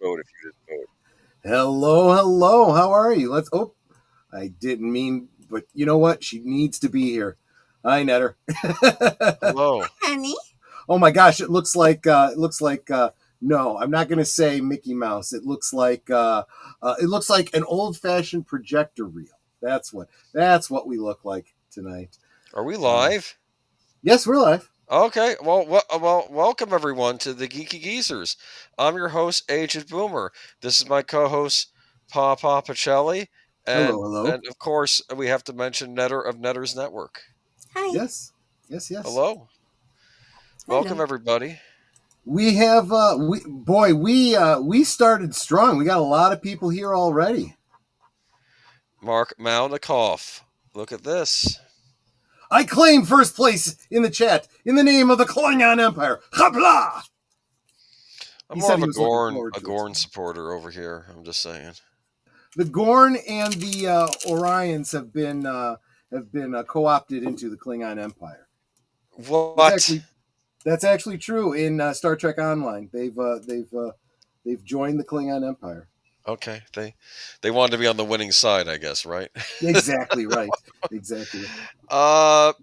vote if you didn't vote. Hello. How are you? I didn't mean, but you know what? She needs to be here. Hi, Netter. Hello, honey. Oh my gosh! It looks like. No, I'm not going to say Mickey Mouse. It looks like. It looks like an old-fashioned projector reel. That's what we look like tonight. are we live? Yes, we're live. Okay, well, welcome everyone to the Geeky Geezers. I'm your host, Aged Boomer. This is my co-host, Pacelli, and Hello. and of course we have to mention Netter of Netter's Network. Hi. Yes. Hello, welcome everybody. We have we started strong. We got a lot of people here already. Mark Malnikoff, look at this. I claim first place in the chat in the name of the Klingon Empire. Habla! I'm more of a Gorn supporter over here. I'm just saying. The Gorn and the Orions have been co-opted into the Klingon Empire. What? That's actually true in Star Trek Online. They've joined the Klingon Empire. Okay, they wanted to be on the winning side, I guess, right? Exactly right. Exactly.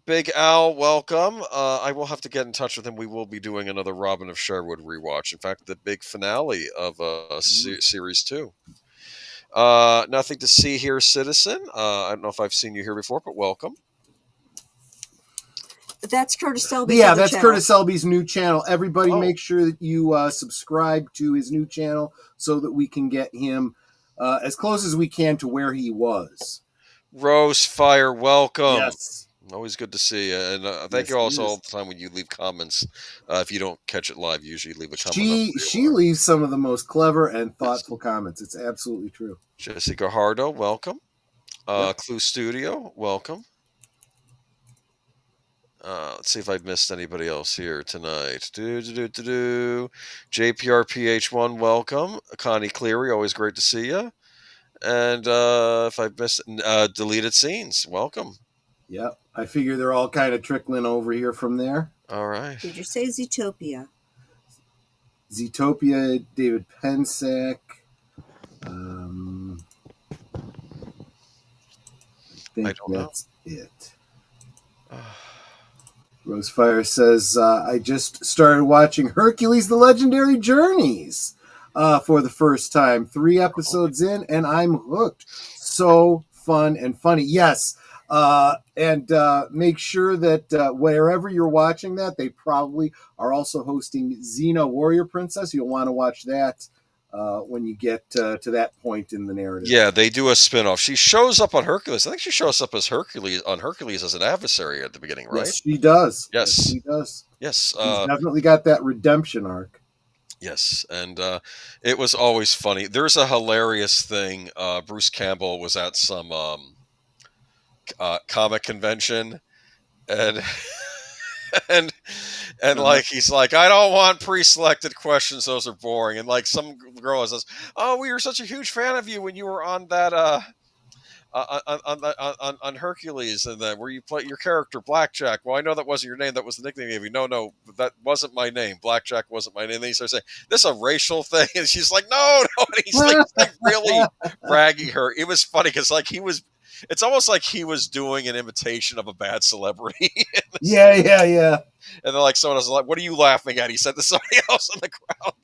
Big Al, welcome. I will have to get in touch with him. We will be doing another Robin of Sherwood rewatch. In fact, the big finale of series 2. Nothing to see here, Citizen. I don't know if I've seen you here before, but welcome. That's Curtis Selby's Curtis Selby's new channel. Everybody make sure that you subscribe to his new channel so that we can get him as close as we can to where he was. Rose Fire, welcome. Yes. Always good to see you. And thank you also all the time when you leave comments. If you don't catch it live, usually leave a comment. She leaves some of the most clever and thoughtful comments. It's absolutely true. Jessica Hardo, welcome. Clue Studio, welcome. Let's see if I've missed anybody else here tonight. JPRPH1, welcome. Connie Cleary, always great to see you. And if I've missed deleted scenes, welcome. Yeah, I figure they're all kind of trickling over here from there. All right. Did you say Zootopia? Zootopia, David Pensack. I think that's it. Rosefire says, I just started watching Hercules, The Legendary Journeys for the first time. 3 episodes in, and I'm hooked. So fun and funny. Yes. And make sure that wherever you're watching that, they probably are also hosting Xena Warrior Princess. You'll want to watch that when you get to that point in the narrative. Yeah, they do a spin-off. She shows up on Hercules. I think she shows up as Hercules as an adversary at the beginning, right? Yes, she does. Yes, she does. Yes. She's definitely got that redemption arc. Yes, and it was always funny. There's a hilarious thing. Bruce Campbell was at some comic convention, and like he's like, I don't want pre-selected questions; those are boring. And like some girl says, "Oh, we were such a huge fan of you when you were on that on Hercules, and then where you play your character Blackjack. Well, I know that wasn't your name; that was the nickname you gave me. No, that wasn't my name. Blackjack wasn't my name." And then he starts saying, "This is a racial thing," and she's like, "No," and he's like really ragging her. It was funny because like he was. It's almost like he was doing an imitation of a bad celebrity. Yeah. And then like someone else was like, "What are you laughing at?" He said to somebody else in the crowd,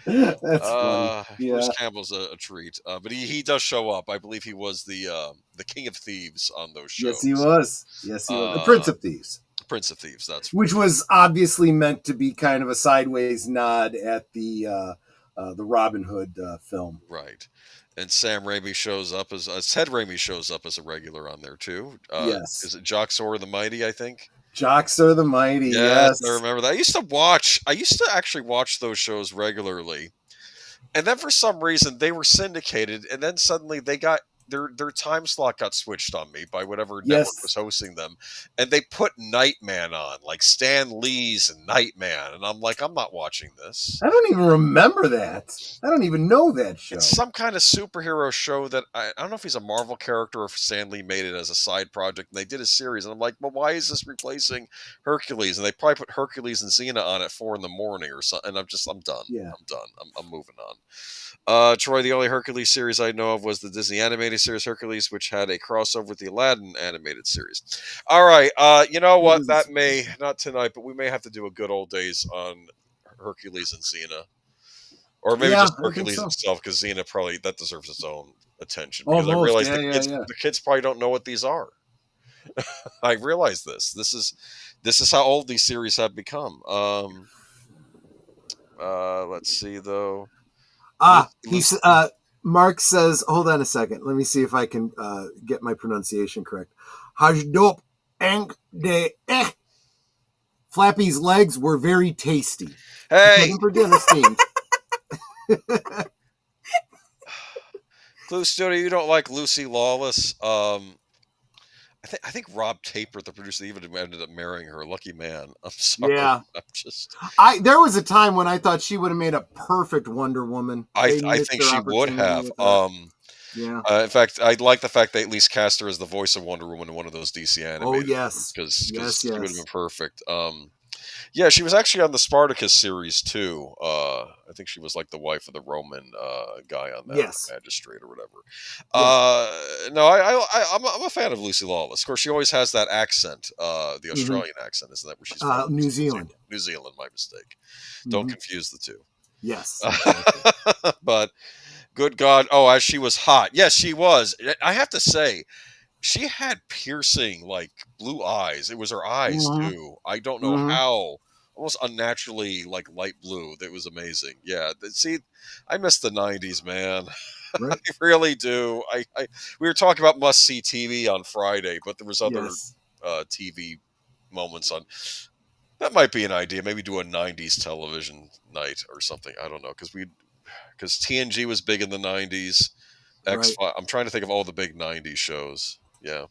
That's funny. Yeah. Bruce Campbell's a treat, but he does show up. I believe he was the King of Thieves on those shows. Yes, he was. The Prince of Thieves. Prince of Thieves. That's which was obviously meant to be kind of a sideways nod at the Robin Hood film, right? And Sam Raimi shows up as Ted Raimi shows up as a regular on there too. Yes, is it Joxor the Mighty? I think. Joxor the Mighty. Yes, I remember that. I used to actually watch those shows regularly, and then for some reason they were syndicated, and then suddenly they got their time slot got switched on me by whatever Yes. network was hosting them, and they put Nightman on, like Stan Lee's Nightman, and I'm like, I'm not watching this. I don't even remember that. I don't even know that show. It's some kind of superhero show that I don't know if he's a Marvel character or if Stan Lee made it as a side project, and they did a series, and I'm like, well, why is this replacing Hercules? And they probably put Hercules and Xena on at 4 a.m. or something, and I'm done. Yeah. I'm done. I'm moving on. Troy, the only Hercules series I know of was the Disney animated series Hercules, which had a crossover with the Aladdin animated series. All right, you know what? That may, not tonight, but we may have to do a good old days on Hercules and Xena. Or maybe just Hercules himself, because Xena probably, that deserves its own attention. Because I realize the kids probably don't know what these are. I realize this. This is how old these series have become. Let's see, though. Mark says, hold on a second. Let me see if I can get my pronunciation correct. Hajdop Enk de eh. Flappy's legs were very tasty. Hey! For dinner steamed. Clue Studio, you don't like Lucy Lawless. I think Rob Taper, the producer, even ended up marrying her. Lucky man. I'm sorry. Yeah. There was a time when I thought she would have made a perfect Wonder Woman. I think she would have. Yeah. In fact, I like the fact they at least cast her as the voice of Wonder Woman in one of those DC animated. Oh yes, because she would have been perfect. Yeah, she was actually on the Spartacus series too. I think she was like the wife of the Roman guy on that, magistrate or whatever. No, I'm a fan of Lucy Lawless. Of course, she always has that accent, the Australian accent, isn't that where she's from? New Zealand. New Zealand, my mistake. Don't confuse the two. Yes. But good God, as she was hot. Yes, she was. I have to say, she had piercing, like, blue eyes. It was her eyes, too. I don't know how. Almost unnaturally, like, light blue. That was amazing. Yeah. See, I miss the 90s, man. Right. I really do. We were talking about must-see TV on Friday, but there was other TV moments on. That might be an idea. Maybe do a 90s television night or something. I don't know. Because TNG was big in the 90s. X-Files. I'm trying to think of all the big 90s shows. Yeah.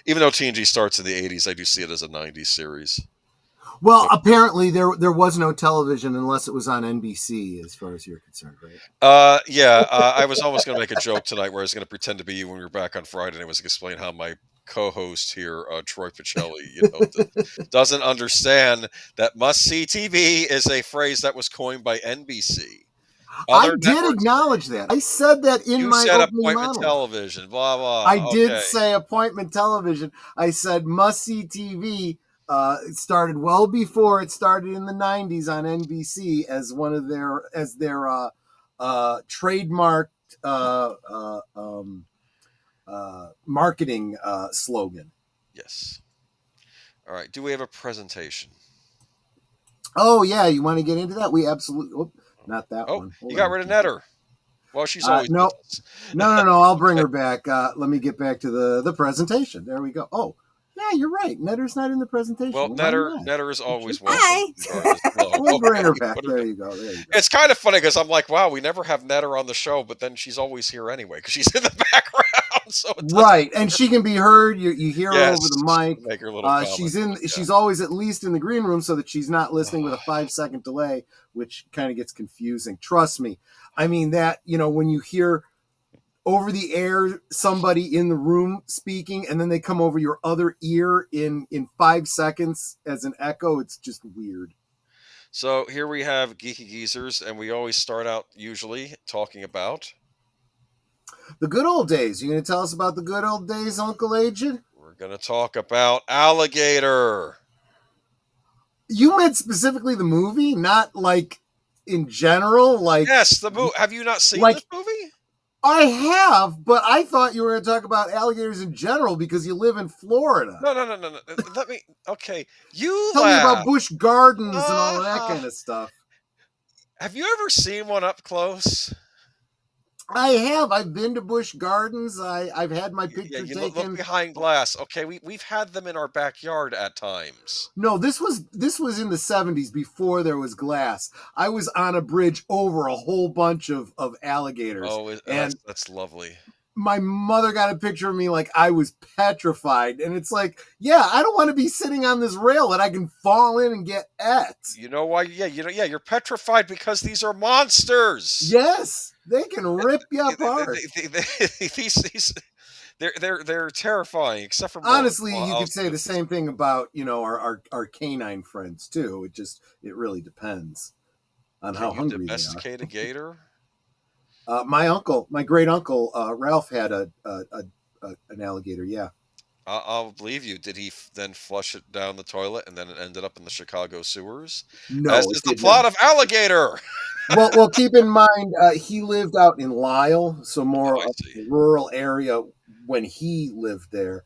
Even though TNG starts in the 80s, I do see it as a 90s series. Well, apparently there was no television unless it was on NBC, as far as you're concerned, right? Yeah. I was almost going to make a joke tonight where I was going to pretend to be you when we were back on Friday, and I was going to explain how my co-host here, Troy Pacelli, doesn't understand that must-see TV is a phrase that was coined by NBC. I did acknowledge that. I said that in my opening appointment television, blah, blah. I did say appointment television. I said must-see TV. It started well before it started in the 90s on NBC as one of their trademarked marketing slogan. Yes. All right. Do we have a presentation? Oh yeah, you want to get into that? We absolutely. Not that one. You got rid of Netter. Well, she's always no. I'll bring her back. Let me get back to the presentation. There we go. Oh, yeah, you're right. Netter's not in the presentation. Well, Netter is always welcome. Hi. We'll bring her back. There you go. It's kind of funny because I'm like, wow, we never have Netter on the show, but then she's always here anyway because she's in the background. So right, and she can be heard. You hear her over the mic. Make her little she's always at least in the green room so that she's not listening with a 5-second delay, which kind of gets confusing. Trust me. I mean that, when you hear over the air somebody in the room speaking and then they come over your other ear in 5 seconds as an echo, it's just weird. So here we have Geeky Geezers, and we always start out usually talking about the good old days. You going to tell us about the good old days, Uncle Agent? We're going to talk about Alligator. You meant specifically the movie, not like in general? Like yes, the movie. Have you not seen this movie? I have, but I thought you were going to talk about alligators in general because you live in Florida. No. Let me. Okay, you tell me about Busch Gardens and all that kind of stuff. Have you ever seen one up close? I have. I've been to Busch Gardens. I've had my picture taken. Look behind glass. Okay, we've had them in our backyard at times. No, this was in the 70s before there was glass. I was on a bridge over a whole bunch of alligators. Oh, that's lovely. my mother got a picture of me like I was petrified. And it's like, yeah, I don't want to be sitting on this rail that I can fall in and get at. You know why? Yeah, you're petrified because these are monsters. Yes, they can rip you apart. These they're terrifying, except for honestly, you could say the same thing about our canine friends too. It really depends on how hungry they are. Domesticate a gator? My great uncle Ralph had an alligator. Yeah, I'll believe you. Did he then flush it down the toilet and then it ended up in the Chicago sewers? no, As is the plot of Alligator. well, keep in mind he lived out in Lisle, so more of a rural area when he lived there,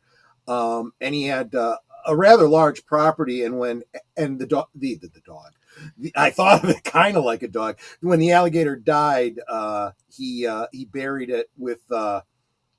and he had a rather large property. And the dog, I thought of it kind of like a dog. When the alligator died, he buried it with a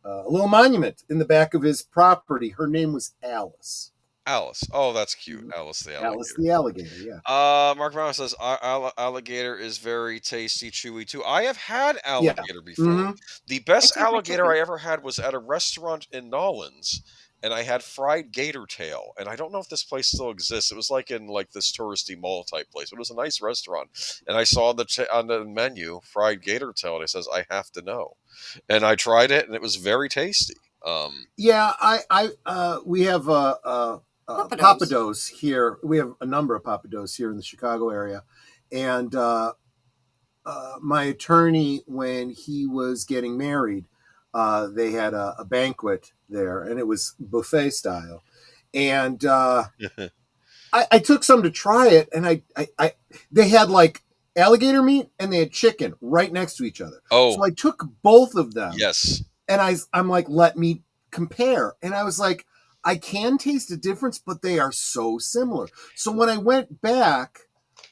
little monument in the back of his property. Her name was Alice. Alice. Oh, that's cute. Alice the alligator. Alice the alligator, yeah. Mark Brown says alligator is very tasty, chewy too. I have had alligator before. Mm-hmm. The best alligator I ever had was at a restaurant in Nolens, and I had fried gator tail. And I don't know if this place still exists. It was like in this touristy mall type place. It was a nice restaurant, and I saw on the menu fried gator tail, and it says I have to know. And I tried it, and it was very tasty. Yeah, we have Papados here. We have a number of Papados here in the Chicago area. And my attorney, when he was getting married, they had a banquet there, and it was buffet style. And I took some to try it, and they had alligator meat and they had chicken right next to each other. Oh. So I took both of them. Yes. And I'm like, let me compare. And I was like, I can taste a difference, but they are so similar. So when I went back,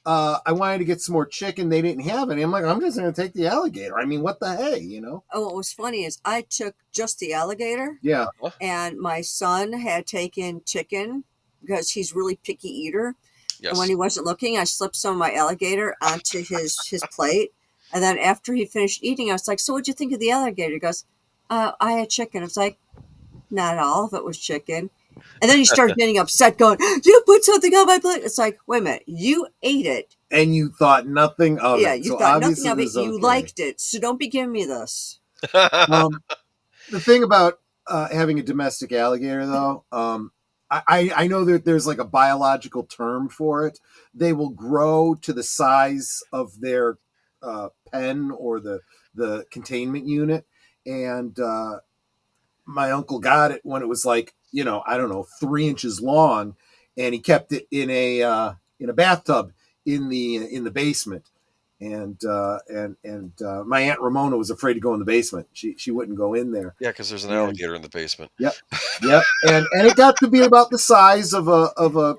I wanted to get some more chicken. They didn't have any. I'm like, I'm just going to take the alligator. I mean, what the hey, Oh, what was funny is I took just the alligator. Yeah. And my son had taken chicken because he's really picky eater. Yes. And when he wasn't looking, I slipped some of my alligator onto his plate. And then after he finished eating, I was like, so what'd you think of the alligator? He goes, I had chicken. I was like, not all of it was chicken. And then he started getting upset, going, you put something on my plate. It's like, wait a minute, you ate it. And you thought nothing of it. Yeah, you thought nothing of it. You liked it. So don't be giving me this. The thing about having a domestic alligator, though, I know that there's a biological term for it. They will grow to the size of their pen or the containment unit. And my uncle got it when it was I don't know, 3 inches long, and he kept it in a bathtub in the basement. And my Aunt Ramona was afraid to go in the basement. She wouldn't go in there. Yeah, because there's an alligator in the basement. Yep. And it got to be about the size of a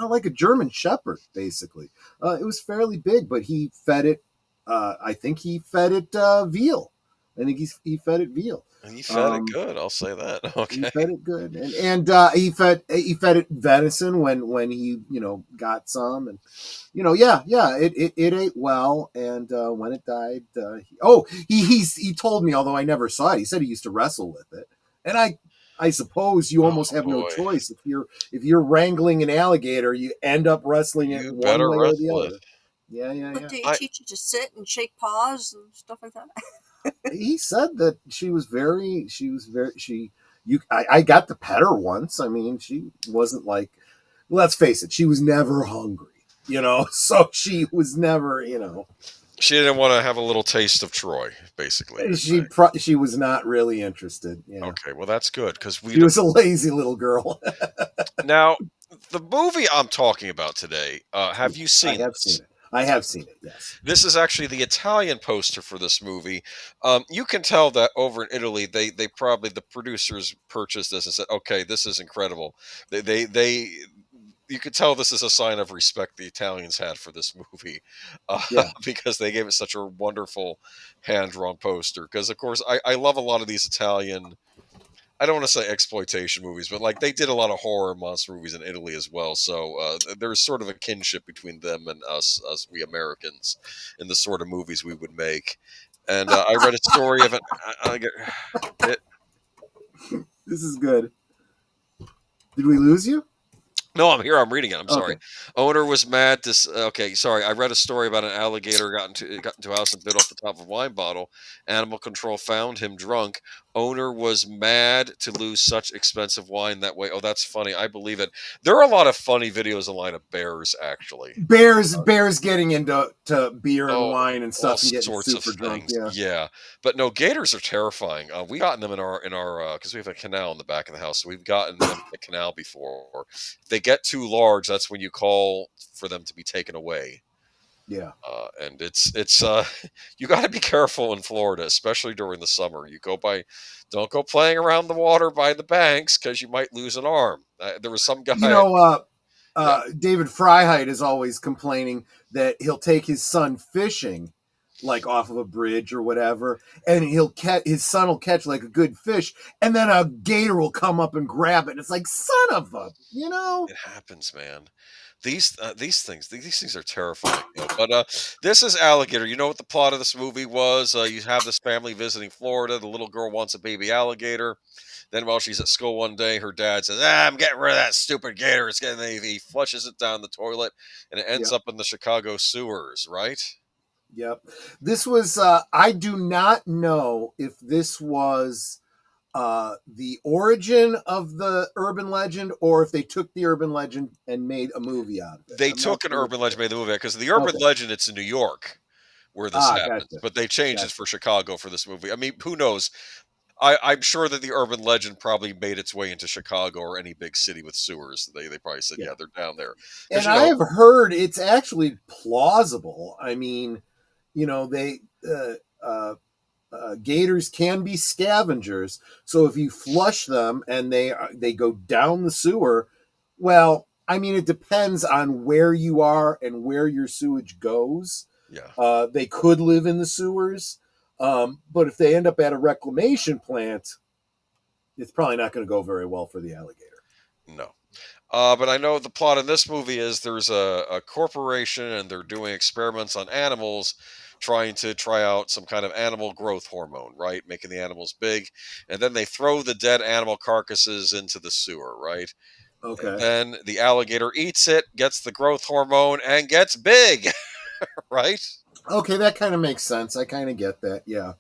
like a German Shepherd, basically. It was fairly big, but he fed it. I think he fed it veal. I think he fed it veal. And he fed it good. I'll say that. Okay. He fed it good, and he fed it venison when he got some, and it ate well. And when it died, he told me, although I never saw it, he said he used to wrestle with it, and I suppose you almost have no choice if you're wrangling an alligator, you end up wrestling it one way or the other. Yeah. But do you teach you to sit and shake paws and stuff like that? He said that I got to pet her once. I mean, she wasn't let's face it, she was never hungry, so she was never, She didn't want to have a little taste of Troy, basically. She was not really interested. Yeah. Okay, well, that's good, because she was a lazy little girl. Now, the movie I'm talking about today, have you seen it? I have seen it, yes. This is actually the Italian poster for this movie. You can tell that over in Italy, they probably, the producers purchased this and said, okay, this is incredible. You could tell this is a sign of respect the Italians had for this movie, because they gave it such a wonderful hand-drawn poster. Because, of course, I love a lot of these Italian, I don't want to say exploitation movies, but they did a lot of horror monster movies in Italy as well. So there's sort of a kinship between them and us, we Americans, in the sort of movies we would make. And I read a story of it. This is good. Did we lose you? No, I'm here. I'm reading it. I'm sorry. Okay. Owner was mad. Okay, sorry. I read a story about an alligator got into a house and bit off the top of a wine bottle. Animal control found him drunk. Owner was mad to lose such expensive wine that way. Oh, that's funny. I believe it. There are a lot of funny videos online of bears, actually. Bears getting into beer and Oh, wine and all stuff and getting sorts of super drunk. things. Yeah. Yeah, but no, gators are terrifying. We gotten them in our because we have a canal in the back of the house, so we've gotten them in the canal before. If they get too large, that's when you call for them to be taken away. Yeah. And it's you got to be careful in Florida, especially during the summer. Don't go playing around the water by the banks because you might lose an arm. There was some guy. Yeah. David Freiheit is always complaining that he'll take his son fishing, like off of a bridge or whatever, and his son will catch like a good fish, and then a gator will come up and grab it. It's like, son of a, It happens, man. These things are terrifying. But this is Alligator. You know what the plot of this movie was? You have this family visiting Florida. The little girl wants a baby alligator. Then while she's at school one day, her dad says, I'm getting rid of that stupid gator. He flushes it down the toilet, and it ends up in the Chicago sewers, right? Yep. This was, I do not know if this was the origin of the urban legend or if they took the urban legend and made a movie out of it. They took an urban legend, made the movie, because the urban legend, it's in New York where this happens. Gotcha. But they changed it for Chicago for this movie. I mean, who knows? I'm sure that the urban legend probably made its way into Chicago or any big city with sewers. They probably said, yeah, they're down there. And I have heard it's actually plausible. I mean, they gators can be scavengers. So if you flush them and they go down the sewer, well, I mean, it depends on where you are and where your sewage goes. Yeah. They could live in the sewers. But if they end up at a reclamation plant, it's probably not going to go very well for the alligator. No. But I know the plot in this movie is there's a corporation and they're doing experiments on animals trying to try out some kind of animal growth hormone, right? Making the animals big. And then they throw the dead animal carcasses into the sewer, right? Okay. And then the alligator eats it, gets the growth hormone, and gets big, right? Okay, that kind of makes sense. I kind of get that, yeah.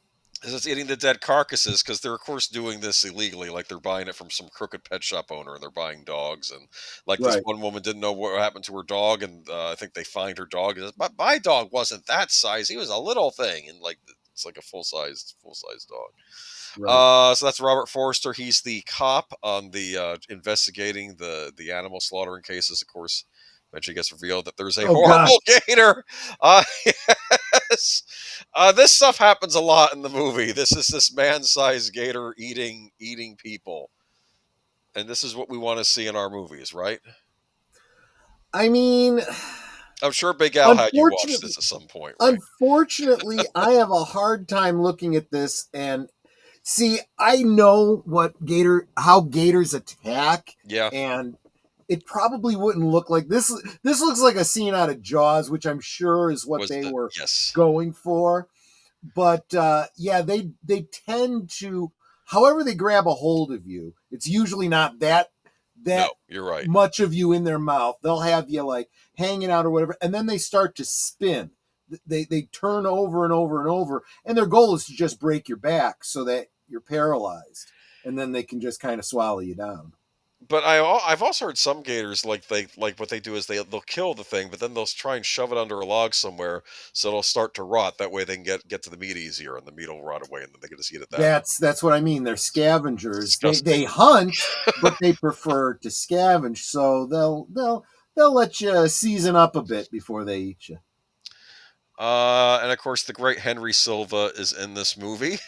It's eating the dead carcasses because they're, of course, doing this illegally. Like they're buying it from some crooked pet shop owner and they're buying dogs. And like this one woman didn't know what happened to her dog. And I think they find her dog. And says, my dog wasn't that size. He was a little thing. And like it's like a full-size dog. Right. So that's Robert Forster. He's the cop on the investigating the animal slaughtering cases, of course. Eventually gets revealed that there's a horrible gator. Yes. This stuff happens a lot in the movie. This is this man-sized gator eating people. And this is what we want to see in our movies, right? I mean, I'm sure Big Al had you watch this at some point, right? Unfortunately, I have a hard time looking at this and see, I know how gators attack. Yeah. And it probably wouldn't look like this. This looks like a scene out of Jaws, which I'm sure is what they were going for. But yeah, they tend to, however they grab a hold of you, it's usually not that you're right. much of you in their mouth. They'll have you like hanging out or whatever, and then they start to spin. They turn over and over and over, and their goal is to just break your back so that you're paralyzed, and then they can just kind of swallow you down. But I've also heard some gators like what they do is they'll kill the thing, but then they'll try and shove it under a log somewhere so it'll start to rot. That way they can get to the meat easier, and the meat will rot away, and then they can just eat it. That's what I mean. They're scavengers. They hunt, but they prefer to scavenge. So they'll let you season up a bit before they eat you. And of course, the great Henry Silva is in this movie.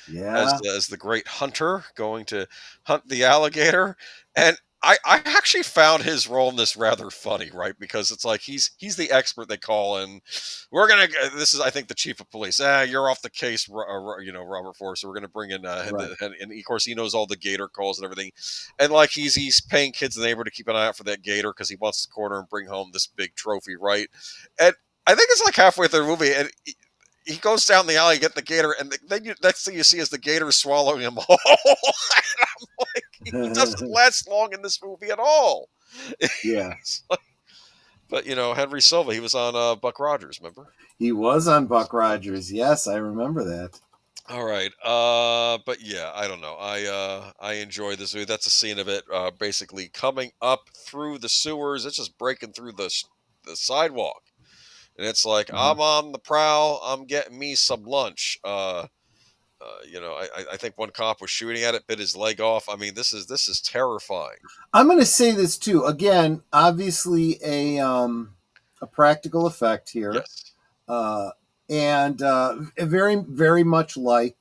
Yeah, as the great hunter going to hunt the alligator. And I actually found his role in this rather funny, right? Because it's like he's the expert they call in. This is, I think, the chief of police. You're off the case, Robert Forster. We're going to bring in, and of course he knows all the gator calls and everything. And like he's paying kids in the neighborhood to keep an eye out for that gator because he wants to corner and bring home this big trophy, right? And I think it's like halfway through the movie, and he goes down the alley, get the gator, and then next thing you see is the gator swallowing him whole. And I'm like, he doesn't last long in this movie at all. Yeah. But Henry Silva, he was on Buck Rogers, remember? He was on Buck Rogers. Yes, I remember that. All right, but yeah, I don't know. I enjoy this movie. That's a scene of it, basically coming up through the sewers. It's just breaking through the sidewalk, and it's like I'm on the prowl. I'm getting me some lunch. I think one cop was shooting at it, bit his leg off. I mean, this is terrifying. I'm going to say this too. Again, obviously a practical effect here. Yes. And very, very much like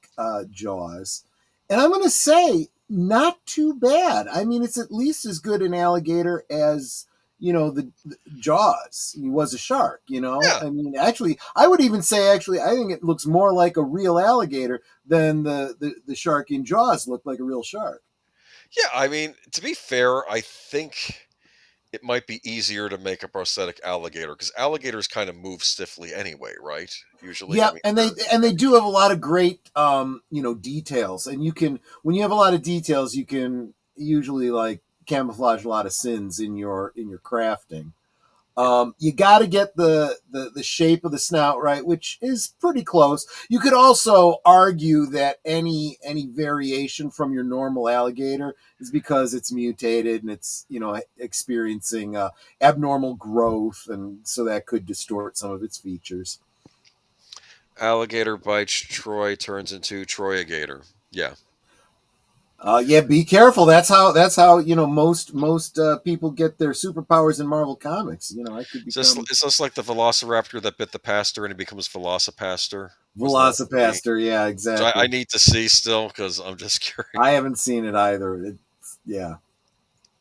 Jaws. And I'm going to say, not too bad. I mean, it's at least as good an alligator as, the Jaws. He was a shark, Yeah. I mean, actually, I would even say, I think it looks more like a real alligator than the shark in Jaws looked like a real shark. Yeah, I mean, to be fair, I think it might be easier to make a prosthetic alligator because alligators kind of move stiffly anyway, right? Usually. Yeah, I mean, and they do have a lot of great details, and when you have a lot of details, you can usually like camouflage a lot of sins in your crafting. You got to get the shape of the snout right, which is pretty close. You could also argue that any variation from your normal alligator is because it's mutated and it's experiencing abnormal growth, and so that could distort some of its features. alligator bites Troy, turns into Troy-a-gator. Yeah. Yeah, be careful. That's how most people get their superpowers in Marvel Comics. I could become It's just like the Velociraptor that bit the pastor and he becomes Velocipaster. Velocipaster. Yeah, exactly. So I need to see still because I'm just curious. I haven't seen it either. Yeah.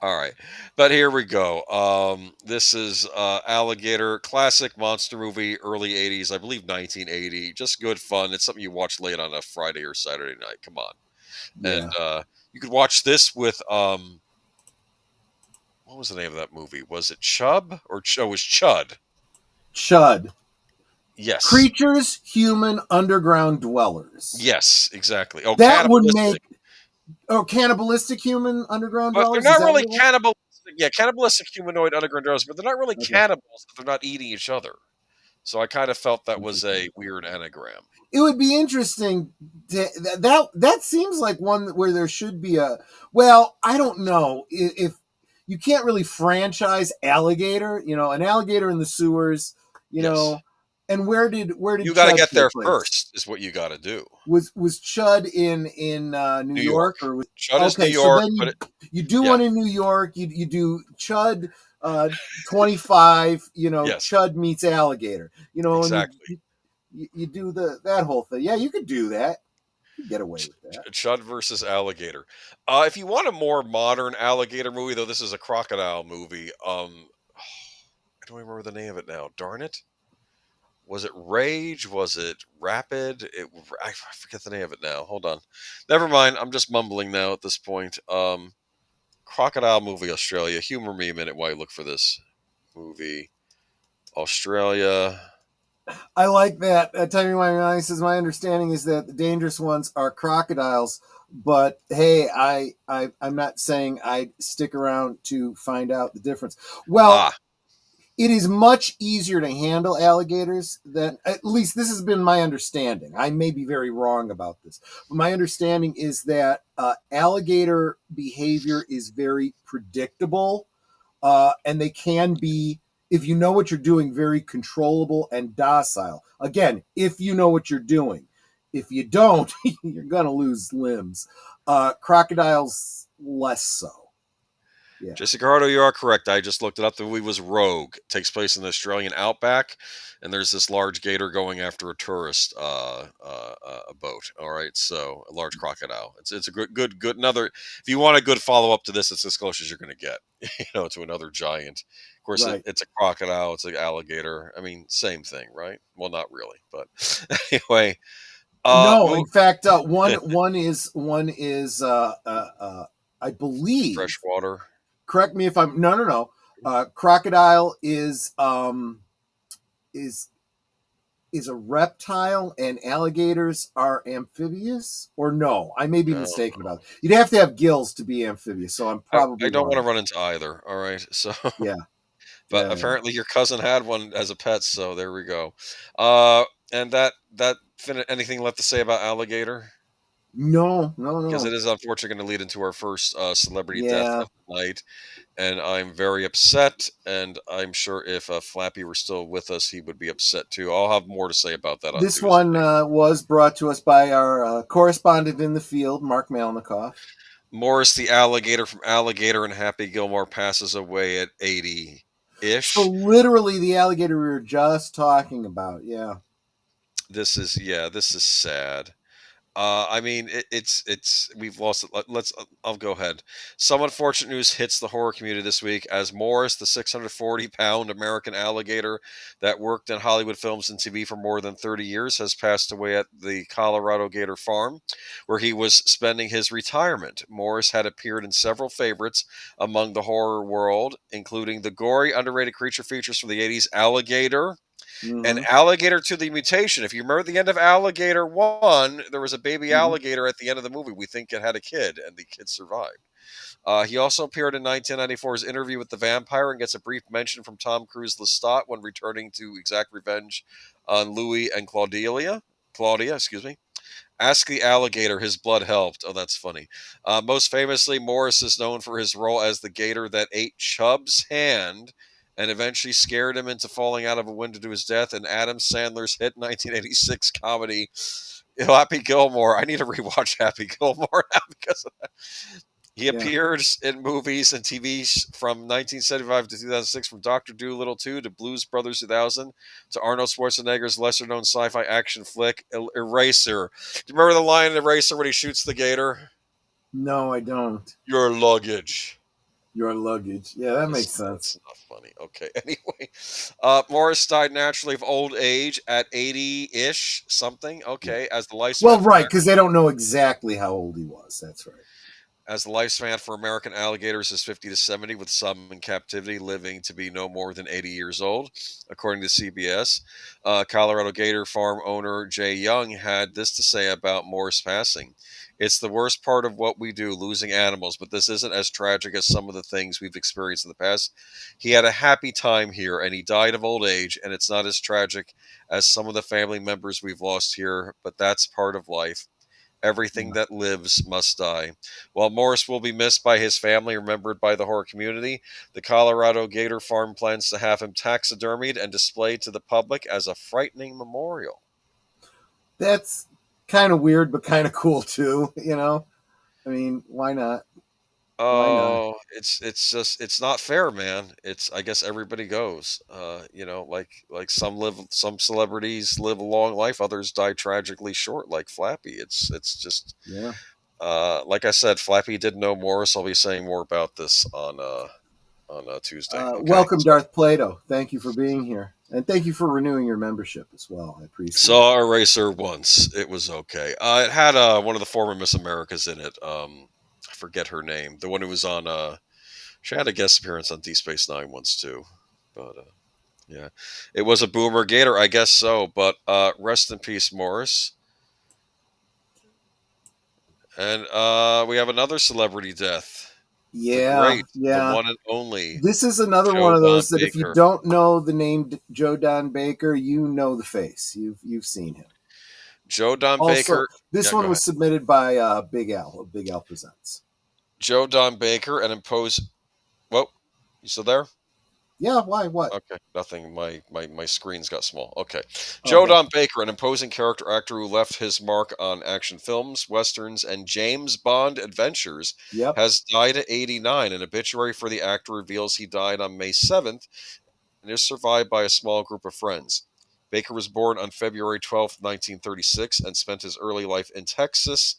All right, but here we go. This is Alligator, classic monster movie, early '80s, I believe 1980. Just good fun. It's something you watch late on a Friday or Saturday night. Come on. Yeah. And you could watch this with what was the name of that movie? Was it Chub or it was Chud? Chud. Yes. Creatures, human, underground dwellers. Yes, exactly. Oh, that would make cannibalistic human underground dwellers. They're not really cannibalistic. Yeah, cannibalistic humanoid underground dwellers, but they're not really cannibals. They're not eating each other. So I kind of felt that was a weird anagram. It would be interesting. That seems like one where there should be a. Well, I don't know if you can't really franchise Alligator. An alligator in the sewers. Know, and where did you got to get there first? Is what you got to do. Was Chud in New York or was Chud is New York? So then you do one in New York. You do Chud 25. Chud meets Alligator. Exactly. And you do that whole thing. Yeah, you could do that. You get away with that. Chud versus Alligator. If you want a more modern alligator movie, though, this is a crocodile movie. I don't remember the name of it now. Darn it. Was it Rage? Was it Rapid? I forget the name of it now. Hold on. Never mind. I'm just mumbling now at this point. Crocodile movie, Australia. Humor me a minute while you look for this movie. Australia. I like that. Timey Wimey says, my understanding is that the dangerous ones are crocodiles. But hey, I'm not saying I'd stick around to find out the difference. Well, it is much easier to handle alligators than, at least this has been my understanding. I may be very wrong about this, but my understanding is that alligator behavior is very predictable, and they can be, if you know what you're doing, very controllable and docile. Again, if you know what you're doing. If you don't, you're going to lose limbs. Crocodiles, less so. Yeah. Jessica Hardo, you are correct. I just looked it up. The movie was Rogue. It takes place in the Australian outback, and there's this large gator going after a tourist boat. All right, so a large crocodile. It's a good. Another. If you want a good follow up to this, it's as close as you're going to get. To another giant. Of course, right. It's a crocodile. It's an alligator. I mean, same thing, right? Well, not really, but anyway. No, in fact, one is I believe freshwater. Correct me if I'm no. Crocodile is is a reptile and alligators are amphibious? Or no? I may be No. mistaken about it. You'd have to have gills to be amphibious, so I'm probably I don't want to wrong. run into either. All right. So, Yeah. but Yeah. apparently your cousin had one as a pet. So there we go. And anything left to say about alligator? No. Because it is unfortunately going to lead into our first celebrity death Yeah. of the night. And I'm very upset. And I'm sure if Flappy were still with us, he would be upset too. I'll have more to say about that on This Tuesday. one was brought to us by our correspondent in the field, Mark Malnikoff. Morris the alligator from Alligator and Happy Gilmore passes away at 80-ish. So literally the alligator we were just talking about. Yeah. This is sad. I mean, it's we've lost it. I'll go ahead. Some unfortunate news hits the horror community this week as Morris, the 640-pound American alligator that worked in Hollywood films and TV for more than 30 years, has passed away at the Colorado Gator Farm, where he was spending his retirement. Morris had appeared in several favorites among the horror world, including the gory, underrated creature features from the 80s, Alligator, and Alligator to the Mutation. If you remember the end of Alligator 1, there was a baby alligator at the end of the movie. We think it had a kid, and the kid survived. He also appeared in 1994's Interview with the Vampire and gets a brief mention from Tom Cruise Lestat when returning to exact revenge on Louis and Claudia, excuse me. Ask the alligator, his blood helped. Oh, that's funny. Most famously, Morris is known for his role as the gator that ate Chubb's hand and eventually scared him into falling out of a window to his death in Adam Sandler's hit 1986 comedy Happy Gilmore. I need to rewatch Happy Gilmore now because of that. He appears in movies and TVs from 1975 to 2006, from Dr. Dolittle 2 to Blues Brothers 2000 to Arnold Schwarzenegger's lesser-known sci-fi action flick Eraser. Do you remember the line in Eraser when he shoots the gator? No, I don't. Your luggage. Your luggage. Yeah, that makes sense. That's not funny. Okay. Anyway, Morris died naturally of old age at 80-ish something. Okay, as the lifespan. Well, right, because they don't know exactly how old he was. That's right. As the lifespan for American alligators is 50 to 70, with some in captivity living to be no more than 80 years old, according to CBS. Colorado Gator Farm owner Jay Young had this to say about Morris' passing. It's the worst part of what we do, losing animals, but this isn't as tragic as some of the things we've experienced in the past. He had a happy time here, and he died of old age, and it's not as tragic as some of the family members we've lost here, but that's part of life. Everything that lives must die. While Morris will be missed by his family, remembered by the horror community, the Colorado Gator Farm plans to have him taxidermied and displayed to the public as a frightening memorial. That's kind of weird, but kind of cool too. You know, I mean, why not? Oh, it's not fair, man. I guess everybody goes. Like some celebrities live a long life, others die tragically short, like Flappy. It's just like I said, Flappy did know Morris. I'll be saying more about this on Tuesday. Okay. Welcome, Darth Plato. Thank you for being here, and thank you for renewing your membership as well. I appreciate. Saw Eraser once. It was okay. It had one of the former Miss Americas in it. I forget her name. The one who was on. She had a guest appearance on Deep Space Nine once too. But yeah, it was a boomer gator, I guess so. But rest in peace, Morris. And we have another celebrity death. Yeah, the one and only. This is another Joe one of those Don that if you Baker. don't know the name Joe Don Baker, you know the face. You've seen him. Joe Don Also, Baker. this Yeah, one go was submitted by Big Al of Big Al Presents. Joe Don Baker and impose. Whoa, you still there? Yeah, why? What? Okay, nothing. My screens got small. Okay. Joe Don Baker, an imposing character actor who left his mark on action films, westerns, and James Bond adventures, has died at 89. An obituary for the actor reveals he died on May 7th and is survived by a small group of friends. Baker was born on February 12th, 1936, and spent his early life in Texas,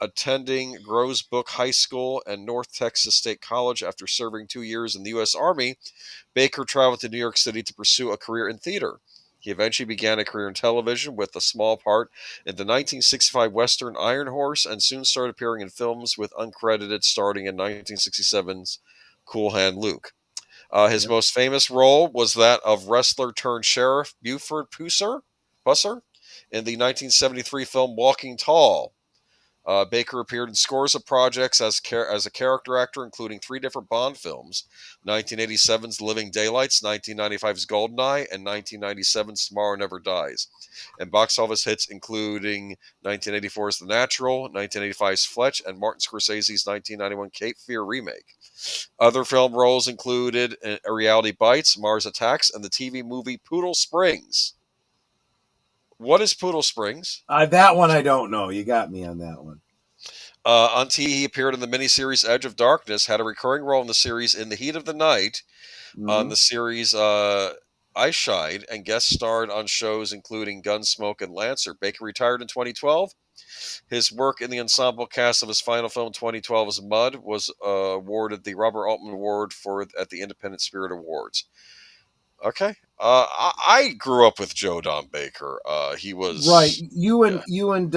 attending Grosebook High School and North Texas State College. After serving 2 years in the U.S. Army, Baker traveled to New York City to pursue a career in theater. He eventually began a career in television with a small part in the 1965 Western Iron Horse, and soon started appearing in films with uncredited, starting in 1967's Cool Hand Luke. His most famous role was that of wrestler turned sheriff Buford Pusser. Busser in the 1973 film Walking Tall. Baker appeared in scores of projects as a character actor, including 3 different Bond films: 1987's Living Daylights, 1995's Goldeneye, and 1997's Tomorrow Never Dies. And box office hits including 1984's The Natural, 1985's Fletch, and Martin Scorsese's 1991 Cape Fear remake. Other film roles included Reality Bites, Mars Attacks, and the TV movie Poodle Springs. What is Poodle Springs? That one I don't know. You got me on that one. On TV, he appeared in the miniseries Edge of Darkness, had a recurring role in the series In the Heat of the Night, on the series I Shied, and guest starred on shows including Gunsmoke and Lancer. Baker retired in 2012. His work in the ensemble cast of his final film, 2012's Mud, was awarded the Robert Altman Award at the Independent Spirit Awards. Okay. I grew up with Joe Don Baker. He was right. You and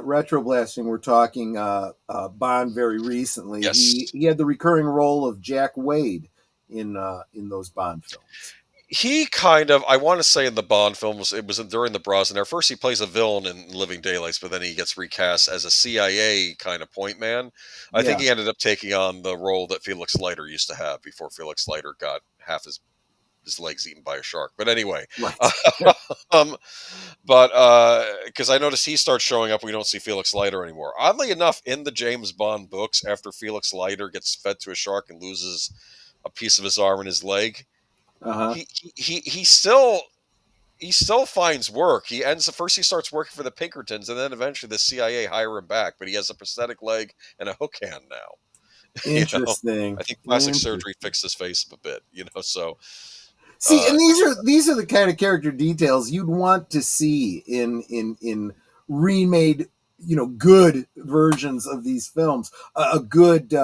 Retro Blasting were talking Bond very recently. Yes. He had the recurring role of Jack Wade in those Bond films. He kind of, I want to say in the Bond films, it was during the Brosnan era. First, he plays a villain in Living Daylights, but then he gets recast as a CIA kind of point man. I think he ended up taking on the role that Felix Leiter used to have before Felix Leiter got half his legs eaten by a shark. But anyway, right. Because I noticed he starts showing up, we don't see Felix Leiter anymore. Oddly enough, in the James Bond books, after Felix Leiter gets fed to a shark and loses a piece of his arm and his leg, he still finds work. First he starts working for the Pinkertons, and then eventually the CIA hire him back, but he has a prosthetic leg and a hook hand now. Interesting. I think plastic surgery fixed his face up a bit, so see, and these are the kind of character details you'd want to see in remade, good versions of these films. A good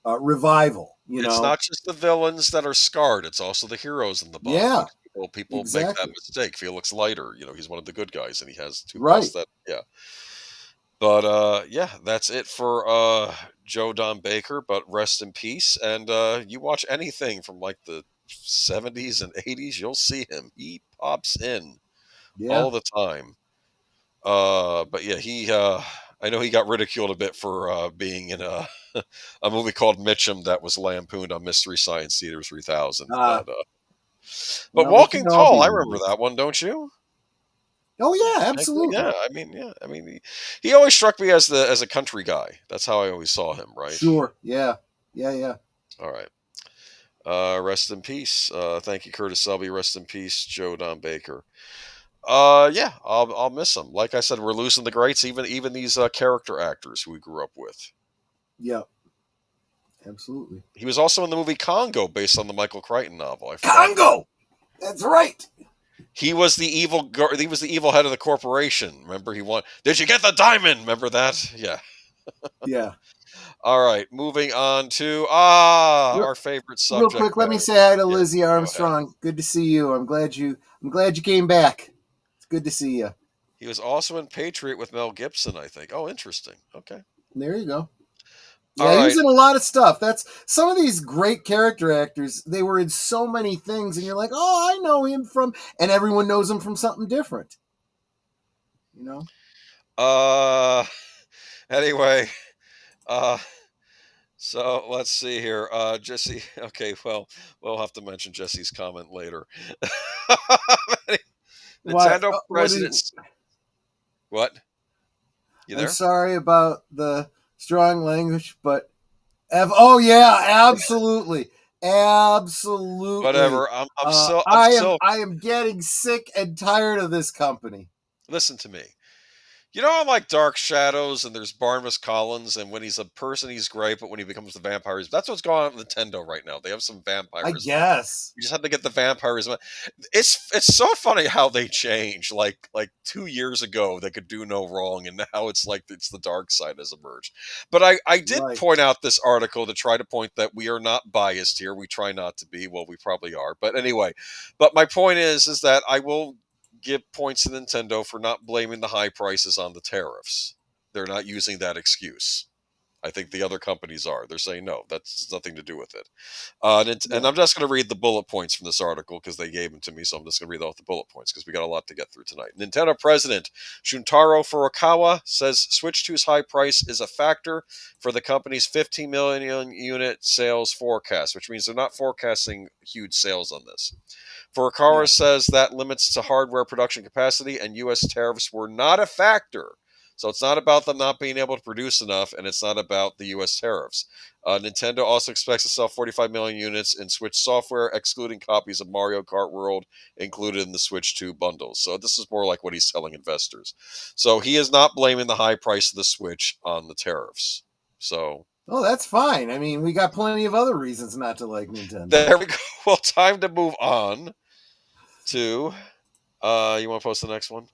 revival. It's not just the villains that are scarred; it's also the heroes in the Bond. Yeah, people exactly. make that mistake. Felix Leiter, he's one of the good guys, and he has 2 right. Yeah. But that's it for Joe Don Baker. But rest in peace. And you watch anything from like the 70s and 80s, you'll see him. He pops in all the time. But yeah, I know he got ridiculed a bit for being in a movie called Mitchum that was lampooned on Mystery Science Theater 3000. But Walking Tall, I remember that one, don't you? Oh yeah, absolutely. Yeah, I mean, he always struck me as a country guy. That's how I always saw him, right? Sure. Yeah. All right. Rest in peace. Thank you, Curtis Selby. Rest in peace, Joe Don Baker. I'll miss him. Like I said, we're losing the greats, even these character actors who we grew up with. Yeah. Absolutely. He was also in the movie Congo, based on the Michael Crichton novel. Congo. That's right. He was the evil. He was the evil head of the corporation. Remember, Did you get the diamond? Remember that? Yeah. Yeah. All right. Moving on to our favorite subject. Real quick, let me say hi to Lizzie Armstrong. Good to see you. I'm glad you came back. It's good to see you. He was also in Patriot with Mel Gibson, I think. Oh, interesting. Okay. There you go. Yeah, he was in a lot of stuff. That's some of these great character actors. They were in so many things, and you're like, "Oh, I know him from," and everyone knows him from something different. Anyway, so let's see here. Jesse. Okay, well, we'll have to mention Jesse's comment later. Nintendo presidents. What? You there? I'm sorry about the strong language, but oh yeah, absolutely. Whatever. I am getting sick and tired of this company. Listen to me. I like Dark Shadows, and there's Barnabas Collins, and when he's a person, he's great, but when he becomes the vampire, that's what's going on with Nintendo right now. They have some vampires. I guess. You just have to get the vampires. It's so funny how they change. Like 2 years ago, they could do no wrong, and now it's like it's the dark side has emerged. But I did point out this article to try to point that we are not biased here. We try not to be. Well, we probably are. But anyway, my point is that I will give points to Nintendo for not blaming the high prices on the tariffs. They're not using that excuse. I think the other companies are. They're saying no, that's nothing to do with it. And I'm just going to read the bullet points from this article because they gave them to me, so I'm just going to read off the bullet points because we got a lot to get through tonight. Nintendo president Shuntaro Furukawa says Switch 2's high price is a factor for the company's 15 million unit sales forecast, which means they're not forecasting huge sales on this. Furukawa says that limits to hardware production capacity and U.S. tariffs were not a factor. So it's not about them not being able to produce enough, and it's not about the U.S. tariffs. Nintendo also expects to sell 45 million units in Switch software, excluding copies of Mario Kart World included in the Switch 2 bundles. So this is more like what he's telling investors. So he is not blaming the high price of the Switch on the tariffs. So... Oh, that's fine. I mean, we got plenty of other reasons not to like Nintendo. There we go. Well, time to move on to... you want to post the next one?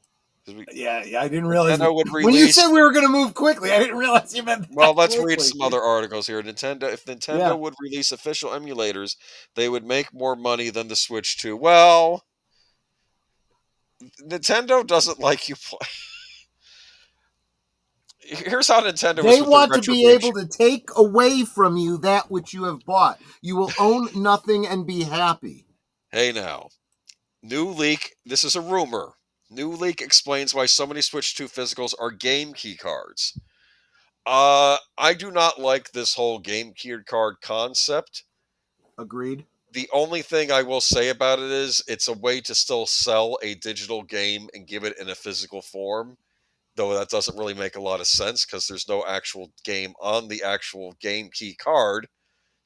Yeah, I didn't realize. When you said we were going to move quickly, I didn't realize you meant that. Well, let's quickly. read some other articles here. If Nintendo would release official emulators, they would make more money than the Switch 2. Well, Nintendo doesn't like you play. Here's how Nintendo They want to be able to take away from you that which you have bought. You will own nothing and be happy. Hey now. New leak. This is a rumor. New leak explains why so many Switch 2 physicals are game key cards. I do not like this whole game key card concept. Agreed. The only thing I will say about it is it's a way to still sell a digital game and give it in a physical form. Though that doesn't really make a lot of sense because there's no actual game on the actual game key card.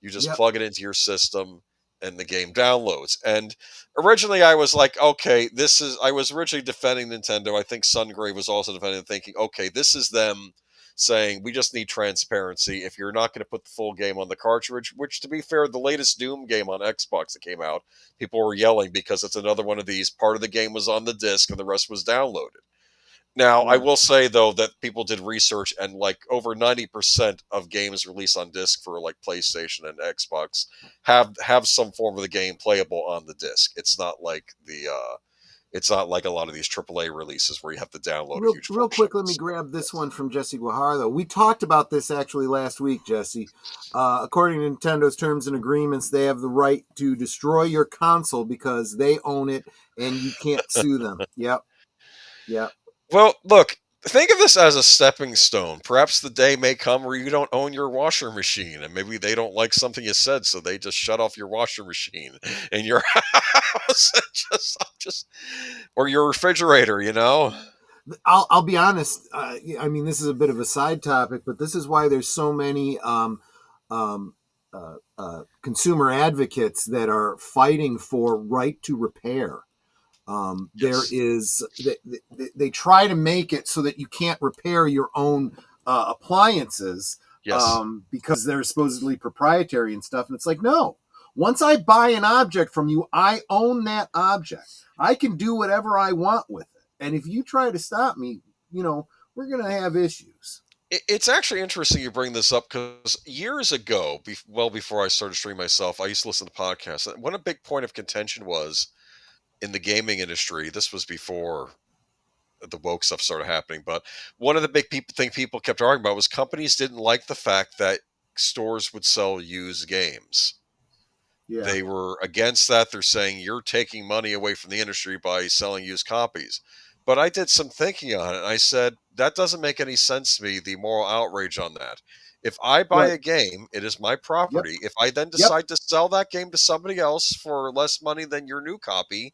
You just plug it into your system and the game downloads. And originally I was like, okay, I was originally defending Nintendo. I think Sungrave was also defending, thinking, okay, this is them saying we just need transparency. If you're not going to put the full game on the cartridge, which to be fair, the latest Doom game on Xbox that came out, people were yelling because it's another one of these, part of the game was on the disc and the rest was downloaded. Now, I will say, though, that people did research and like over 90% of games released on disc for like PlayStation and Xbox have some form of the game playable on the disc. It's not like it's not like a lot of these AAA releases where you have to download a huge real quick, let me grab this one from Jesse Guajardo. We talked about this actually last week, Jesse. According to Nintendo's terms and agreements, they have the right to destroy your console because they own it and you can't sue them. Yep. Well, look, think of this as a stepping stone. Perhaps the day may come where you don't own your washer machine, and maybe they don't like something you said, so they just shut off your washer machine in your house, or your refrigerator. You know. I'll be honest. I mean, this is a bit of a side topic, but this is why there's so many consumer advocates that are fighting for right to repair. They try to make it so that you can't repair your own appliances because they're supposedly proprietary and stuff. And it's like, no, once I buy an object from you, I own that object. I can do whatever I want with it. And if you try to stop me, we're going to have issues. It's actually interesting you bring this up because years ago, well before I started streaming myself, I used to listen to podcasts. And one a big point of contention was in the gaming industry, this was before the woke stuff started happening, but one of the big thing people kept arguing about was companies didn't like the fact that stores would sell used games. Yeah. They were against that. They're saying you're taking money away from the industry by selling used copies. But I did some thinking on it, and I said, that doesn't make any sense to me, the moral outrage on that. If I buy a game, it is my property. If I then decide to sell that game to somebody else for less money than your new copy,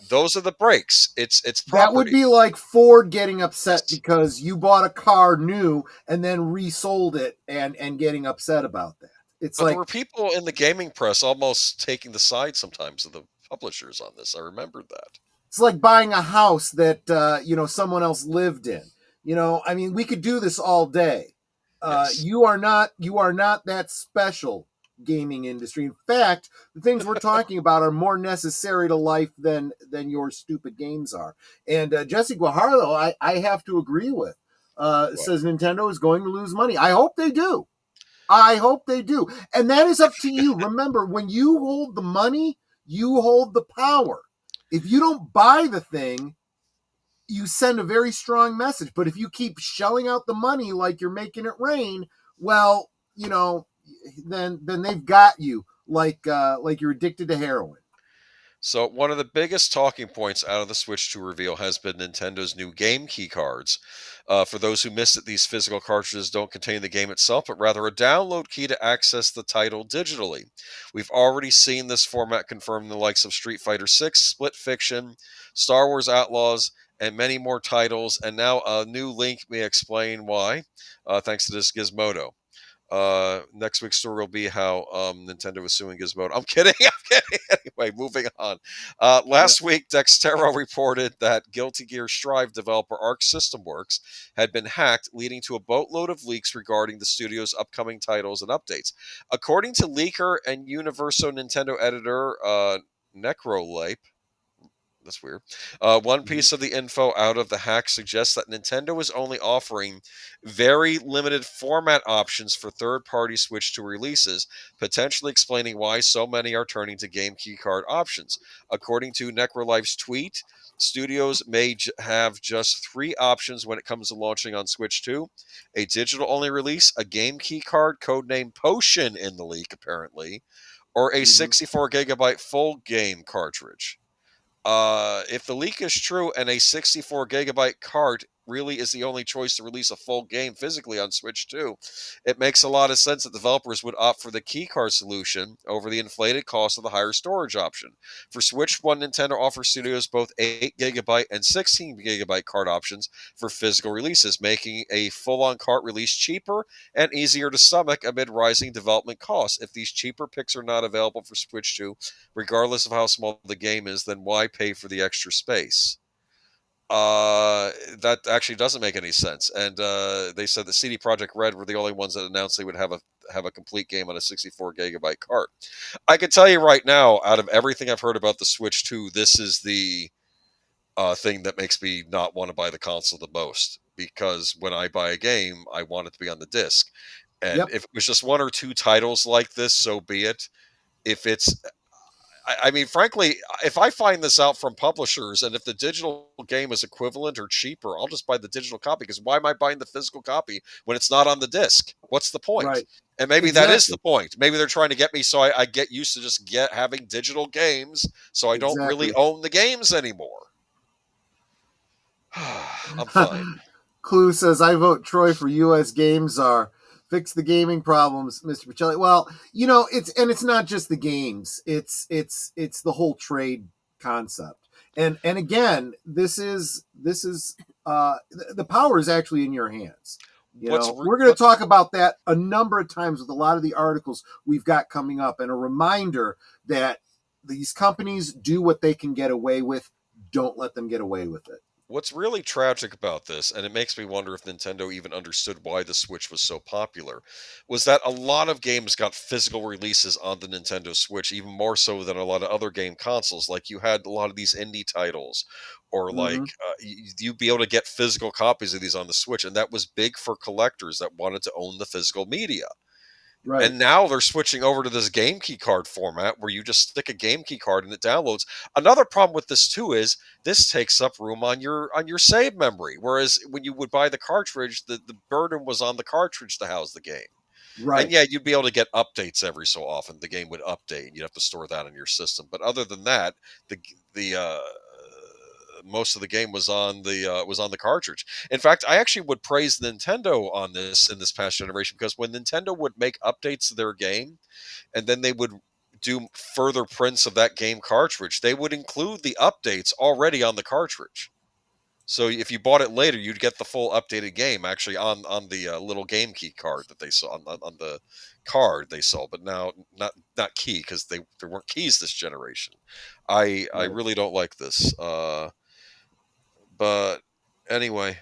those are the breaks. It's property. That would be like Ford getting upset because you bought a car new and then resold it and getting upset about that. But there were people in the gaming press almost taking the side sometimes of the publishers on this. I remembered that. It's like buying a house that someone else lived in. I mean, we could do this all day. You are not that special, gaming industry. In fact, the things we're talking about are more necessary to life than your stupid games are. And Jesse Guajardo, I have to agree with. Says Nintendo is going to lose money. I hope they do. And that is up to you. Remember, when you hold the money, you hold the power. If you don't buy the thing, you send a very strong message. But if you keep shelling out the money like you're making it rain, well, then they've got you like you're addicted to heroin. So, one of the biggest talking points out of the Switch 2 reveal has been Nintendo's new game key cards. For those who missed it, these physical cartridges don't contain the game itself, but rather a download key to access the title digitally. We've already seen this format confirmed in the likes of Street Fighter 6, Split Fiction, Star Wars Outlaws, and many more titles, and now a new link may explain why, thanks to this Gizmodo. Next week's story will be how Nintendo was suing Gizmodo. I'm kidding. I'm kidding. Anyway, moving on. Last week, Dexterra reported that Guilty Gear Strive developer Arc System Works had been hacked, leading to a boatload of leaks regarding the studio's upcoming titles and updates. According to leaker and Universo Nintendo editor Necrolape, that's weird. One piece of the info out of the hack suggests that Nintendo is only offering very limited format options for third-party Switch 2 releases, potentially explaining why so many are turning to game keycard options. According to Necrolife's tweet, studios may have just 3 options when it comes to launching on Switch 2: a digital-only release, a game keycard codenamed Potion in the leak, apparently, or a 64 gigabyte full game cartridge. If the leak is true and a 64 gigabyte card really is the only choice to release a full game physically on Switch 2, it makes a lot of sense that developers would opt for the keycard solution over the inflated cost of the higher storage option. For Switch 1, Nintendo offers studios both 8 gigabyte and 16 gigabyte card options for physical releases, making a full-on cart release cheaper and easier to stomach amid rising development costs. If these cheaper picks are not available for Switch 2, regardless of how small the game is, then why pay for the extra space? That actually doesn't make any sense. And they said that CD Projekt Red were the only ones that announced they would have a complete game on a 64 gigabyte cart. I can tell you right now, out of everything I've heard about the Switch 2, this is the thing that makes me not want to buy the console the most. Because when I buy a game, I want it to be on the disc. And if it was just 1 or 2 titles like this, so be it. If it's I mean, frankly, if I find this out from publishers and if the digital game is equivalent or cheaper, I'll just buy the digital copy, because why am I buying the physical copy when it's not on the disc? What's the point? Right. And maybe that is the point. Maybe they're trying to get me so I get used to just having digital games so I don't really own the games anymore. I'm fine. Clue says, I vote Troy for U.S. Games Czar. Fix the gaming problems, Mr. Pacelli. Well, it's not just the games. It's the whole trade concept. And again, this is the power is actually in your hands. We're going to talk about that a number of times with a lot of the articles we've got coming up, and a reminder that these companies do what they can get away with. Don't let them get away with it. What's really tragic about this, and it makes me wonder if Nintendo even understood why the Switch was so popular, was that a lot of games got physical releases on the Nintendo Switch, even more so than a lot of other game consoles. Like, you had a lot of these indie titles, or you'd be able to get physical copies of these on the Switch, and that was big for collectors that wanted to own the physical media. Right. And now they're switching over to this game key card format where you just stick a game key card and it downloads. Another problem with this too is this takes up room on your save memory. Whereas when you would buy the cartridge, the burden was on the cartridge to house the game. Right. And yeah, you'd be able to get updates every so often. The game would update and you'd have to store that in your system. But other than that, the most of the game was on the cartridge. In fact, I actually would praise Nintendo on this in this past generation, because when Nintendo would make updates to their game and then they would do further prints of that game cartridge, they would include the updates already on the cartridge. So if you bought it later, you'd get the full updated game actually on the little game key card that they saw on the card they sold. But now not key, because there weren't keys this generation. I really don't like this. But anyway,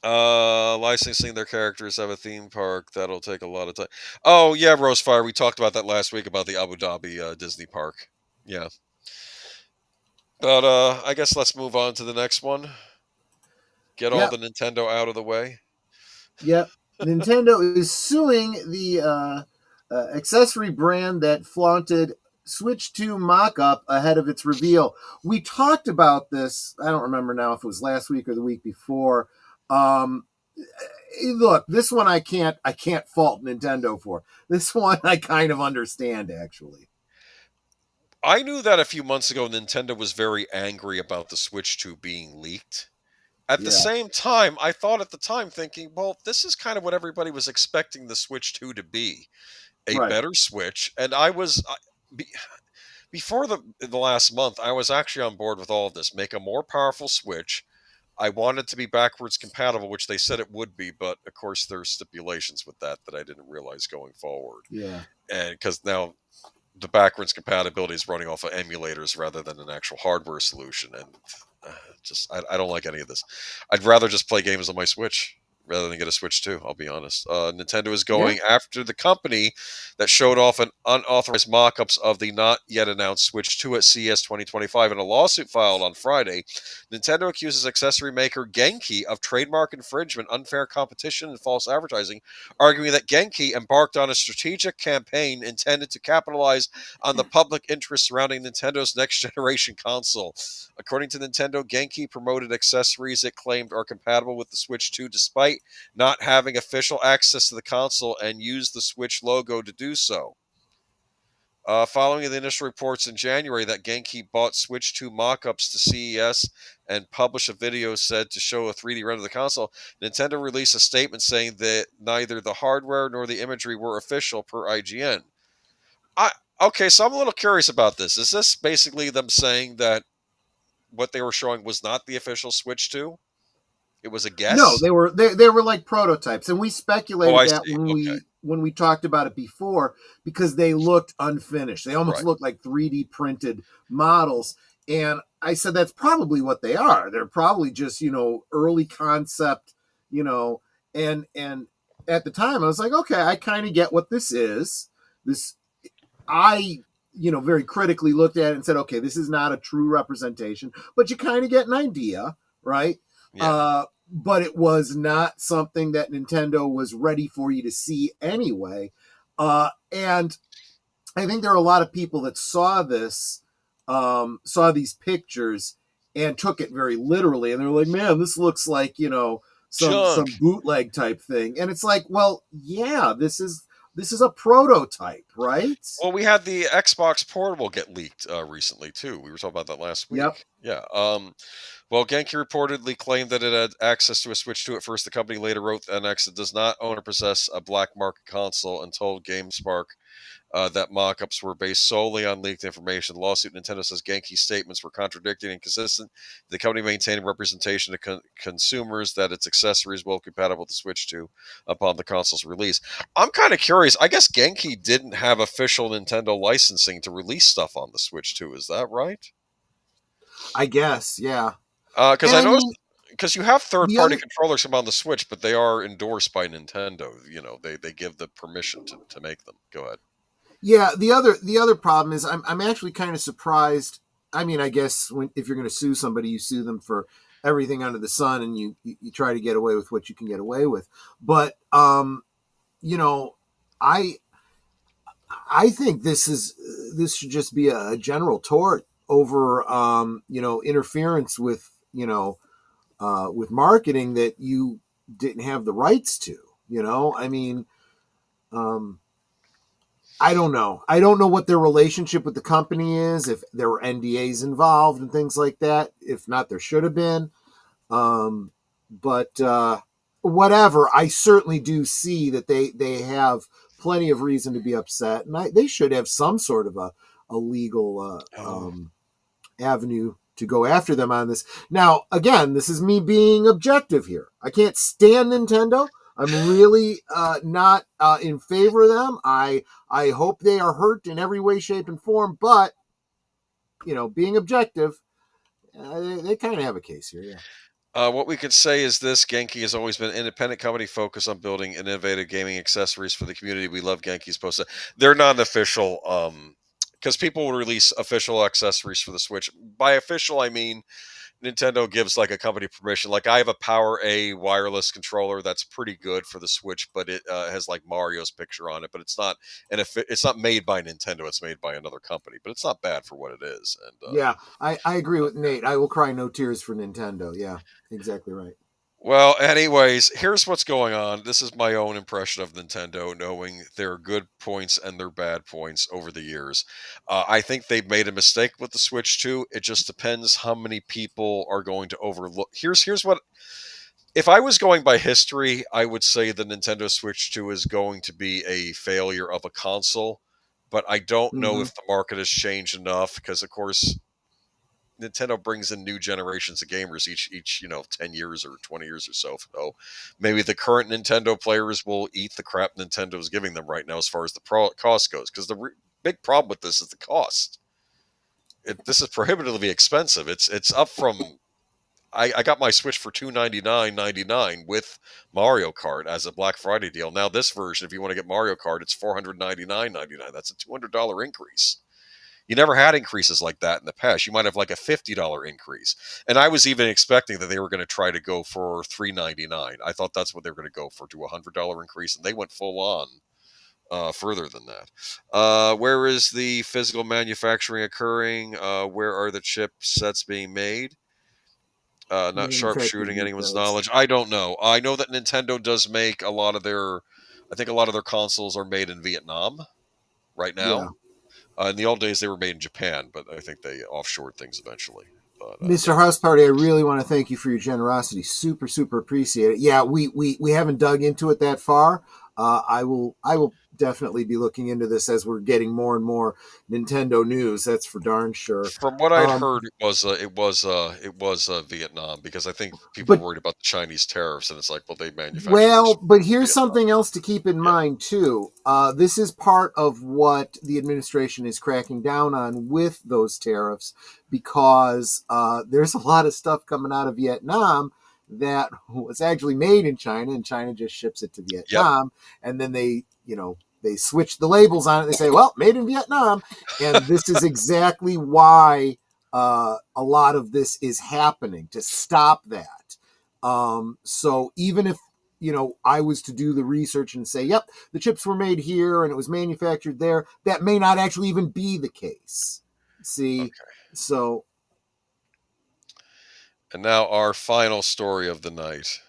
licensing their characters have a theme park that'll take a lot of time. Oh yeah, Rosefire, we talked about that last week about the Abu Dhabi Disney park. Yeah. But I guess let's move on to the next one. Get all the Nintendo out of the way. Yep. Nintendo is suing the accessory brand that flaunted Switch 2 mock-up ahead of its reveal. We talked about this, I don't remember now if it was last week or the week before. Look, this one I can't fault Nintendo for. This one I kind of understand, actually. I knew that a few months ago Nintendo was very angry about the Switch 2 being leaked. At the Yeah. same time, I thought at the time thinking, well, this is kind of what everybody was expecting the Switch 2 to be. A Right. better Switch. And I was before the last month, I was actually on board with all of this. Make a more powerful Switch. I want it to be backwards compatible, which they said it would be, but of course there's stipulations with that I didn't realize going forward. Yeah. And because now the backwards compatibility is running off of emulators rather than an actual hardware solution, and I don't like any of this. I'd rather just play games on my Switch rather than get a Switch 2, I'll be honest. Nintendo is going after the company that showed off an unauthorized mock-ups of the not yet announced Switch 2 at CES 2025 in a lawsuit filed on Friday. Nintendo accuses accessory maker Genki of trademark infringement, unfair competition, and false advertising, arguing that Genki embarked on a strategic campaign intended to capitalize on the public interest surrounding Nintendo's next-generation console. According to Nintendo, Genki promoted accessories it claimed are compatible with the Switch 2 despite not having official access to the console and used the Switch logo to do so. Following the initial reports in January that Genki bought Switch 2 mock-ups to CES and published a video said to show a 3D render of the console, Nintendo released a statement saying that neither the hardware nor the imagery were official per IGN. Okay, so I'm a little curious about this. Is this basically them saying that what they were showing was not the official Switch 2? It was a guess? No, they were like prototypes, and we speculated that see. when we talked about it before, because they looked unfinished. They almost Right. looked like 3D printed models, and I said that's probably what they are. They're probably just early concept, and at the time I was like, okay, I kind of get what this is. This I very critically looked at it and said, okay, this is not a true representation, but you kind of get an idea, right? Yeah. But it was not something that Nintendo was ready for you to see anyway. And I think there are a lot of people that saw this, saw these pictures and took it very literally. And they're like, man, this looks like, some bootleg type thing. And it's like, well, yeah, this is a prototype, right? Well, we had the Xbox Portable get leaked recently too. We were talking about that last week. Yep. Yeah. Well, Genki reportedly claimed that it had access to a Switch 2 at first. The company later wrote to NX it does not own or possess a black market console and told GameSpark that mock-ups were based solely on leaked information. The lawsuit, Nintendo says Genki's statements were contradicting and inconsistent. The company maintained representation to consumers that its accessories will be compatible with the Switch 2 upon the console's release. I'm kind of curious. I guess Genki didn't have official Nintendo licensing to release stuff on the Switch 2. Is that right? I guess, yeah. Because I noticed, because you have third-party other- controllers come on the Switch, but they are endorsed by Nintendo. They give the permission to make them. Go ahead. Yeah, the other problem is I'm actually kind of surprised. I mean, I guess if you're going to sue somebody, you sue them for everything under the sun, and you try to get away with what you can get away with. But I think this should just be a general tort over interference with with marketing that you didn't have the rights to. I mean, I don't know. I don't know what their relationship with the company is, if there were NDAs involved and things like that. If not, there should have been. But whatever, I certainly do see that they have plenty of reason to be upset, and they should have some sort of a legal avenue to go after them on this. Now, again, this is me being objective here. I can't stand Nintendo. I'm really not in favor of them. I hope they are hurt in every way, shape, and form. But being objective, they kind of have a case here. Yeah. What we could say is this: Genki has always been an independent company focused on building innovative gaming accessories for the community. We love Genki's post. They're not an official, because people will release official accessories for the Switch. By official, I mean Nintendo gives like a company permission. Like I have a Power A wireless controller that's pretty good for the Switch, but it has like Mario's picture on it. But it's not it's not made by Nintendo. It's made by another company, but it's not bad for what it is. And yeah, I agree with Nate. I will cry no tears for Nintendo. Yeah, exactly right. Well, anyways, here's what's going on. This is my own impression of Nintendo, knowing their good points and their bad points over the years. I think they've made a mistake with the Switch 2. It just depends how many people are going to overlook. Here's what. If I was going by history, I would say the Nintendo Switch 2 is going to be a failure of a console. But I don't know Hmm. if the market has changed enough because, of course, Nintendo brings in new generations of gamers each 10 years or 20 years or so. So maybe the current Nintendo players will eat the crap Nintendo's giving them right now as far as the cost goes. Because the big problem with this is the cost. This is prohibitively expensive. It's up from I got my Switch for $299.99 with Mario Kart as a Black Friday deal. Now this version, if you want to get Mario Kart, it's $499.99. That's a $200 increase. You never had increases like that in the past. You might have like a $50 increase. And I was even expecting that they were going to try to go for $399. I thought that's what they were going to go for, to a $100 increase, and they went full on further than that. Where is the physical manufacturing occurring? Where are the chipsets being made? Not Manufacturer sharpshooting anyone's details. knowledge. I don't know. I know that Nintendo does make a lot of their. I think a lot of their consoles are made in Vietnam right Yeah. now. In the old days, they were made in Japan, but I think they offshored things eventually. But Mr. yeah, House Party, I really want to thank you for your generosity. Super, super appreciate it. Yeah, we haven't dug into it that far. I will definitely be looking into this as we're getting more and more Nintendo news. That's for darn sure. from what I'd Um, heard, it was Vietnam, because I think people were but worried about the Chinese tariffs, and it's like, well, they manufacture their Well, stuff but in here's Vietnam. something else to keep in Yeah, mind too. This is part of what the administration is cracking down on with those tariffs, because there's a lot of stuff coming out of Vietnam that was actually made in China, and China just ships it to yep. Vietnam, and then they switch the labels on it. They say, "Well, made in Vietnam," and this is exactly why a lot of this is happening, to stop that. So even if I was to do the research and say, yep, the chips were made here and it was manufactured there, that may not actually even be the case. See, Okay. so And now our final story of the night.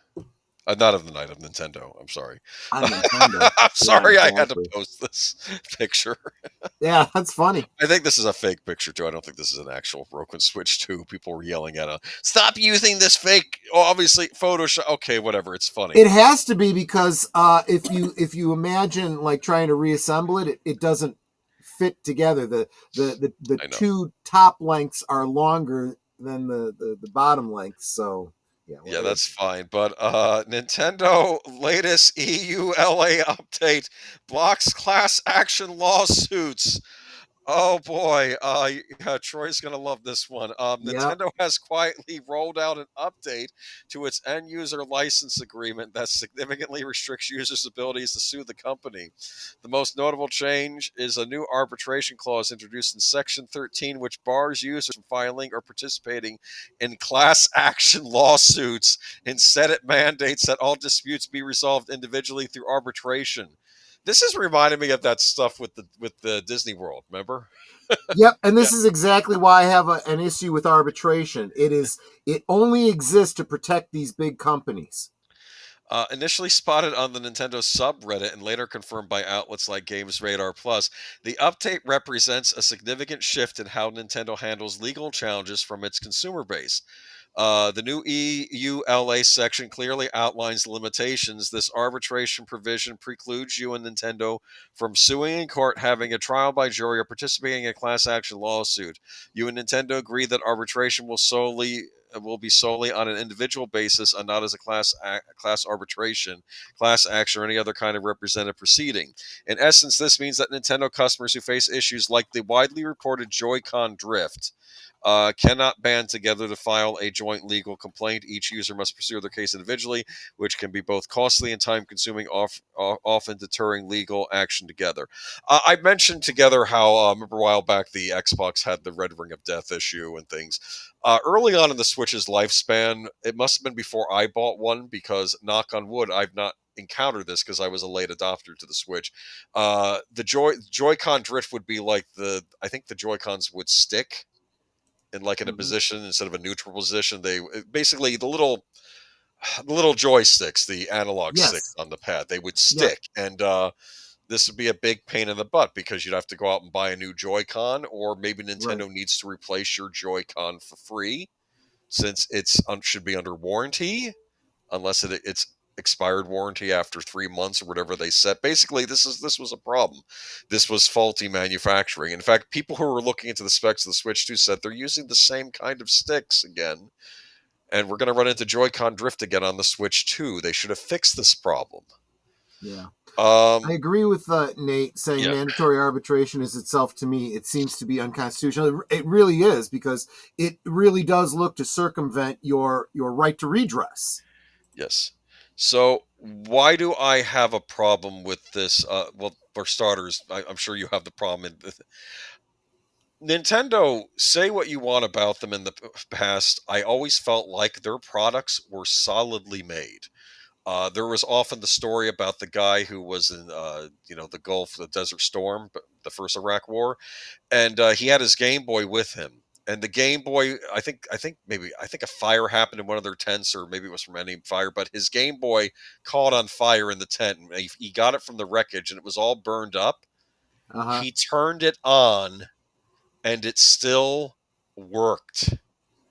Not of the night, of Nintendo. I'm sorry. on Nintendo. I'm Yeah, sorry I had to exactly. post this picture. Yeah, that's funny. I think this is a fake picture too. I don't think this is an actual broken Switch 2. People were yelling at us, "Stop using this fake!" Oh, obviously, Photoshop. Okay, whatever. It's funny. It has to be, because if you imagine like trying to reassemble it doesn't fit together. The I know. two top lengths are longer than the bottom lengths. So yeah, Yeah, whatever. that's fine. But Nintendo latest EULA update blocks class action lawsuits. Oh boy, yeah, Troy's gonna love this one. Yeah. Nintendo has quietly rolled out an update to its end user license agreement that significantly restricts users' abilities to sue the company. The most notable change is a new arbitration clause introduced in Section 13, which bars users from filing or participating in class action lawsuits. Instead, it mandates that all disputes be resolved individually through arbitration. This is reminding me of that stuff with the Disney World. Remember? Yep, and Yeah. this is exactly why I have an issue with arbitration. It only exists to protect these big companies. Initially spotted on the Nintendo subreddit and later confirmed by outlets like Games Radar Plus, the update represents a significant shift in how Nintendo handles legal challenges from its consumer base. The new EULA section clearly outlines the limitations. This arbitration provision precludes you and Nintendo from suing in court, having a trial by jury, or participating in a class action lawsuit. You and Nintendo agree that arbitration will be solely on an individual basis and not as a class arbitration, class action, or any other kind of representative proceeding. In essence, this means that Nintendo customers who face issues like the widely reported Joy-Con drift cannot band together to file a joint legal complaint. Each user must pursue their case individually, which can be both costly and time consuming, often deterring legal action together. I mentioned together how, remember a while back, the Xbox had the Red Ring of Death issue and things. Early on in the Switch's lifespan, it must have been before I bought one, because, knock on wood, I've not encountered this because I was a late adopter to the Switch. The Joy-Con drift would be like I think the Joy-Cons would stick in like in a Mhm. position instead of a neutral position. They basically, the little the little joysticks, the analog sticks Yes. on the pad, they would stick, and this would be a big pain in the butt because you'd have to go out and buy a new Joy-Con, or maybe Right. Nintendo needs to replace your Joy-Con for free since it's should be under warranty, unless it's expired warranty after 3 months or whatever they set. Basically, this was a problem. This was faulty manufacturing. In fact, people who were looking into the specs of the Switch 2 said they're using the same kind of sticks again, and we're going to run into Joy-Con drift again on the Switch 2. They should have fixed this problem. Yeah. I agree with Nate saying Yeah. mandatory arbitration is itself, to me, it seems to be unconstitutional. It really is, because it really does look to circumvent your right to redress. Yes. So why do I have a problem with this? Well, for starters, I'm sure you have the problem. Nintendo, say what you want about them in the past. I always felt like their products were solidly made. There was often the story about the guy who was in, the Gulf, the Desert Storm, the first Iraq War, and he had his Game Boy with him. And the Game Boy, I think a fire happened in one of their tents, or maybe it was from any fire. But his Game Boy caught on fire in the tent, and he got it from the wreckage, and it was all burned up. Uh-huh. He turned it on, and it still worked.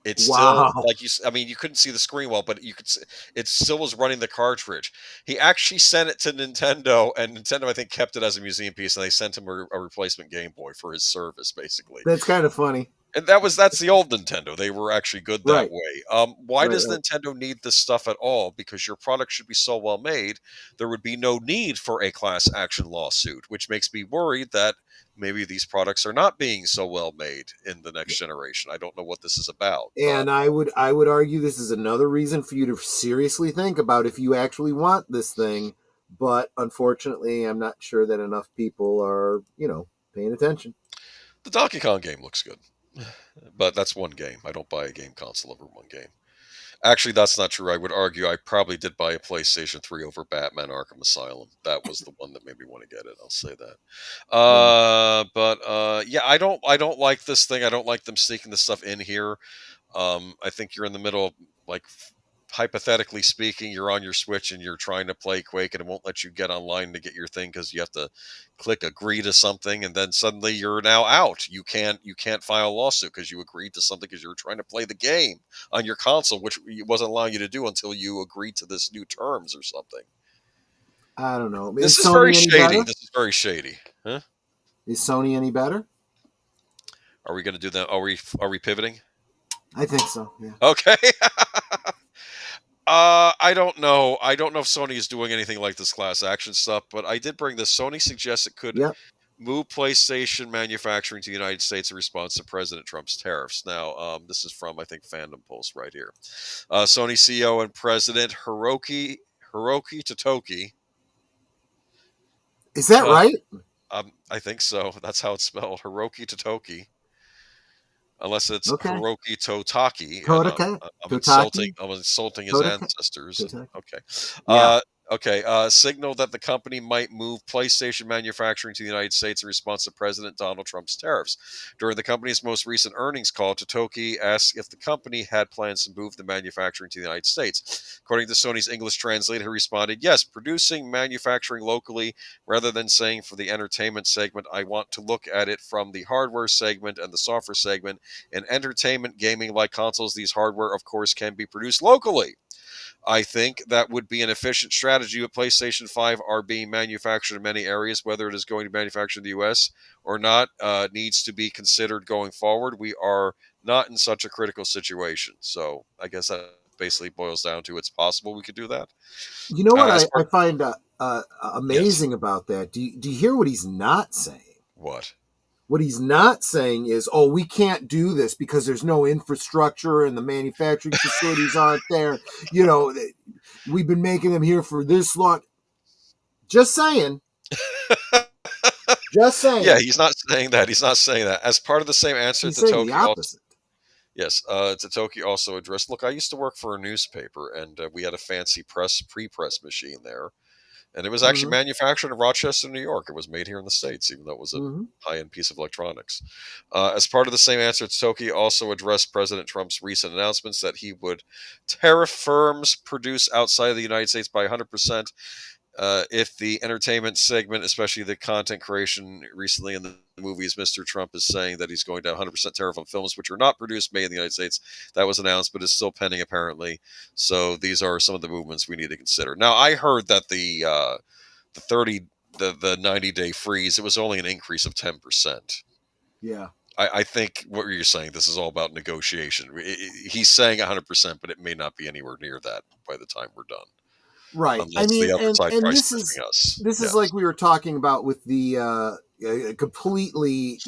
It's still, Wow. like you couldn't see the screen well, but you could see, it still was running the cartridge. He actually sent it to Nintendo, and Nintendo, I think, kept it as a museum piece, and they sent him a replacement Game Boy for his service, basically. That's kind of funny. And that's the old Nintendo. They were actually good that Right. way. Why Right, does right. Nintendo need this stuff at all? Because your product should be so well made, there would be no need for a class action lawsuit, which makes me worried that maybe these products are not being so well made in the next generation. I don't know what this is about. And I would argue this is another reason for you to seriously think about if you actually want this thing. But unfortunately, I'm not sure that enough people are, paying attention. The Donkey Kong game looks good, but that's one game. I don't buy a game console over one game. Actually, that's not true. I would argue I probably did buy a PlayStation 3 over Batman Arkham Asylum. That was the one that made me want to get it. I'll say that. Yeah, I don't like this thing. I don't like them sneaking this stuff in here. I think you're in the middle of, like, hypothetically speaking, you're on your Switch and you're trying to play Quake, and it won't let you get online to get your thing because you have to click agree to something, and then suddenly you're now out. You can't file a lawsuit because you agreed to something because you were trying to play the game on your console, which it wasn't allowing you to do until you agreed to this new terms or something. I don't know. This is Sony very any shady. better? This is very shady. Huh? Is Sony any better? Are we going to do that? Are we pivoting? I think so. Yeah. Okay. I don't know. I don't know if Sony is doing anything like this class action stuff, but I did bring this. Sony suggests it could move PlayStation manufacturing to the United States in response to President Trump's tariffs. Now, this is from, I think, Fandom Post right here. Sony CEO and President Hiroki Totoki. Is that right? I think so. That's how it's spelled. Hiroki Totoki. Unless it's Hiroki Totaki. I'm insulting his ancestors. Totaki. Okay. Yeah. Signaled that the company might move PlayStation manufacturing to the United States in response to President Donald Trump's tariffs. During the company's most recent earnings call, Totoki asked if the company had plans to move the manufacturing to the United States. According to Sony's English translator, he responded, "Yes, producing manufacturing locally, rather than saying for the entertainment segment. I want to look at it from the hardware segment and the software segment. In entertainment, gaming like consoles, these hardware, of course, can be produced locally. I think that would be an efficient strategy, but PlayStation 5 are being manufactured in many areas. Whether it is going to be manufactured in the U.S. or not needs to be considered going forward. We are not in such a critical situation." So I guess that basically boils down to it's possible we could do that. You know what I find amazing about that? Do you hear what he's not saying? What? What he's not saying is, we can't do this because there's no infrastructure and the manufacturing facilities aren't there. We've been making them here for this long. Just saying. Just saying. Yeah, he's not saying that. He's not saying that. As part of the same answer, he's saying the opposite. Yes, Totoki also addressed, look, I used to work for a newspaper, and we had a fancy pre-press machine there. And it was actually Mhm. manufactured in Rochester, New York. It was made here in the States, even though it was a Mhm. high-end piece of electronics. As part of the same answer, Toki also addressed President Trump's recent announcements that he would tariff firms produce outside of the United States by 100%. If the entertainment segment, especially the content creation recently in the movies, Mr. Trump is saying that he's going to 100% tariff on films which are not produced, made in the United States. That was announced, but is still pending apparently. So these are some of the movements we need to consider. Now, I heard that the 30 the 90-day freeze, it was only an increase of 10%. Yeah. I think what you're saying, this is all about negotiation. He's saying 100%, but it may not be anywhere near that by the time we're done, Right. I unless mean, the other side and price this is fixing us. this is Yes. like we were talking about with the completely,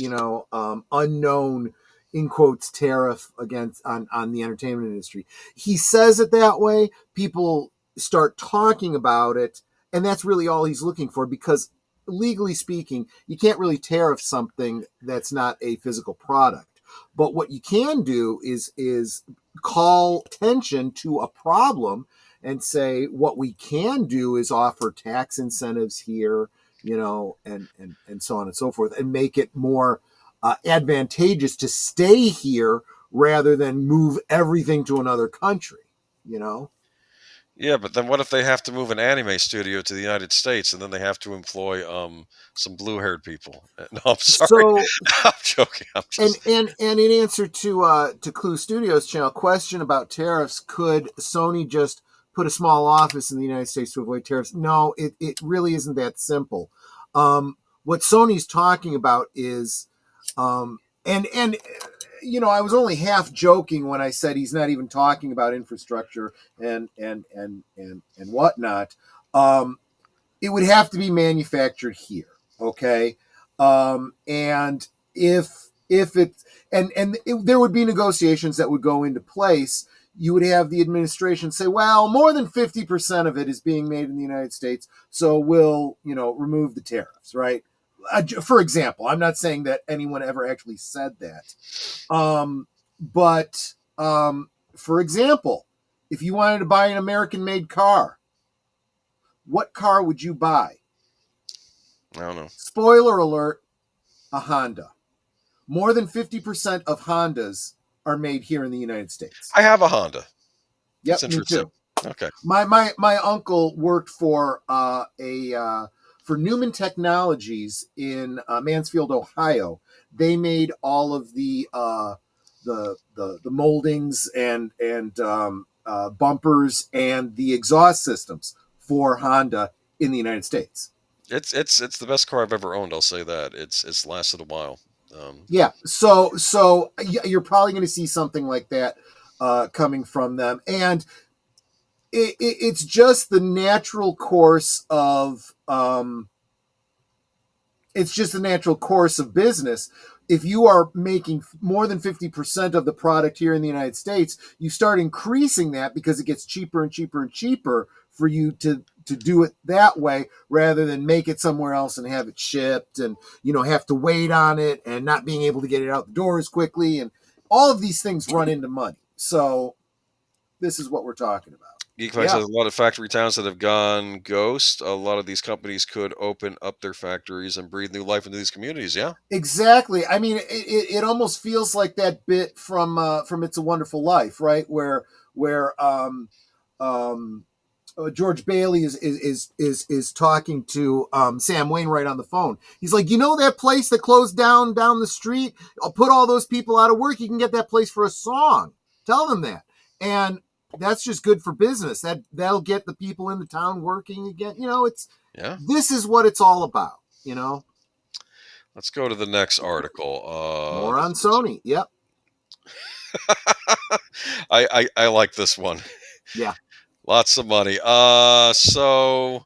unknown in quotes tariff against on the entertainment industry. He says it that way. People start talking about it, and that's really all he's looking for, because legally speaking, you can't really tariff something that's not a physical product. But what you can do is call attention to a problem and say what we can do is offer tax incentives here, and so on and so forth, and make it more advantageous to stay here rather than move everything to another country. Yeah, but then what if they have to move an anime studio to the United States and then they have to employ some blue-haired people? No, I'm sorry. So, I'm joking. I'm and just and in answer to Clue Studios channel question about tariffs, could Sony just put a small office in the United States to avoid tariffs? No, it really isn't that simple. What Sony's talking about is, and I was only half joking when I said he's not even talking about infrastructure and whatnot. It would have to be manufactured here, okay? And if it and it, there would be negotiations that would go into place. You would have the administration say, well, more than 50% of it is being made in the United States, so we'll, remove the tariffs, right? For example, I'm not saying that anyone ever actually said that. But for example, if you wanted to buy an American-made car, what car would you buy? I don't know. Spoiler alert, a Honda. More than 50% of Hondas are made here in the United States. I have a Honda. Yep, That's me interesting. too. Okay. My uncle worked for for Newman Technologies in Mansfield, Ohio. They made all of the moldings and bumpers and the exhaust systems for Honda in the United States. It's the best car I've ever owned. I'll say that. It's lasted a while. Yeah, so you're probably going to see something like that coming from them, and it's just the natural course of business. If you are making more than 50% of the product here in the United States, you start increasing that because it gets cheaper and cheaper and cheaper for you to do it that way rather than make it somewhere else and have it shipped and, have to wait on it and not being able to get it out the door as quickly. And all of these things run into money. So this is what we're talking about. Geekflex has a lot of factory towns that have gone ghost. A lot of these companies could open up their factories and breathe new life into these communities. Yeah, exactly. I mean, it almost feels like that bit from It's a Wonderful Life, right? Where George Bailey is talking to Sam Wainwright on the phone. He's like, that place that closed down the street? I'll put all those people out of work. You can get that place for a song. Tell them that. And that's just good for business. That'll get the people in the town working again. This is what it's all about. Let's go to the next article. More on Sony. Yep. I like this one. Yeah. Lots of money. So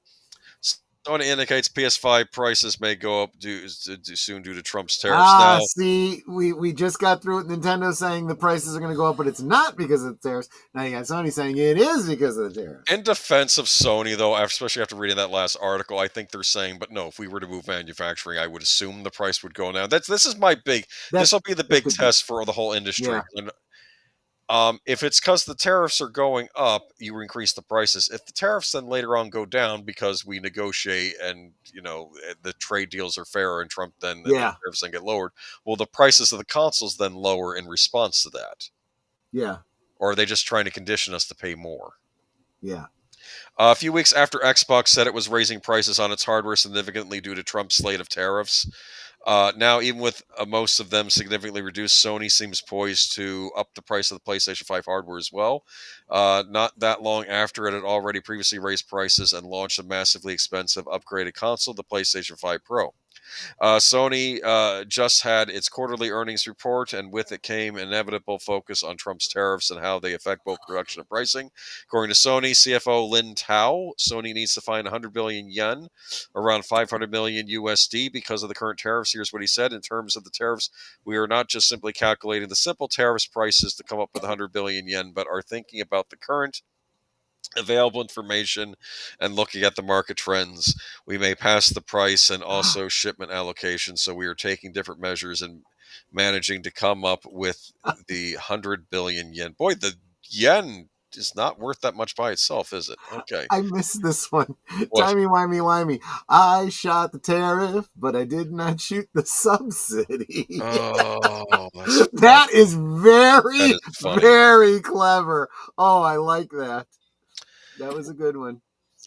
Sony indicates PS5 prices may go up soon due to Trump's tariffs. Now, see, we just got through with Nintendo saying the prices are going to go up, but it's not because of the tariffs. Now you got Sony saying it is because of the tariffs. In defense of Sony, though, especially after reading that last article, I think they're saying, but no, if we were to move manufacturing, I would assume the price would go down. This will be the big test for the whole industry. Yeah. If it's because the tariffs are going up, you increase the prices. If the tariffs then later on go down because we negotiate and the trade deals are fair and Trump then and the Yeah. tariffs then get lowered, well, the prices of the consoles then lower in response to that. Yeah. Or are they just trying to condition us to pay more? Yeah. A few weeks after Xbox said it was raising prices on its hardware significantly due to Trump's slate of tariffs, now, even with most of them significantly reduced, Sony seems poised to up the price of the PlayStation 5 hardware as well. Not that long after it had already previously raised prices and launched a massively expensive upgraded console, the PlayStation 5 Pro. Sony just had its quarterly earnings report, and with it came inevitable focus on Trump's tariffs and how they affect both production and pricing. According to Sony CFO Lin Tao, Sony needs to find 100 billion yen, around 500 million USD, because of the current tariffs. Here's what he said: in terms of the tariffs, we are not just simply calculating the simple tariffs prices to come up with 100 billion yen, but are thinking about the current available information and looking at the market trends. We may pass the price and also shipment allocation, so we are taking different measures and managing to come up with the 100 billion yen. Boy, the yen is not worth that much by itself, is it? Okay. I missed this one. What? Timey-wimey-wimey. I shot the tariff, but I did not shoot the subsidy. Oh, That is very, that is funny. very clever. Oh, I like that. That was a good one.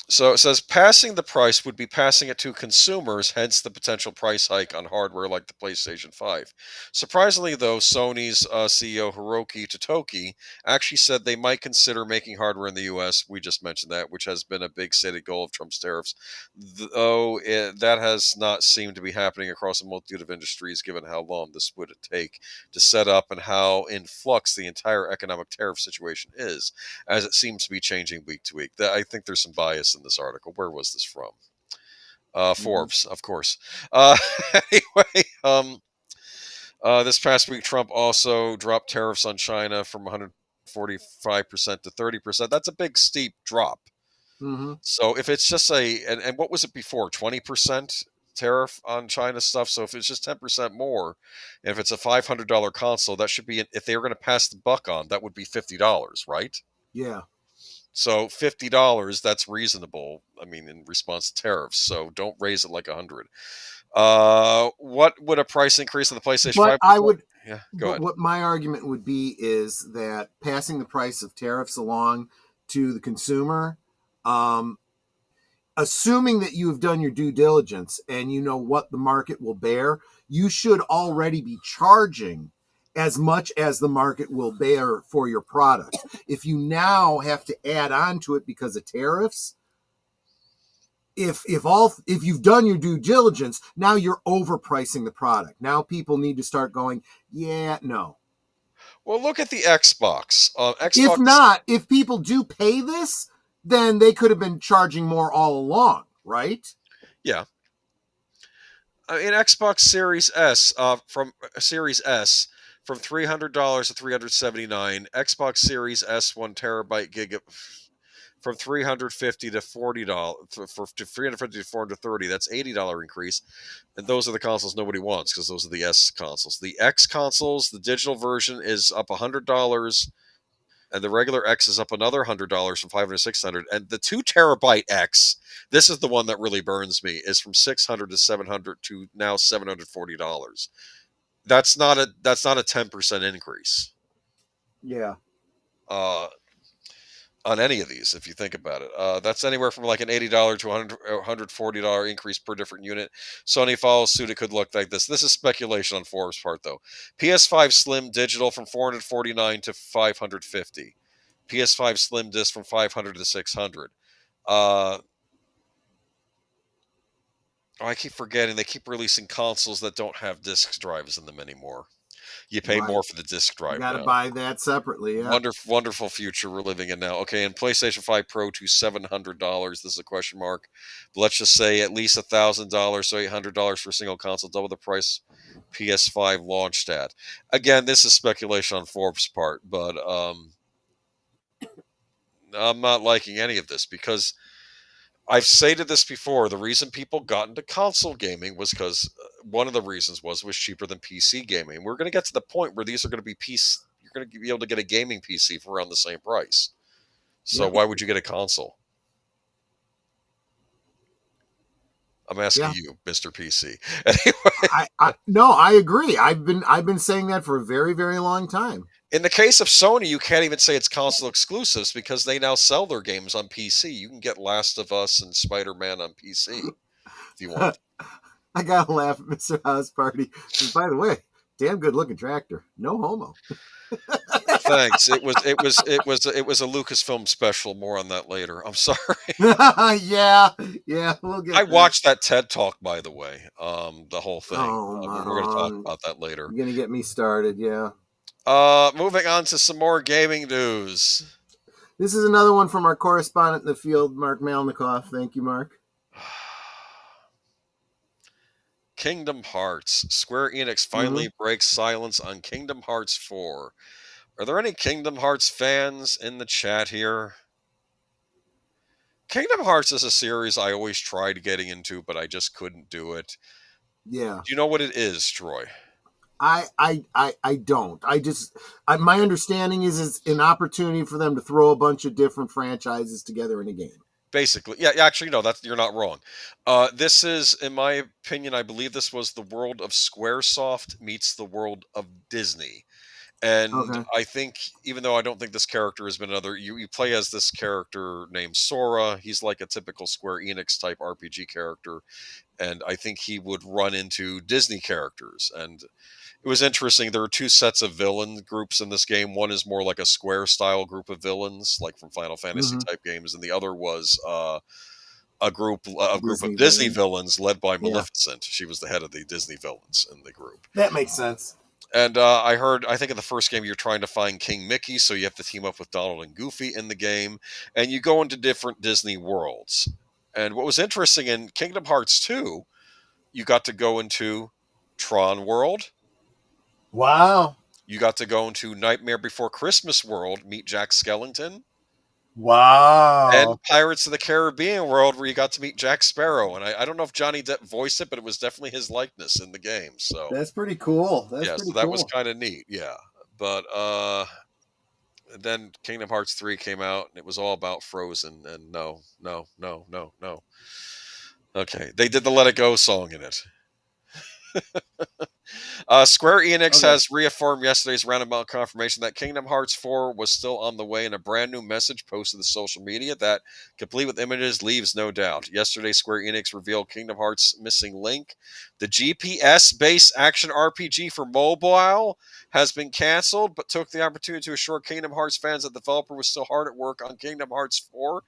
So it says passing the price would be passing it to consumers, hence the potential price hike on hardware like the PlayStation 5. Surprisingly, though, Sony's CEO Hiroki Totoki actually said they might consider making hardware in the US. We just mentioned that, which has been a big stated goal of Trump's tariffs. Though that has not seemed to be happening across a multitude of industries, given how long this would take to set up and how in flux the entire economic tariff situation is, as it seems to be changing week to week. I think there's some bias in this article. Where was this from? Forbes, of course. Anyway, this past week, Trump also dropped tariffs on China from 145% to 30%. That's a big, steep drop. Mm-hmm. So if it's just and what was it before? 20% tariff on China stuff. So if it's just 10% more, and if it's a $500 console, that should be, if they were going to pass the buck on, that would be $50, right? Yeah. So $50, that's reasonable. I mean, in response to tariffs. So don't raise it like 100. What would a price increase on the PlayStation 5? I would. Yeah, go ahead. What my argument would be is that passing the price of tariffs along to the consumer, assuming that you have done your due diligence and you know what the market will bear, you should already be charging as much as the market will bear for your product. If you now have to add on to it because of tariffs, if you've done your due diligence, now you're overpricing the product. Now people need to start going, yeah, no. Well, look at the Xbox. Xbox. If not, if people do pay this, then they could have been charging more all along, right? Yeah. In Xbox Series S, from Series S, from $300 to $379. Xbox Series S 1 TB gig from $350 to $40 for $350 to $430. That's $80 increase, and those are the consoles nobody wants because those are the S consoles. The X consoles, the digital version is up $100, and the regular X is up another $100 from $500 to $600. And the 2 TB X, this is the one that really burns me, is from $600 to $700 to now $740. That's not a 10% increase. Yeah. On any of these, if you think about it. That's anywhere from like an $80 to $140 increase per different unit. Sony follows suit. It could look like this. This is speculation on Forbes' part, though. PS5 Slim Digital from $449 to $550. PS5 Slim Disc from $500 to $600. I keep forgetting they keep releasing consoles that don't have disc drives in them anymore. You pay more for the disc drive. You got to buy that separately. Yeah. Wonderful future we're living in now. Okay, and PlayStation 5 Pro to $700. This is a question mark. But let's just say at least $1,000, so $800 for a single console, double the price PS5 launched at. Again, this is speculation on Forbes' part, but I'm not liking any of this because I've stated this before. The reason people got into console gaming was because one of the reasons was cheaper than PC gaming. We're going to get to the point where these are going to be you're going to be able to get a gaming PC for around the same price. So Yep. why would you get a console? I'm asking you, Mr. PC. Anyway, No, I agree. I've been saying that for a very, very long time. in the case of Sony, you can't even say it's console exclusives because they now sell their games on PC. You can get Last of Us and Spider-Man on PC if you want. I gotta laugh at Mr. House Party. By the way, damn good looking tractor. No homo. Thanks. It was a Lucasfilm special. More on that later. I'm sorry. yeah, we'll get I there. watched that TED Talk, by the way. The whole thing. Oh, We're going to talk about that later. You're gonna get me started, yeah. Moving on to some more gaming news. This is another one from our correspondent in the field, Mark Malnikoff. Thank you, Mark. Kingdom Hearts. Square Enix finally breaks silence on Kingdom Hearts 4. Are there any Kingdom Hearts fans in the chat here? Kingdom Hearts is a series I always tried getting into, but I just couldn't do it. Yeah. Do you know what it is, Troy? I don't. My understanding is it's an opportunity for them to throw a bunch of different franchises together in a game. Basically, yeah. Actually, no. You're not wrong. This is, in my opinion, I believe this was the world of SquareSoft meets the world of Disney. And I think, even though I don't think this character has been another, you play as this character named Sora. He's like a typical Square Enix type RPG character, and I think he would run into Disney characters. And it was interesting. There are two sets of villain groups in this game. One is more like a Square style group of villains, like from Final Fantasy type games, and the other was a group of Disney villains led by Maleficent. She was the head of the Disney villains in the group. That makes sense. And I think in the first game you're trying to find King Mickey, so you have to team up with Donald and Goofy in the game, and you go into different Disney worlds. And what was interesting in Kingdom Hearts 2, you got to go into Tron World. Wow. You got to go into Nightmare Before Christmas World, meet Jack Skellington. Wow. And Pirates of the Caribbean World, where you got to meet Jack Sparrow. And I don't know if Johnny Depp voiced it, but it was definitely his likeness in the game. So that's pretty cool. That was kind of neat. Yeah. But then Kingdom Hearts 3 came out, and it was all about Frozen. And no. Okay. They did the Let It Go song in it. Square Enix has reaffirmed yesterday's roundabout confirmation that Kingdom Hearts 4 was still on the way in a brand new message posted to social media that, complete with images, leaves no doubt. Yesterday, Square Enix revealed Kingdom Hearts Missing Link, the GPS-based action RPG for mobile, has been canceled, but took the opportunity to assure Kingdom Hearts fans that the developer was still hard at work on Kingdom Hearts 4.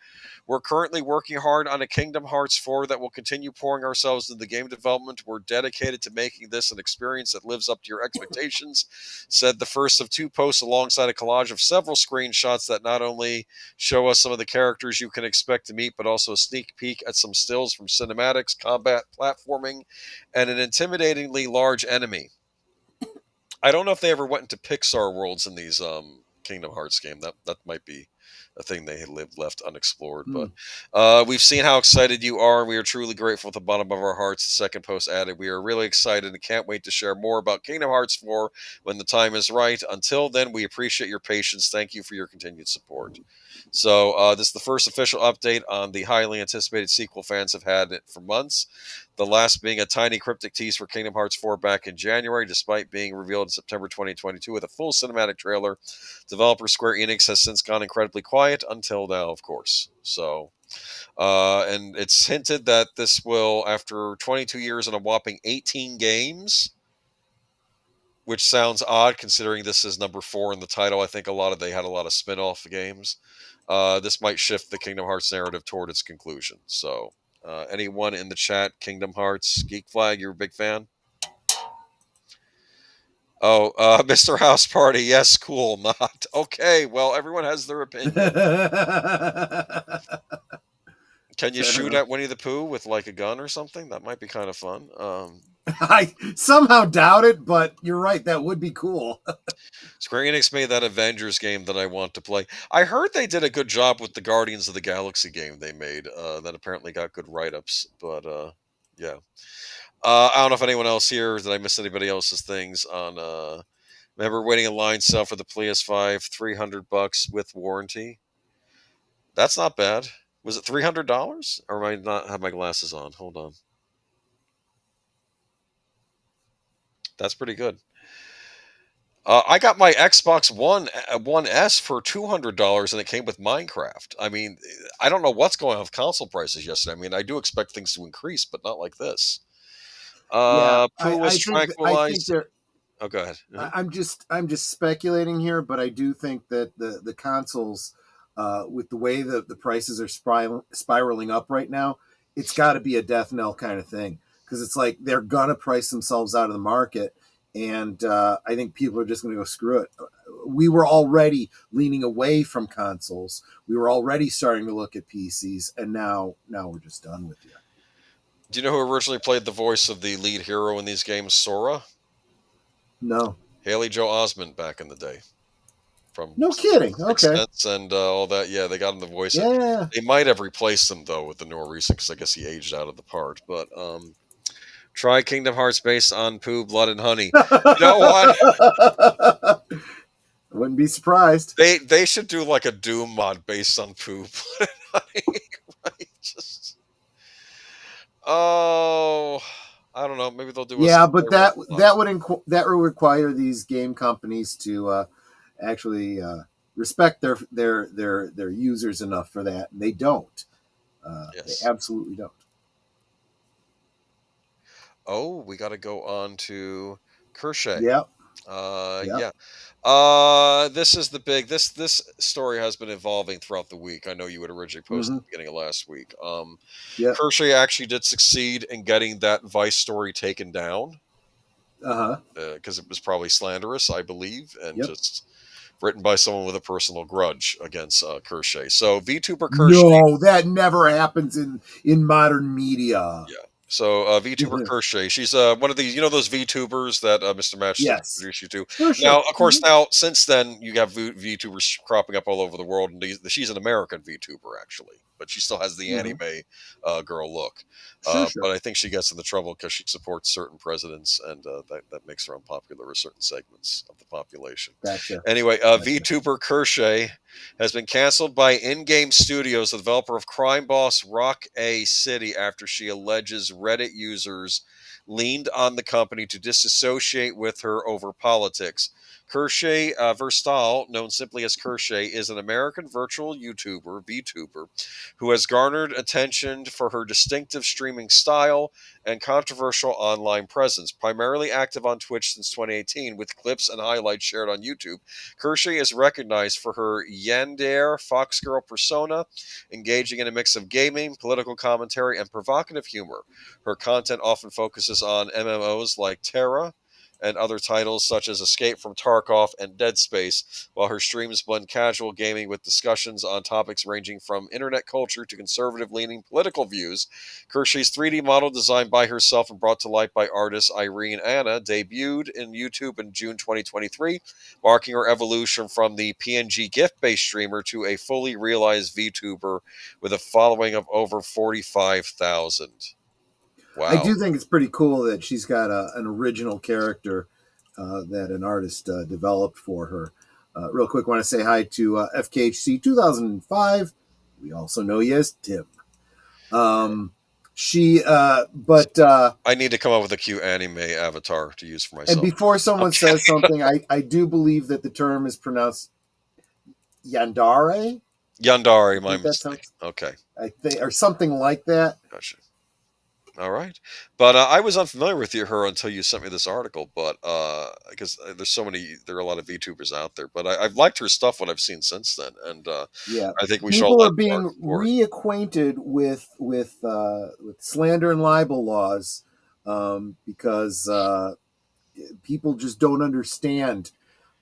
We're currently working hard on a Kingdom Hearts 4 that will continue pouring ourselves into the game development. We're dedicated to making this an experience that lives up to your expectations, said the first of two posts alongside a collage of several screenshots that not only show us some of the characters you can expect to meet, but also a sneak peek at some stills from cinematics, combat, platforming, and an intimidatingly large enemy. I don't know if they ever went into Pixar worlds in these Kingdom Hearts game. That might be a thing they had left unexplored. But we've seen how excited you are, and we are truly grateful at the bottom of our hearts. The second post added, we are really excited and can't wait to share more about Kingdom Hearts 4 when the time is right. Until then, we appreciate your patience. Thank you for your continued support. So this is the first official update on the highly anticipated sequel fans have had it for months. The last being a tiny cryptic tease for Kingdom Hearts 4 back in January, despite being revealed in September 2022 with a full cinematic trailer. Developer Square Enix has since gone incredibly quiet until now, of course. So, and it's hinted that this will, after 22 years and a whopping 18 games, which sounds odd considering this is number 4 in the title. I think they had a lot of spin-off games. This might shift the Kingdom Hearts narrative toward its conclusion. So, anyone in the chat, Kingdom Hearts, Geek Flag, you're a big fan? Oh, Mr. House Party, yes, cool, not. Okay, well, everyone has their opinion. Can you shoot at Winnie the Pooh with like a gun or something? That might be kind of fun. I somehow doubt it, but you're right. That would be cool. Square Enix made that Avengers game that I want to play. I heard they did a good job with the Guardians of the Galaxy game they made. That apparently got good write-ups. But yeah, I don't know if anyone else here. Did I miss anybody else's things on Remember waiting in line sale for the PS5, $300 with warranty. That's not bad. Was it $300? Or am I not have my glasses on? Hold on. That's pretty good. I got my Xbox One S for $200, and it came with Minecraft. I mean, I don't know what's going on with console prices yesterday. I mean, I do expect things to increase, but not like this. Yeah, Pooh was I think tranquilized. they're. Oh, go ahead. I'm just speculating here, but I do think that the consoles, with the way that the prices are spiraling up right now, it's got to be a death knell kind of thing, because it's like they're gonna price themselves out of the market, and I think people are just gonna go screw it. We were already leaning away from consoles. We were already starting to look at PCs, and now we're just done with you. Do you know who originally played the voice of the lead hero in these games, Sora? No, Haley Joe Osment back in the day. From no kidding. Sixth Okay, Sense and all that. Yeah, they got him the voice. yeah. They might have replaced him, though, with the more recent, because I guess he aged out of the part. But try Kingdom Hearts based on Pooh, Blood, and Honey. You know what? I wouldn't be surprised. They should do like a Doom mod based on Pooh, Blood, and Honey. Right? Just, oh, I don't know. Maybe they'll do Yeah, but that that that would require these game companies to actually respect their users enough for that, and they don't. Yes. They absolutely don't. Oh, we got to go on to Kershay. Yep. Yeah. This is the big. This story has been evolving throughout the week. I know you had originally posted at the beginning of last week. Yep. Kershay actually did succeed in getting that Vice story taken down because it was probably slanderous, I believe, and just written by someone with a personal grudge against Kershay. So VTuber Kershay. No, that never happens in modern media. Yeah. So VTuber Kershay, she's one of these, those VTubers that Mr. Match introduced you to. Sure. Now, of course, now since then you have VTubers cropping up all over the world, and she's an American VTuber actually, but she still has the anime girl look. But I think she gets into trouble because she supports certain presidents, and that makes her unpopular with certain segments of the population. Gotcha. Anyway, VTuber Kershay has been canceled by In-Game Studios, the developer of Crime Boss Rock A City, after she alleges Reddit users leaned on the company to disassociate with her over politics. Kershay Verstal, known simply as Kershay, is an American virtual VTuber, who has garnered attention for her distinctive streaming style and controversial online presence. Primarily active on Twitch since 2018, with clips and highlights shared on YouTube, Kershay is recognized for her yandere foxgirl persona, engaging in a mix of gaming, political commentary, and provocative humor. Her content often focuses on MMOs like Terra and other titles such as Escape from Tarkov and Dead Space, while her streams blend casual gaming with discussions on topics ranging from internet culture to conservative-leaning political views. Kershay's 3D model, designed by herself and brought to life by artist Irene Anna, debuted in YouTube in June 2023, marking her evolution from the PNG GIF-based streamer to a fully realized VTuber with a following of over 45,000. Wow. I do think it's pretty cool that she's got an original character that an artist developed for her. Real quick, want to say hi to FKHC 2005. We also know you as Tim. I need to come up with a cute anime avatar to use for myself. And before someone says something, I do believe that the term is pronounced Yandere. Yandere, my mistake. Okay. I think, or something like that. Gotcha. All right, but I was unfamiliar with her until you sent me this article. But because there are a lot of VTubers out there. But I've liked her stuff what I've seen since then, and I think we people are being reacquainted with slander and libel laws because people just don't understand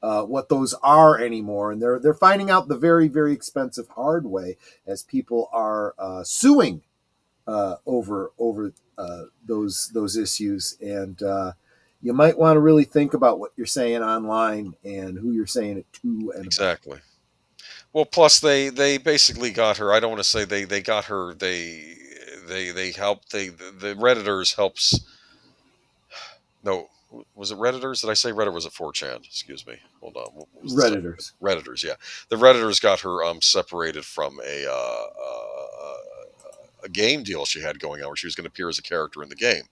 what those are anymore, and they're finding out the very, very expensive hard way as people are suing over those issues, and you might want to really think about what you're saying online and who you're saying it to. And exactly. About. Well, plus they basically got her. I don't want to say they got her. They helped. The Redditors helps. No, Was it Redditors? Did I say Reddit? Was it 4chan? Excuse me. Hold on. What was the Redditors. Redditors, yeah. The Redditors got her separated from a game deal she had going on where she was going to appear as a character in the game.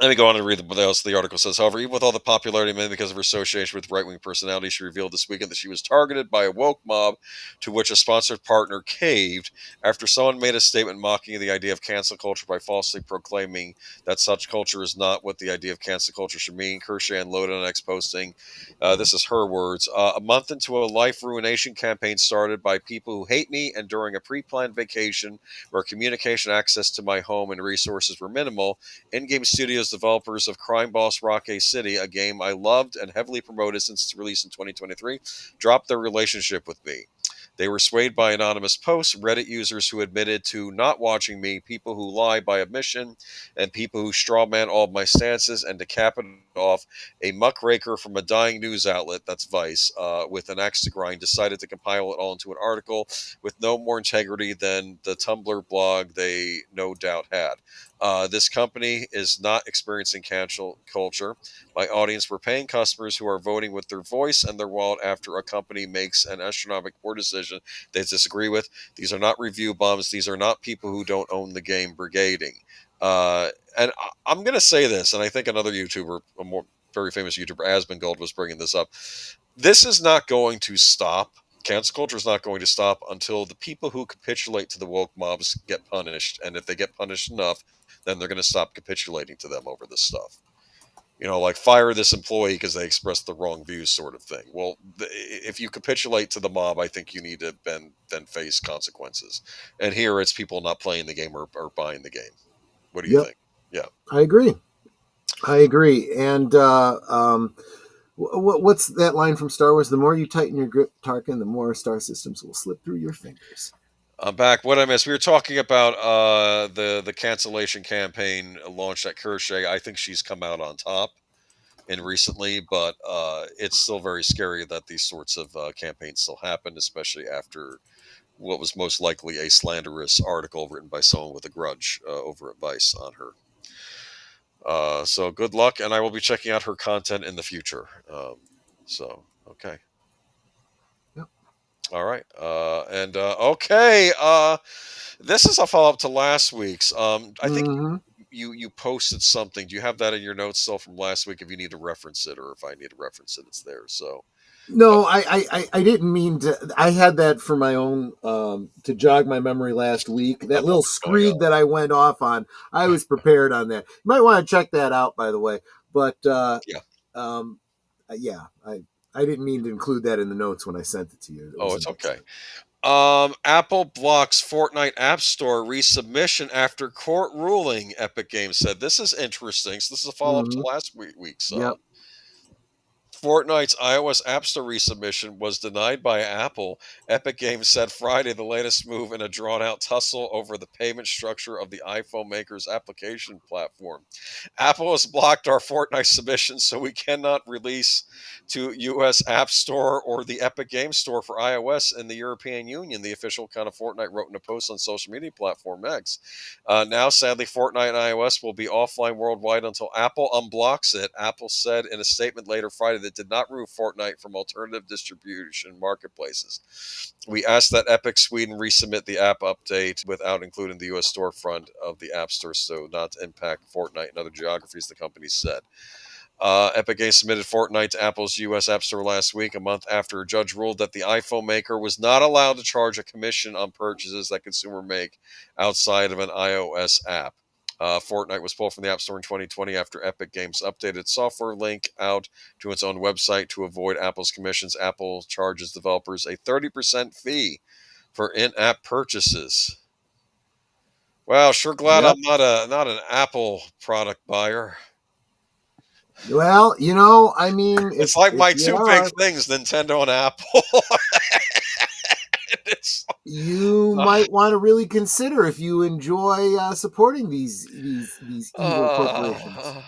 Let me go on and read what else the article says. However, even with all the popularity mainly because of her association with right-wing personalities, she revealed this weekend that she was targeted by a woke mob to which a sponsored partner caved after someone made a statement mocking the idea of cancel culture by falsely proclaiming that such culture is not what the idea of cancel culture should mean. Kershaw unloaded on X posting, this is her words, a month into a life ruination campaign started by people who hate me and during a pre-planned vacation where communication access to my home and resources were minimal, in-game studios developers of Crime Boss Rocket City, a game I loved and heavily promoted since its release in 2023, dropped their relationship with me. They were swayed by anonymous posts, Reddit users who admitted to not watching me, people who lie by omission, and people who strawman all of my stances, and to cap it off, a muckraker from a dying news outlet, that's Vice, with an axe to grind, decided to compile it all into an article with no more integrity than the Tumblr blog they no doubt had. This company is not experiencing cancel culture. My audience were paying customers who are voting with their voice and their wallet after a company makes an astronomical poor decision they disagree with. These are not review bombs. These are not people who don't own the game brigading. And I'm going to say this, and I think another YouTuber, a more very famous YouTuber, Asmongold, was bringing this up. This is not going to stop. Cancel culture is not going to stop until the people who capitulate to the woke mobs get punished. And if they get punished enough, then they're going to stop capitulating to them over this stuff. You know, like fire this employee because they expressed the wrong views, sort of thing. Well, if you capitulate to the mob, I think you need to then face consequences. And here it's people not playing the game or buying the game. What do you think? Yeah, I agree. And what's that line from Star Wars? The more you tighten your grip, Tarkin, the more star systems will slip through your fingers. I'm back. What I missed? We were talking about the cancellation campaign launched at Kershaw. I think she's come out on top in recently, but it's still very scary that these sorts of campaigns still happen, especially after what was most likely a slanderous article written by someone with a grudge over at Vice on her. So good luck, and I will be checking out her content in the future. Okay. Yep. All right. Okay. This is a follow-up to last week's. I think you posted something. Do you have that in your notes still from last week? If you need to reference it, or if I need to reference it, it's there. So. No, I didn't mean to. I had that for my own to jog my memory last week. That little screed that I went off on, I was prepared on that. You might want to check that out, by the way. But I didn't mean to include that in the notes when I sent it to you. It's okay. Apple blocks Fortnite App Store resubmission after court ruling, Epic Games said. This is interesting. So this is a follow-up to last week's. Fortnite's iOS App Store resubmission was denied by Apple. Epic Games said Friday, the latest move in a drawn-out tussle over the payment structure of the iPhone maker's application platform. Apple has blocked our Fortnite submission, so we cannot release to U.S. App Store or the Epic Games Store for iOS in the European Union, the official account of Fortnite wrote in a post on social media platform X. Now, sadly, Fortnite and iOS will be offline worldwide until Apple unblocks it. Apple said in a statement later Friday that did not remove Fortnite from alternative distribution marketplaces. We asked that Epic Sweden resubmit the app update without including the U.S. storefront of the App Store so not to impact Fortnite and other geographies, the company said. Epic Games submitted Fortnite to Apple's U.S. App Store last week, a month after a judge ruled that the iPhone maker was not allowed to charge a commission on purchases that consumers make outside of an iOS app. Fortnite was pulled from the App Store in 2020 after Epic Games updated software link out to its own website to avoid Apple's commissions. Apple charges developers a 30% fee for in-app purchases. Well, sure glad I'm not an Apple product buyer. Well, I mean, it's like my two big things, Nintendo and Apple. You might want to really consider if you enjoy supporting these evil corporations.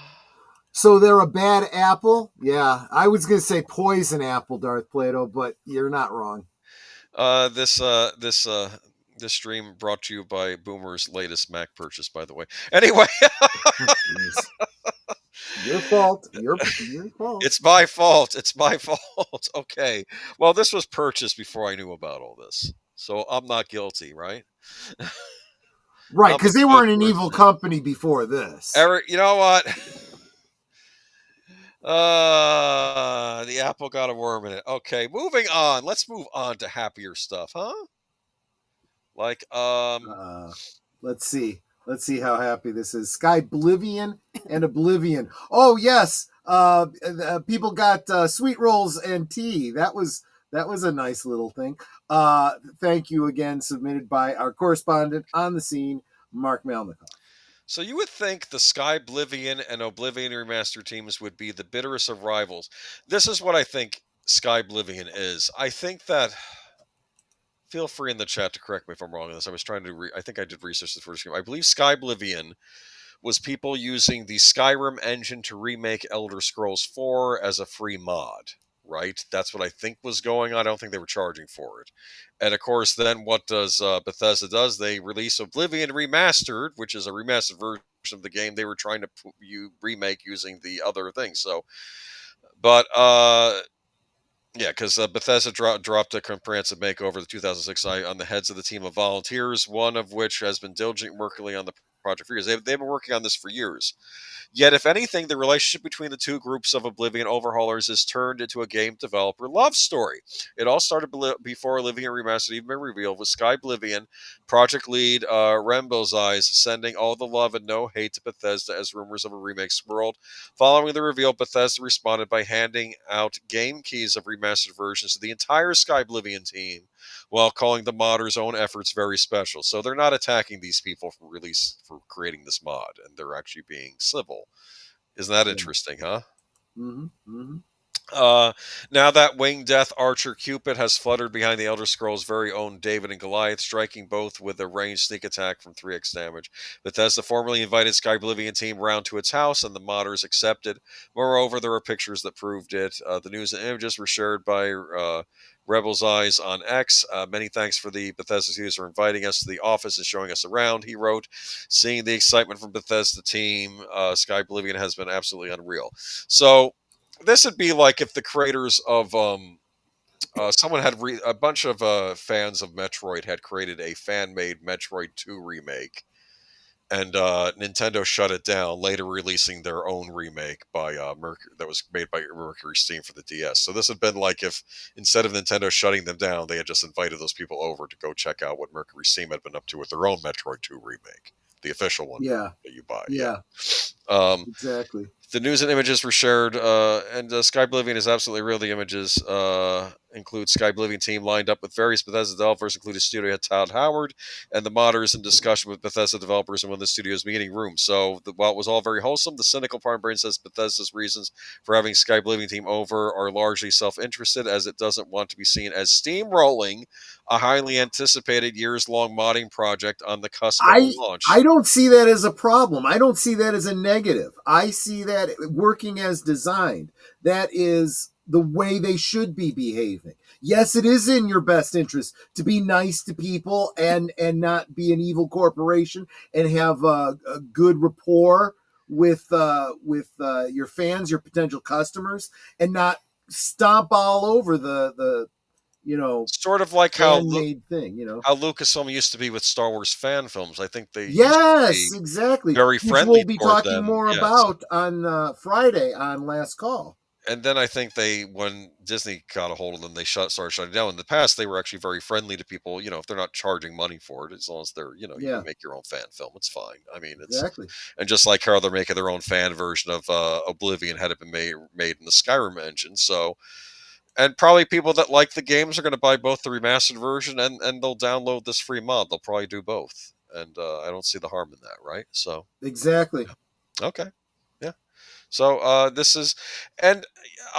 So they're a bad apple? Yeah, I was going to say poison apple, Darth Plato, but you're not wrong. This stream brought to you by Boomer's latest Mac purchase, by the way. Anyway. Your fault. Your fault. It's my fault. It's my fault. Okay. Well, this was purchased before I knew about all this, so I'm not guilty, right? Right, I'm a because they good weren't an evil person. company before this. Eric, you know what? The apple got a worm in it. Okay, moving on. Let's move on to happier stuff, huh? Like, Let's see. Let's see how happy this is. Skyblivion and Oblivion. Oh yes, people got sweet rolls and tea. That was a nice little thing. Thank you again. Submitted by our correspondent on the scene, Mark Melnikoff. So you would think the Skyblivion and Oblivion Remastered teams would be the bitterest of rivals. This is what I think Skyblivion is. I think that. Feel free in the chat to correct me if I'm wrong on this. I was trying to. I think I did research this first game. I believe Skyblivion was people using the Skyrim engine to remake Elder Scrolls 4 as a free mod. Right? That's what I think was going on. I don't think they were charging for it. And of course, then what does Bethesda does? They release Oblivion Remastered, which is a remastered version of the game they were trying to remake using the other things. So, but yeah, because Bethesda dropped a comprehensive makeover of the 2006 on the heads of the team of volunteers, one of which has been diligently working on the project for years. They've been working on this for years. Yet, if anything, the relationship between the two groups of Oblivion overhaulers is turned into a game developer love story. It all started before Oblivion Remastered even been revealed, with Skyblivion project lead Rembrance sending all the love and no hate to Bethesda as rumors of a remake swirled. Following the reveal, Bethesda responded by handing out game keys of remastered versions to the entire Skyblivion team, while calling the modders' own efforts very special. So they're not attacking these people for creating this mod, and they're actually being civil. Isn't that interesting, huh? Mm-hmm. Mm-hmm. Now that winged death archer Cupid has fluttered behind the Elder Scrolls' very own David and Goliath, striking both with a ranged sneak attack from 3x damage. Bethesda formally invited Skyblivion team round to its house, and the modders accepted. Moreover, there are pictures that proved it. The news and images were shared by Rebel's Eyes on X. Many thanks for the Bethesda user inviting us to the office and showing us around, he wrote. Seeing the excitement from Bethesda team, Skyblivion has been absolutely unreal. So, this would be like if the creators of someone had a bunch of fans of Metroid had created a fan-made Metroid 2 remake, and Nintendo shut it down, later releasing their own remake by Mercury that was made by Mercury Steam for the DS. So this had been like if instead of Nintendo shutting them down, they had just invited those people over to go check out what Mercury Steam had been up to with their own Metroid 2 remake, the official one that you buy. Yeah. Exactly. The news and images were shared, and Skyblivion is absolutely real. The images include Skyblivion team lined up with various Bethesda developers, including studio head Todd Howard, and the modders in discussion with Bethesda developers in one of the studio's meeting rooms. So while it was all very wholesome, the cynical part of brain says Bethesda's reasons for having Skyblivion team over are largely self-interested, as it doesn't want to be seen as steamrolling a highly anticipated years-long modding project on the cusp of launch. I don't see that as a problem. I don't see that as a negative. I see that working as designed. That is the way they should be behaving. Yes, it is in your best interest to be nice to people and not be an evil corporation and have a good rapport with your fans, your potential customers, and not stomp all over the sort of like how thing, how Lucasfilm used to be with Star Wars fan films. I think they exactly very friendly. Which we'll be talking more about on Friday on Last Call. And then I think when Disney got a hold of them, they started shutting down. In the past, they were actually very friendly to people. If they're not charging money for it, as long as they're you can make your own fan film, it's fine. I mean, it's exactly. And just like how they're making their own fan version of Oblivion had it been made in the Skyrim engine, so. And probably people that like the games are going to buy both the remastered version and they'll download this free mod. They'll probably do both. And I don't see the harm in that, right? So exactly. Yeah. Okay. Yeah. So this is, and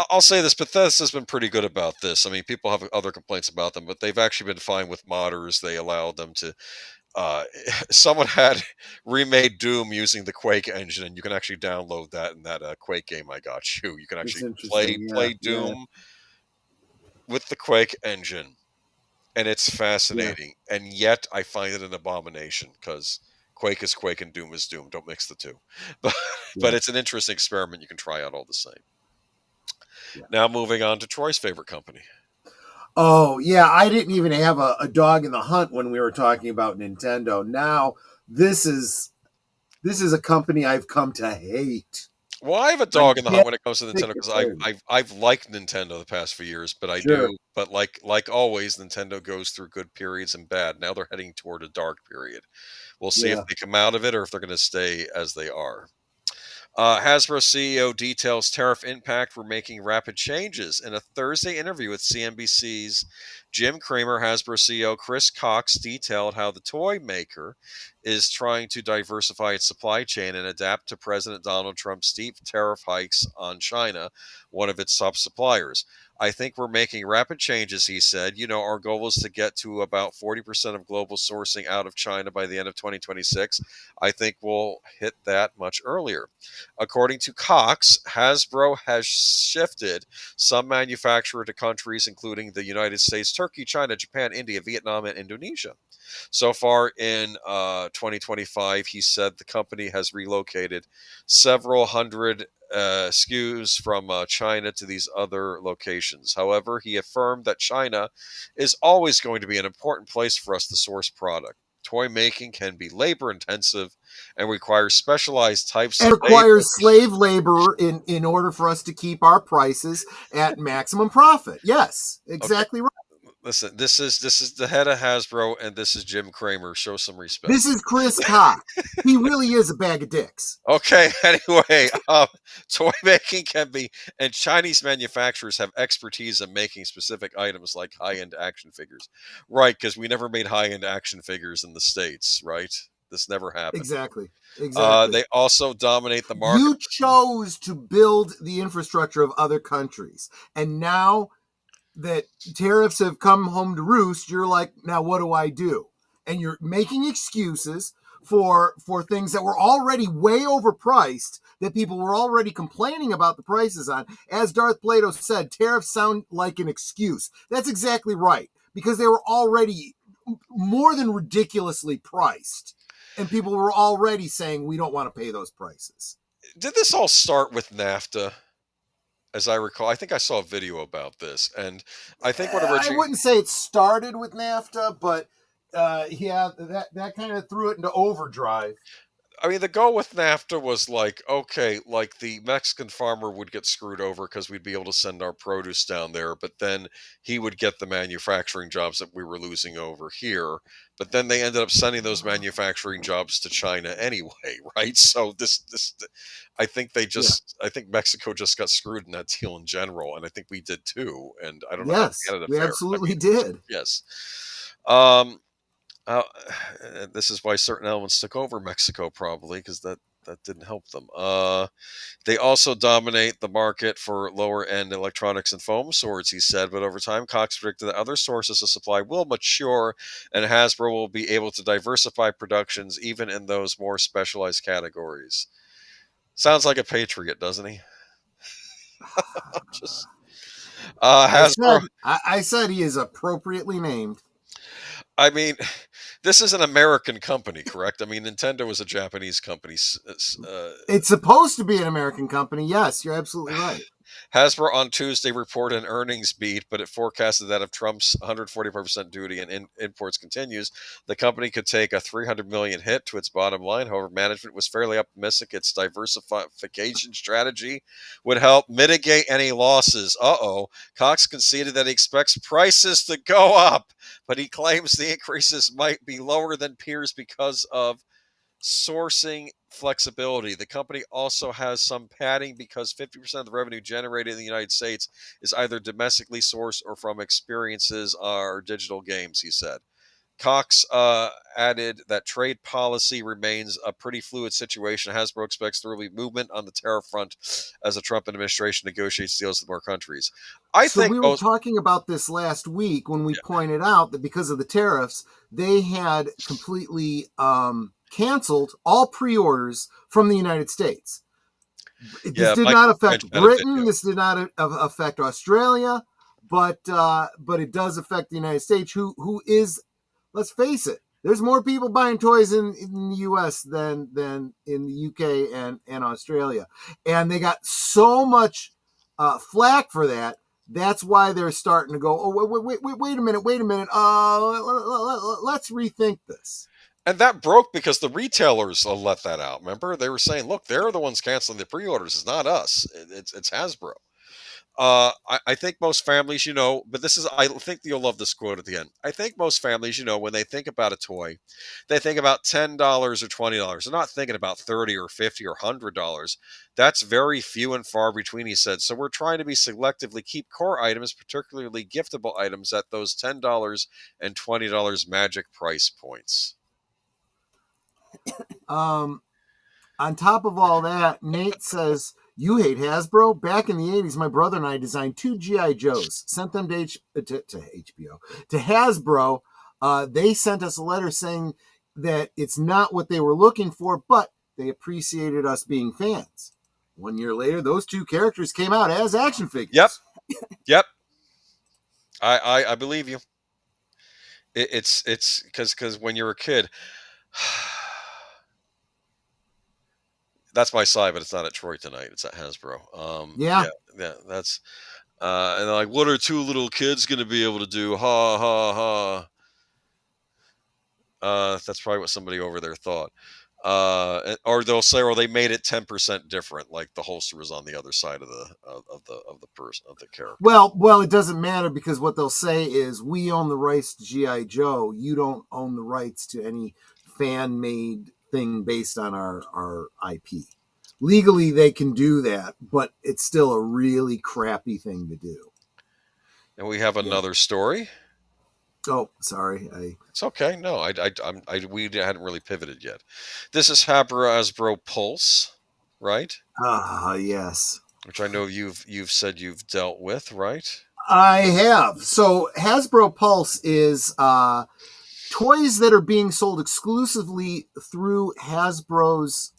I'll say this, Bethesda's been pretty good about this. I mean, people have other complaints about them, but they've actually been fine with modders. They allowed them to, someone had remade Doom using the Quake engine, and you can actually download that in that Quake game I got you. You can actually play Doom with the Quake engine, and it's fascinating. And yet I find it an abomination because Quake is Quake and Doom is Doom. Don't mix the two. But it's an interesting experiment you can try out all the same. Yeah. Now moving on to Troy's favorite company. Oh, yeah, I didn't even have a dog in the hunt when we were talking about Nintendo. Now, this is a company I've come to hate. Well, I have a dog in the hunt when it comes to Nintendo because I've liked Nintendo the past few years, but I do. But like always, Nintendo goes through good periods and bad. Now they're heading toward a dark period. We'll see if they come out of it or if they're going to stay as they are. Hasbro CEO details tariff impact. We're making rapid changes. In a Thursday interview with CNBC's Jim Cramer, Hasbro CEO Chris Cox detailed how the toy maker is trying to diversify its supply chain and adapt to President Donald Trump's steep tariff hikes on China, one of its top suppliers. I think we're making rapid changes, he said. Our goal is to get to about 40% of global sourcing out of China by the end of 2026. I think we'll hit that much earlier. According to Cox, Hasbro has shifted some manufacturer to countries including the United States, Turkey, China, Japan, India, Vietnam, and Indonesia. So far in 2025, he said the company has relocated several hundred SKUs from China to these other locations. However, he affirmed that China is always going to be an important place for us to source product. Toy making can be labor intensive and requires specialized types and requires slave labor in order for us to keep our prices at maximum profit. Yes, exactly right. Listen, this is the head of Hasbro, and this is Jim Cramer. Show some respect. This is Chris Cox. He really is a bag of dicks. Okay, anyway, toy making can be, and Chinese manufacturers have expertise in making specific items like high-end action figures. Right, because we never made high-end action figures in the States, right? This never happened. Exactly. They also dominate the market. You chose to build the infrastructure of other countries, and now that tariffs have come home to roost, you're like, now what do I do? And you're making excuses for things that were already way overpriced, that people were already complaining about the prices on. As Darth Plato said, tariffs sound like an excuse. That's exactly right, because they were already more than ridiculously priced, and people were already saying, we don't want to pay those prices. Did this all start with NAFTA? As I recall, I think I saw a video about this, and I think what originally... I wouldn't say it started with NAFTA, but that kind of threw it into overdrive. I mean, the goal with NAFTA was like, okay, like the Mexican farmer would get screwed over because we'd be able to send our produce down there, but then he would get the manufacturing jobs that we were losing over here. But then they ended up sending those manufacturing jobs to China anyway, right? So I think I think Mexico just got screwed in that deal in general, and I think we did too. And I don't know. Yes, we absolutely did. Yes. This is why certain elements took over Mexico, probably, because that didn't help them. They also dominate the market for lower-end electronics and foam swords, he said, but over time, Cox predicted that other sources of supply will mature, and Hasbro will be able to diversify productions even in those more specialized categories. Sounds like a patriot, doesn't he? Hasbro. I said he is appropriately named. I mean, this is an American company, correct? I mean, Nintendo is a Japanese company. It's supposed to be an American company. Yes, you're absolutely right. Hasbro on Tuesday reported an earnings beat, but it forecasted that if Trump's 145% duty on imports continues, the company could take a $300 million hit to its bottom line. However, management was fairly optimistic its diversification strategy would help mitigate any losses. Cox conceded that he expects prices to go up, but he claims the increases might be lower than peers because of sourcing flexibility. The company also has some padding because 50% of the revenue generated in the United States is either domestically sourced or from experiences or digital games, he said. Cox added that trade policy remains a pretty fluid situation. Hasbro expects there will be movement on the tariff front as the Trump administration negotiates deals with more countries. We were talking about this last week when we pointed out that because of the tariffs, they had completely canceled all pre-orders from the United States. This did not affect Britain. This did not affect Australia, but it does affect the United States, who is, let's face it, There's more people buying toys in the U.S. than in the U.K. and Australia, and they got so much flack for that. That's why they're starting to go, oh, wait a minute. Let's rethink this. And that broke because the retailers let that out. Remember, they were saying, "Look, they're the ones canceling the pre-orders. It's not us. It's Hasbro." I think most families, but I think you'll love this quote at the end. I think most families, when they think about a toy, they think about $10 or $20. They're not thinking about $30 or $50 or $100. That's very few and far between, he said. So we're trying to be selectively keep core items, particularly giftable items, at those $10 and $20 magic price points. On top of all that, Nate says, you hate Hasbro? Back in the 80s, my brother and I designed 2 G.I. Joes, sent them to HBO, to Hasbro. They sent us a letter saying that it's not what they were looking for, but they appreciated us being fans. 1 year later, those 2 characters came out as action figures. Yep. I believe you. It's because when you're a kid, that's my side, but it's not at Troy tonight. It's at Hasbro. Yeah, that's and they're like, what are 2 little kids going to be able to do? Ha ha ha. That's probably what somebody over there thought. Or they'll say, or they made it 10% different, like the holster was on the other side of the person, of the character. Well, it doesn't matter, because what they'll say is, we own the rights to G.I. Joe. You don't own the rights to any fan-made thing based on our IP. Legally, they can do that, but it's still a really crappy thing to do. And we have another story. Oh, sorry. It's okay. No, we hadn't really pivoted yet. This is Hasbro Pulse, right? Yes. Which I know you've said you've dealt with, right? I have. So Hasbro Pulse is toys that are being sold exclusively through Hasbro's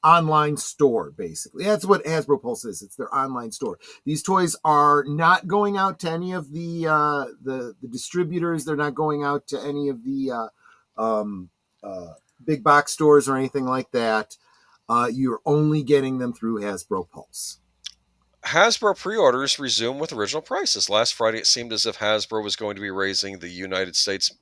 online store, basically. That's what Hasbro Pulse is. It's their online store. These toys are not going out to any of the distributors. They're not going out to any of the big box stores or anything like that. You're only getting them through Hasbro Pulse. Hasbro pre-orders resume with original prices. Last Friday, it seemed as if Hasbro was going to be raising the United States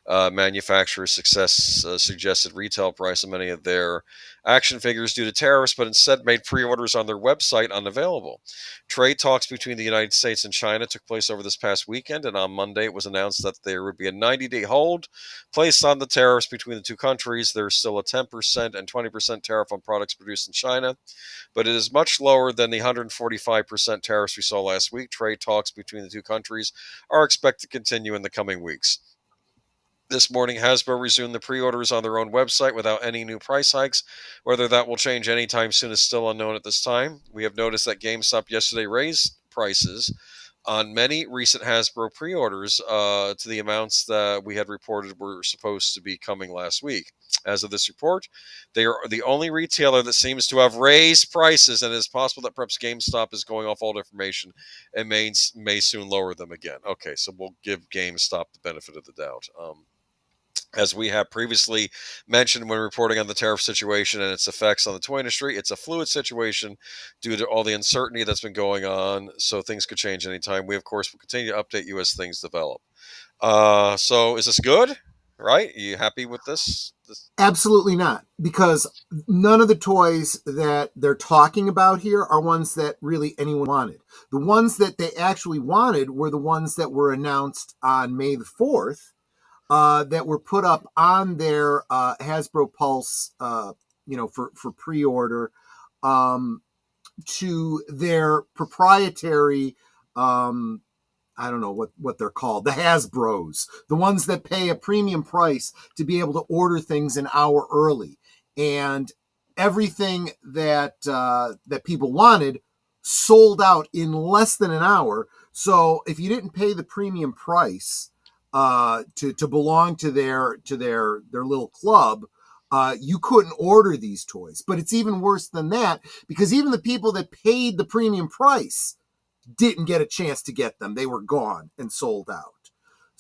manufacturer suggested retail price of many of their action figures due to tariffs, but instead made pre-orders on their website unavailable. Trade talks between the United States and China took place over this past weekend, and on Monday it was announced that there would be a 90-day hold placed on the tariffs between the 2 countries. There's still a 10% and 20% tariff on products produced in China, but it is much lower than the 145% tariffs we saw last week. Trade talks between the 2 countries are expected to continue in the coming weeks. This morning, Hasbro resumed the pre-orders on their own website without any new price hikes. Whether that will change anytime soon is still unknown at this time. We have noticed that GameStop yesterday raised prices on many recent Hasbro pre-orders to the amounts that we had reported were supposed to be coming last week. As of this report, they are the only retailer that seems to have raised prices, and it is possible that perhaps GameStop is going off old information and may soon lower them again. Okay, so we'll give GameStop the benefit of the doubt. As we have previously mentioned when reporting on the tariff situation and its effects on the toy industry, it's a fluid situation due to all the uncertainty that's been going on, so things could change anytime. We, of course, will continue to update you as things develop. So is this good? Right? Are you happy with this? Absolutely not, because none of the toys that they're talking about here are ones that really anyone wanted. The ones that they actually wanted were the ones that were announced on May the 4th, that were put up on their Hasbro Pulse, for pre-order, to their proprietary, I don't know what they're called, the Hasbros, the ones that pay a premium price to be able to order things an hour early. And everything that people wanted sold out in less than an hour. So if you didn't pay the premium price to belong to their little club, you couldn't order these toys. But it's even worse than that, because even the people that paid the premium price didn't get a chance to get them. They were gone and sold out.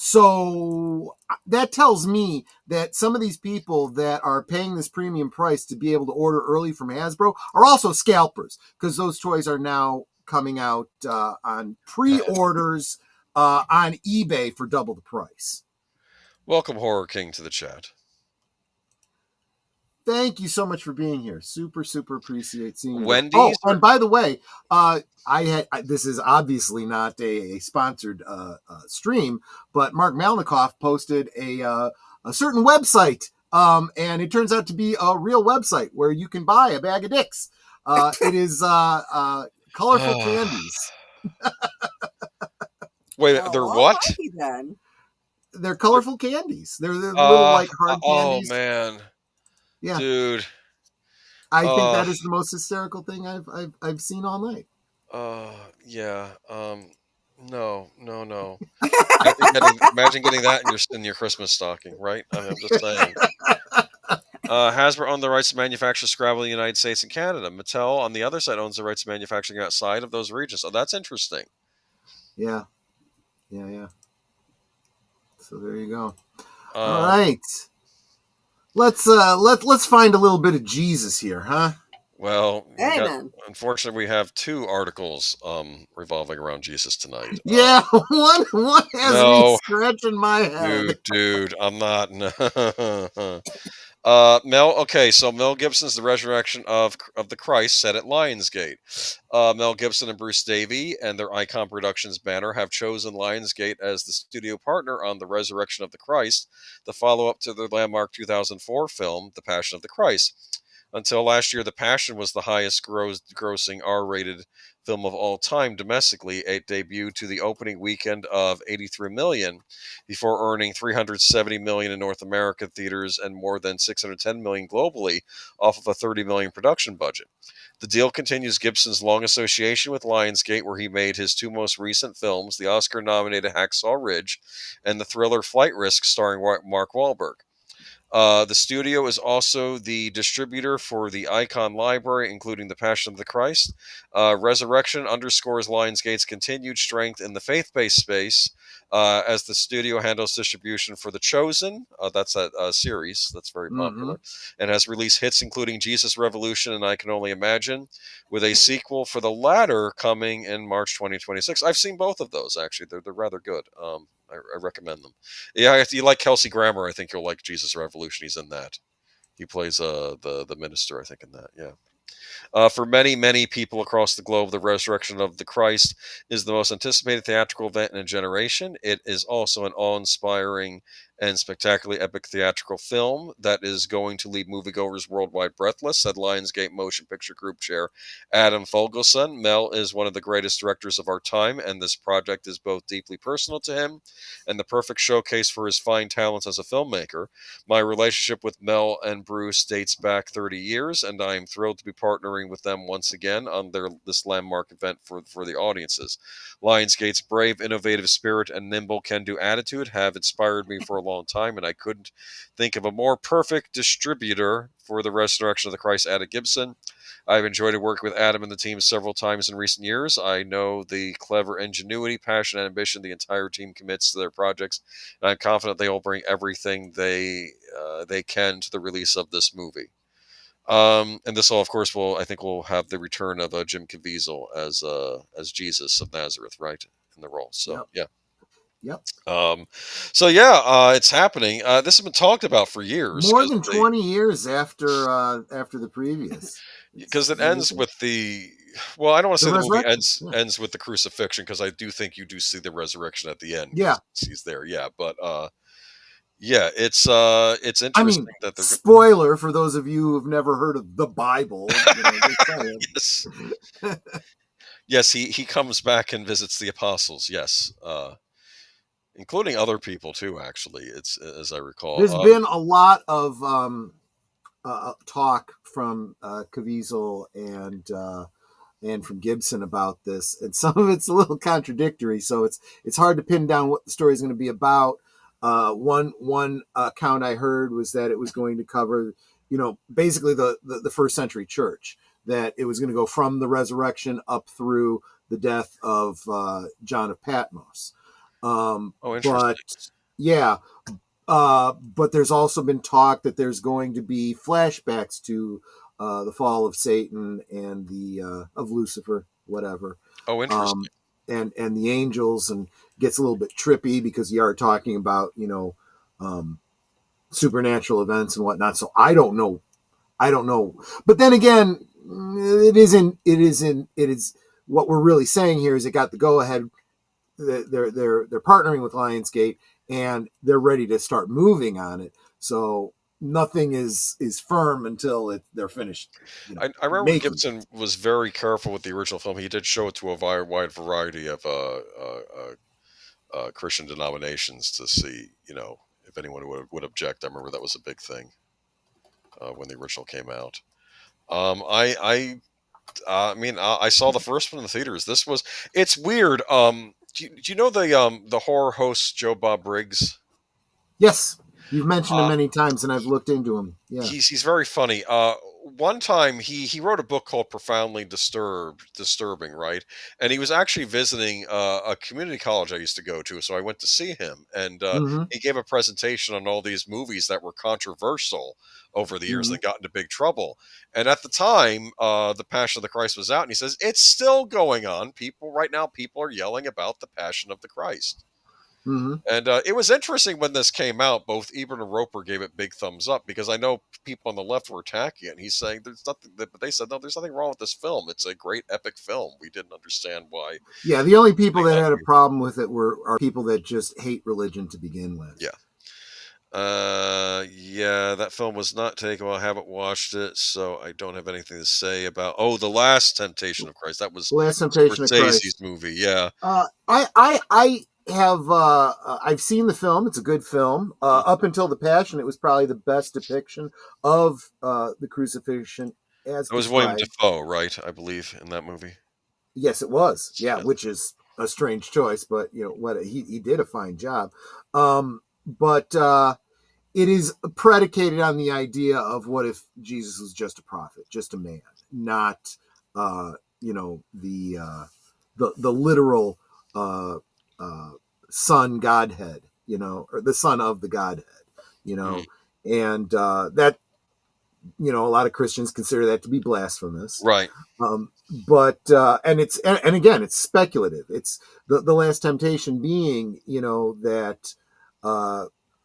So that tells me that some of these people that are paying this premium price to be able to order early from Hasbro are also scalpers, because those toys are now coming out on pre-orders on eBay for double the price. Welcome, Horror King, to the chat. Thank you so much for being here. Super, super appreciate seeing you. Wendy's. Oh, and by the way, this is obviously not a sponsored stream, but Mark Malnikoff posted a certain website, and it turns out to be a real website where you can buy a bag of dicks. It is colorful candies. Wait, they're what? Lucky then. They're colorful candies. They're little like hard candies. Oh man, yeah, dude. I think that is the most hysterical thing I've seen all night. Yeah. No. Imagine getting that in your Christmas stocking, right? I'm just saying. Hasbro owned the rights to manufacture Scrabble in the United States and Canada. Mattel, on the other side, owns the rights to manufacturing outside of those regions. So that's interesting. Yeah. So there you go. All right. Let's find a little bit of Jesus here, huh? Well, unfortunately, we have two articles revolving around Jesus tonight. Yeah, one has me scratching my head. Dude, I'm not. So Mel Gibson's The Resurrection of the Christ set at Lionsgate. Mel Gibson and Bruce Davey and their Icon Productions banner have chosen Lionsgate as the studio partner on The Resurrection of the Christ, the follow-up to their landmark 2004 film, The Passion of the Christ. Until last year, The Passion was the highest grossing R-rated film of all time domestically. It debuted to the opening weekend of $83 million before earning $370 million in North American theaters and more than $610 million globally off of a $30 million production budget. The deal continues Gibson's long association with Lionsgate, where he made his two most recent films, the Oscar-nominated Hacksaw Ridge and the thriller Flight Risk starring Mark Wahlberg. The studio is also the distributor for the Icon library, including The Passion of the Christ. Resurrection underscores Lionsgate's continued strength in the faith-based space as the studio handles distribution for The Chosen. That's a series that's very popular, and has released hits including Jesus Revolution and I Can Only Imagine, with a sequel for the latter coming in March 2026. I've seen both of those, actually. They're rather good. I recommend them. Yeah, if you like Kelsey Grammer, I think you'll like Jesus Revolution. He's in that. He plays the minister, I think, in that. Yeah. For many, many people across the globe, The Resurrection of the Christ is the most anticipated theatrical event in a generation. It is also an awe-inspiring and spectacularly epic theatrical film that is going to leave moviegoers worldwide breathless, said Lionsgate Motion Picture Group Chair Adam Fogelson. Mel is one of the greatest directors of our time, and this project is both deeply personal to him and the perfect showcase for his fine talents as a filmmaker. My relationship with Mel and Bruce dates back 30 years, and I am thrilled to be partnering with them once again on this landmark event for the audiences. Lionsgate's brave, innovative spirit and nimble can-do attitude have inspired me for a long time, and I couldn't think of a more perfect distributor for The Resurrection of the Christ, Adam Gibson. I've enjoyed working with Adam and the team several times in recent years. I know the clever ingenuity, passion, and ambition the entire team commits to their projects, and I'm confident they will bring everything they can to the release of this movie. And this all, of course, will have the return of Jim Caviezel as Jesus of Nazareth, right, in the role. So Yep. It's happening. This has been talked about for years. More than 20 years after the previous. Because it ends with the. Well, I don't want to say the movie ends with the crucifixion, because I do think you do see the resurrection at the end. Yeah, he's there. Yeah, but it's interesting that the spoiler for those of you who've never heard of the Bible. Yes. Yes, he comes back and visits the apostles. Yes. Including other people too, actually. It's, as I recall, there's been a lot of talk from Caviezel and from Gibson about this, and some of it's a little contradictory. So it's hard to pin down what the story is going to be about. One account I heard was that it was going to cover, basically the first century church. That it was going to go from the resurrection up through the death of John of Patmos. Oh, interesting. But yeah, but there's also been talk that there's going to be flashbacks to the fall of Satan and the of Lucifer, whatever. Oh, interesting. And the angels, and gets a little bit trippy because you are talking about supernatural events and whatnot. So I don't know. But then again, it is what we're really saying here is it got the go ahead. They're partnering with Lionsgate, and they're ready to start moving on it. So nothing is firm until they're finished. I remember Gibson was very careful with the original film. He did show it to a wide variety of Christian denominations to see, if anyone would object. I remember that was a big thing when the original came out. I mean, I saw the first one in the theaters. It's weird. Do you know the horror host Joe Bob Briggs? Yes, you've mentioned him many times, and I've looked into him. Yeah, he's very funny. One time he wrote a book called Profoundly Disturbing, right? And he was actually visiting a community college I used to go to, so I went to see him, and he gave a presentation on all these movies that were controversial over the years and got into big trouble. And at the time, the Passion of the Christ was out, and he says it's still going on. People are yelling about the Passion of the Christ. And it was interesting when this came out. Both Ebert and Roper gave it big thumbs up because I know people on the left were attacking it. And he's saying there's nothing, but they said no, there's nothing wrong with this film. It's a great epic film. We didn't understand why. Yeah, the only people that had a problem with it are people that just hate religion to begin with. Yeah. Yeah, that film was not taken. Well, I haven't watched it, so I don't have anything to say about. Oh, The Last Temptation of Christ. That was The Last Temptation of Christ movie. Yeah. I have I've seen the film. It's a good film. Up until the Passion, it was probably the best depiction of the crucifixion. As it was William Dafoe, right? I believe in that movie. Yes, it was. Yeah, which is a strange choice, but what he did a fine job. But it is predicated on the idea of what if Jesus was just a prophet, just a man, not the literal son Godhead, or the son of the Godhead, and that a lot of Christians consider that to be blasphemous, right? But and again, it's speculative. It's the Last Temptation being that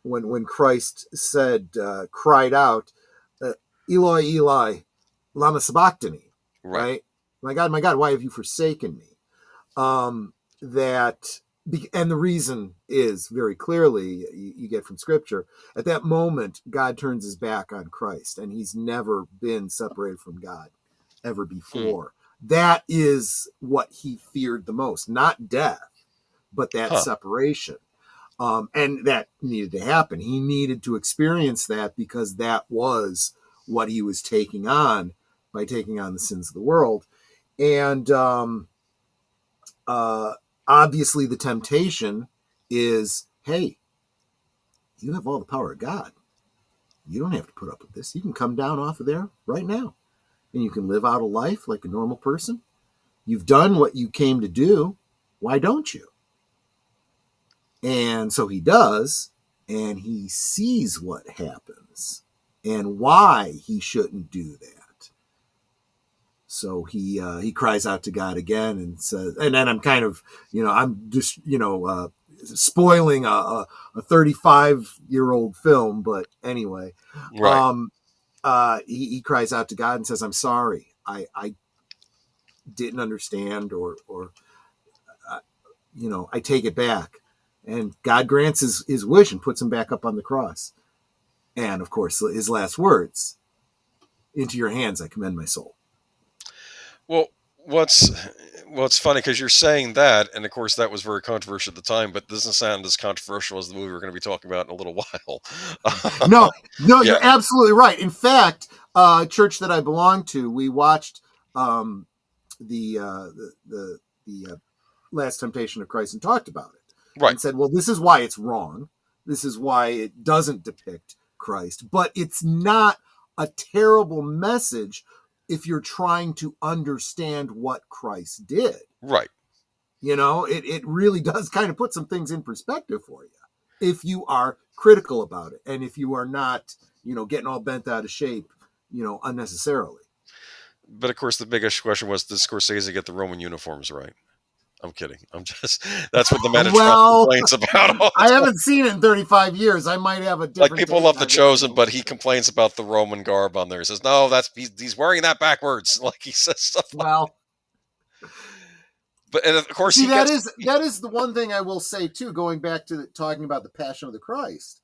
when Christ cried out, Eloi, Eloi, lama sabachthani, right? My God, why have you forsaken me? And the reason is very clearly, you get from Scripture, at that moment, God turns his back on Christ, and he's never been separated from God ever before. That is what he feared the most, not death, but that separation. And that needed to happen. He needed to experience that because that was what he was taking on by taking on the sins of the world. And obviously the temptation is, hey, you have all the power of God. You don't have to put up with this. You can come down off of there right now, and you can live out a life like a normal person. You've done what you came to do. Why don't you? And so he does, and he sees what happens and why he shouldn't do that. So he cries out to God again and says, and then I'm kind of, I'm just, spoiling a 35-year-old film, but anyway, right. He cries out to God and says, I'm sorry. I didn't understand or I take it back. And God grants his wish and puts him back up on the cross. And, of course, his last words, into your hands I commend my soul. Well, what's funny, because you're saying that, and, of course, that was very controversial at the time, but doesn't sound as controversial as the movie we're going to be talking about in a little while. No, You're absolutely right. In fact, church that I belong to, we watched the Last Temptation of Christ and talked about it. Right. And said, well, this is why it's wrong. This is why it doesn't depict Christ. But it's not a terrible message if you're trying to understand what Christ did. Right. You know, it really does kind of put some things in perspective for you if you are critical about it and if you are not, getting all bent out of shape, unnecessarily. But of course, the biggest question was, did Scorsese get the Roman uniforms right? I'm kidding. That's what the Metatron Well, complains about all the I time. haven't seen it in 35 years. I might have a different Like, people take love The on Chosen, it. but he complains about the Roman garb on there. He says, no, he's wearing that backwards. Like, he says stuff like Well, But, and of course, see, he that gets... is the one thing I will say too. Going back to talking about the Passion of the Christ,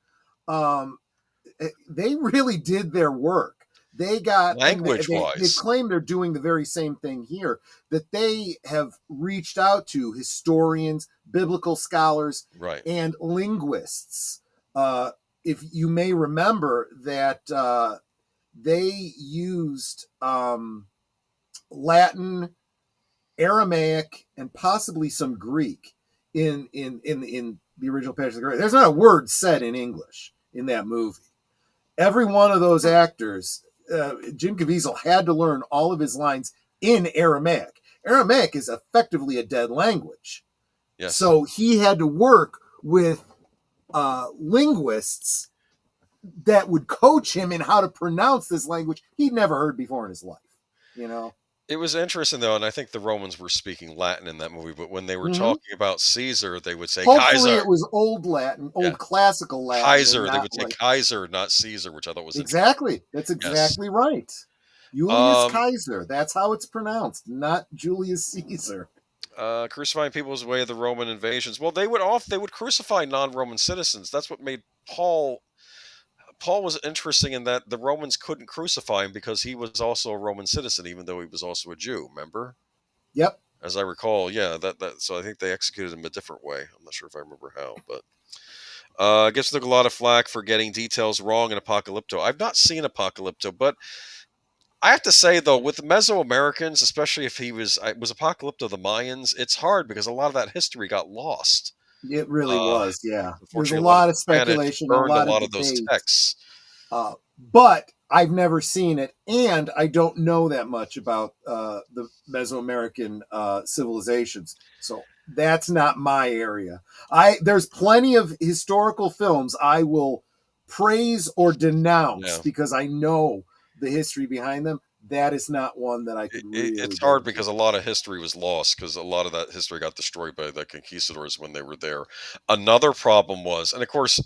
they really did their work. They got they claim they're doing the very same thing here. That they have reached out to historians, biblical scholars, Right. and linguists. If you may remember that they used Latin, Aramaic, and possibly some Greek in the original Passion of the Christ. There's not a word said in English in that movie. Every one of those actors, Jim Caviezel had to learn all of his lines in Aramaic. Aramaic is effectively a dead language. Yes. So he had to work with linguists that would coach him in how to pronounce this language he'd never heard before in his life. It was interesting, though, and I think the Romans were speaking Latin in that movie, but when they were talking about Caesar, they would say Hopefully Kaiser. It was old Latin, old classical Latin. Kaiser. They would say Kaiser, not Caesar, which I thought was exactly. That's exactly right. Julius Kaiser. That's how it's pronounced, not Julius Caesar. Crucifying people was the way of the Roman invasions. Well, they would crucify non-Roman citizens. That's what made Paul was interesting in that the Romans couldn't crucify him because he was also a Roman citizen, even though he was also a Jew. Remember? Yep. As I recall, yeah. So I think they executed him a different way. I'm not sure if I remember how, but Gibson took a lot of flack for getting details wrong in Apocalypto. I've not seen Apocalypto, but I have to say, though, with the Mesoamericans, especially if was Apocalypto the Mayans, it's hard because a lot of that history got lost. It really was, yeah. There's a Unfortunately, lot of speculation, a lot of those texts. But I've never seen it, and I don't know that much about the Mesoamerican civilizations. So that's not my area. There's plenty of historical films I will praise or denounce because I know the history behind them. That is not one that I could really... It's hard because a lot of history was lost because a lot of that history got destroyed by the conquistadors when they were there. Another problem was, and of course,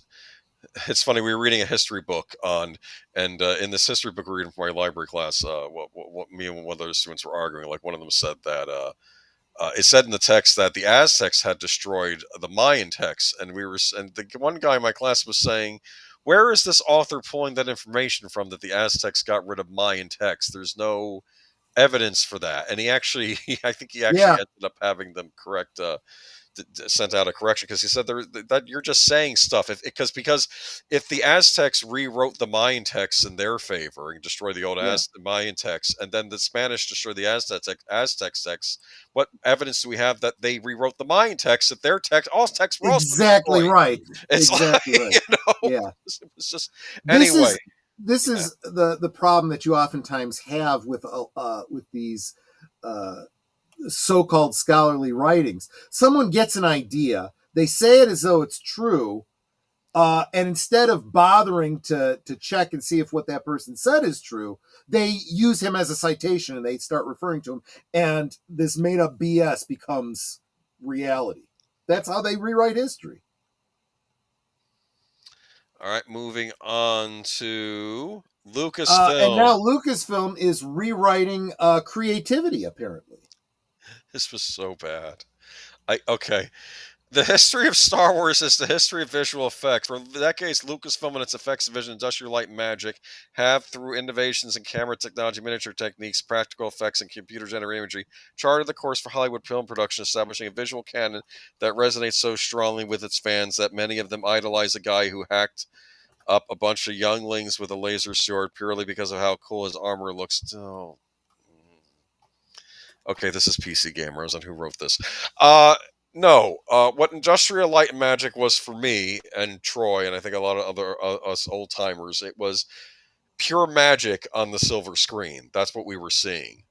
it's funny, we were reading a history book and in this history book we were reading from my library class, what me and one of the students were arguing, like one of them said that it said in the text that the Aztecs had destroyed the Mayan text, and the one guy in my class was saying, where is this author pulling that information from that the Aztecs got rid of Mayan text? There's no evidence for that. And I think he actually ended up having them sent out a correction because he said that you're just saying stuff because if the Aztecs rewrote the Mayan texts in their favor and destroyed the old Mayan texts, and then the Spanish destroyed the Aztec texts, what evidence do we have that they rewrote the Mayan texts, that their text, all texts were also exactly right? It's exactly right. It's just anyway. This is the problem that you oftentimes have with these so-called scholarly writings. Someone gets an idea, they say it as though it's true, and instead of bothering to check and see if what that person said is true, they use him as a citation and they start referring to him, and this made-up BS becomes reality. That's how they rewrite history. All right, moving on to LucasFilm. And now LucasFilm is rewriting creativity, apparently. This was so bad. Okay. The history of Star Wars is the history of visual effects. For decades, Lucasfilm and its effects division, Industrial Light and Magic, have, through innovations in camera technology, miniature techniques, practical effects, and computer-generated imagery, charted the course for Hollywood film production, establishing a visual canon that resonates so strongly with its fans that many of them idolize a guy who hacked up a bunch of younglings with a laser sword purely because of how cool his armor looks. Oh. Okay, this is PC Gamers, and who wrote this? No, what Industrial Light and Magic was for me and Troy, and I think a lot of other us old timers, it was pure magic on the silver screen. That's what we were seeing.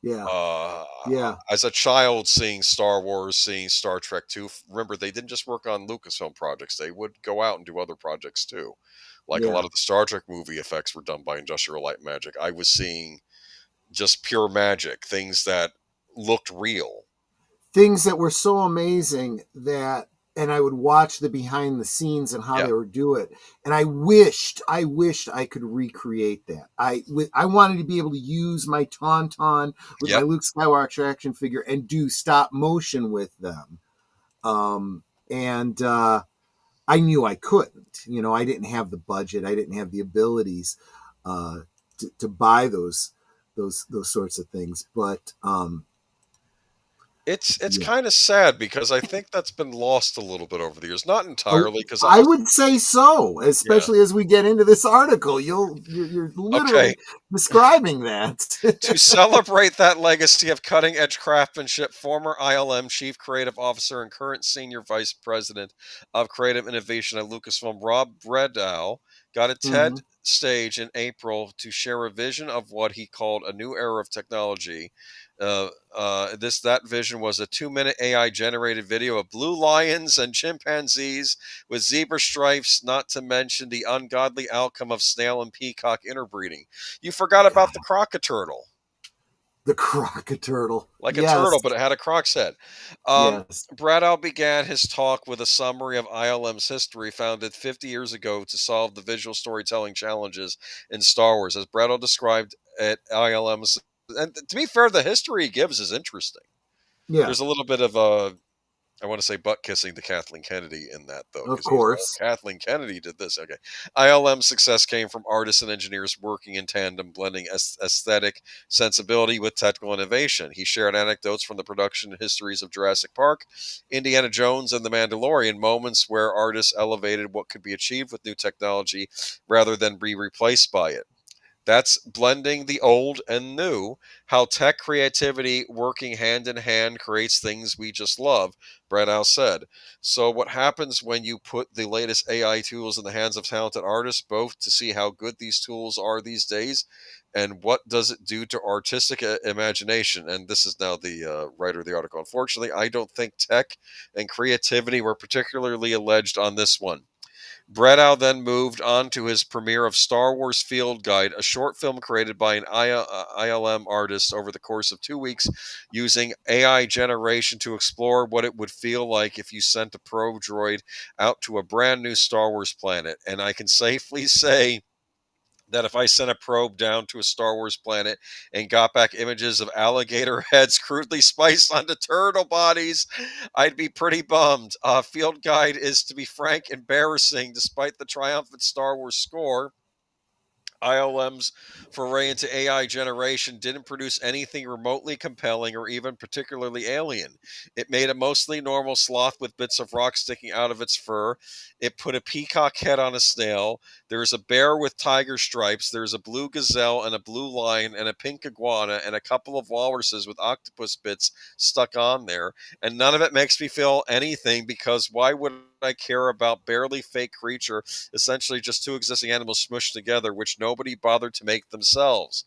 Yeah. Uh, Yeah. as a child, seeing Star Wars, seeing Star Trek 2, remember, they didn't just work on Lucasfilm projects. They would go out and do other projects too. Like a Yeah. lot of the Star Trek movie effects were done by Industrial Light and Magic. I was seeing just pure magic, things that looked real. Things that were so amazing that, and I would watch the behind the scenes and how Yeah. they would do it. And I wished I could recreate that. I wanted to be able to use my Tauntaun with my Yep. Luke Skywalker action figure and do stop motion with them. And I knew I couldn't. You know, I didn't have the budget. I didn't have the abilities to buy those sorts of things. But It's yeah. kind of sad because I think that's been lost a little bit over the years. Not entirely, because I would say so, especially as we get into this article. You're literally describing that. To celebrate that legacy of cutting-edge craftsmanship, former ILM Chief Creative Officer and current Senior Vice President of Creative Innovation at Lucasfilm, Rob Bredow, got a TED stage in April to share a vision of what he called a new era of technology. That vision was a 2-minute AI-generated video of blue lions and chimpanzees with zebra stripes, not to mention the ungodly outcome of snail and peacock interbreeding. You forgot about the crocoturtle. The crocoturtle. Like a turtle, but it had a croc's head. Yes. Bradow began his talk with a summary of ILM's history, founded 50 years ago to solve the visual storytelling challenges in Star Wars. As Bradow described at ILM's, and to be fair, the history he gives is interesting. Yeah. There's a little bit of I want to say butt kissing to Kathleen Kennedy in that, though. Of course. Kathleen Kennedy did this. Okay. ILM's success came from artists and engineers working in tandem, blending aesthetic sensibility with technical innovation. He shared anecdotes from the production histories of Jurassic Park, Indiana Jones, and The Mandalorian, moments where artists elevated what could be achieved with new technology rather than be replaced by it. That's blending the old and new, how tech creativity working hand in hand creates things we just love, Bradow said. So what happens when you put the latest AI tools in the hands of talented artists, both to see how good these tools are these days, and what does it do to artistic imagination? And this is now the writer of the article. Unfortunately, I don't think tech and creativity were particularly alleged on this one. Bredow then moved on to his premiere of Star Wars Field Guide, a short film created by an ILM artist over the course of 2 weeks using AI generation to explore what it would feel like if you sent a probe droid out to a brand new Star Wars planet. And I can safely say that if I sent a probe down to a Star Wars planet and got back images of alligator heads crudely spiced onto turtle bodies, I'd be pretty bummed. Field Guide is, to be frank, embarrassing despite the triumphant Star Wars score. ILM's foray into AI generation didn't produce anything remotely compelling or even particularly alien. It made a mostly normal sloth with bits of rock sticking out of its fur. It put a peacock head on a snail. There's a bear with tiger stripes. There's a blue gazelle and a blue lion and a pink iguana and a couple of walruses with octopus bits stuck on there. And none of it makes me feel anything, because why would I care about barely fake creature, essentially just two existing animals smushed together, which nobody bothered to make themselves?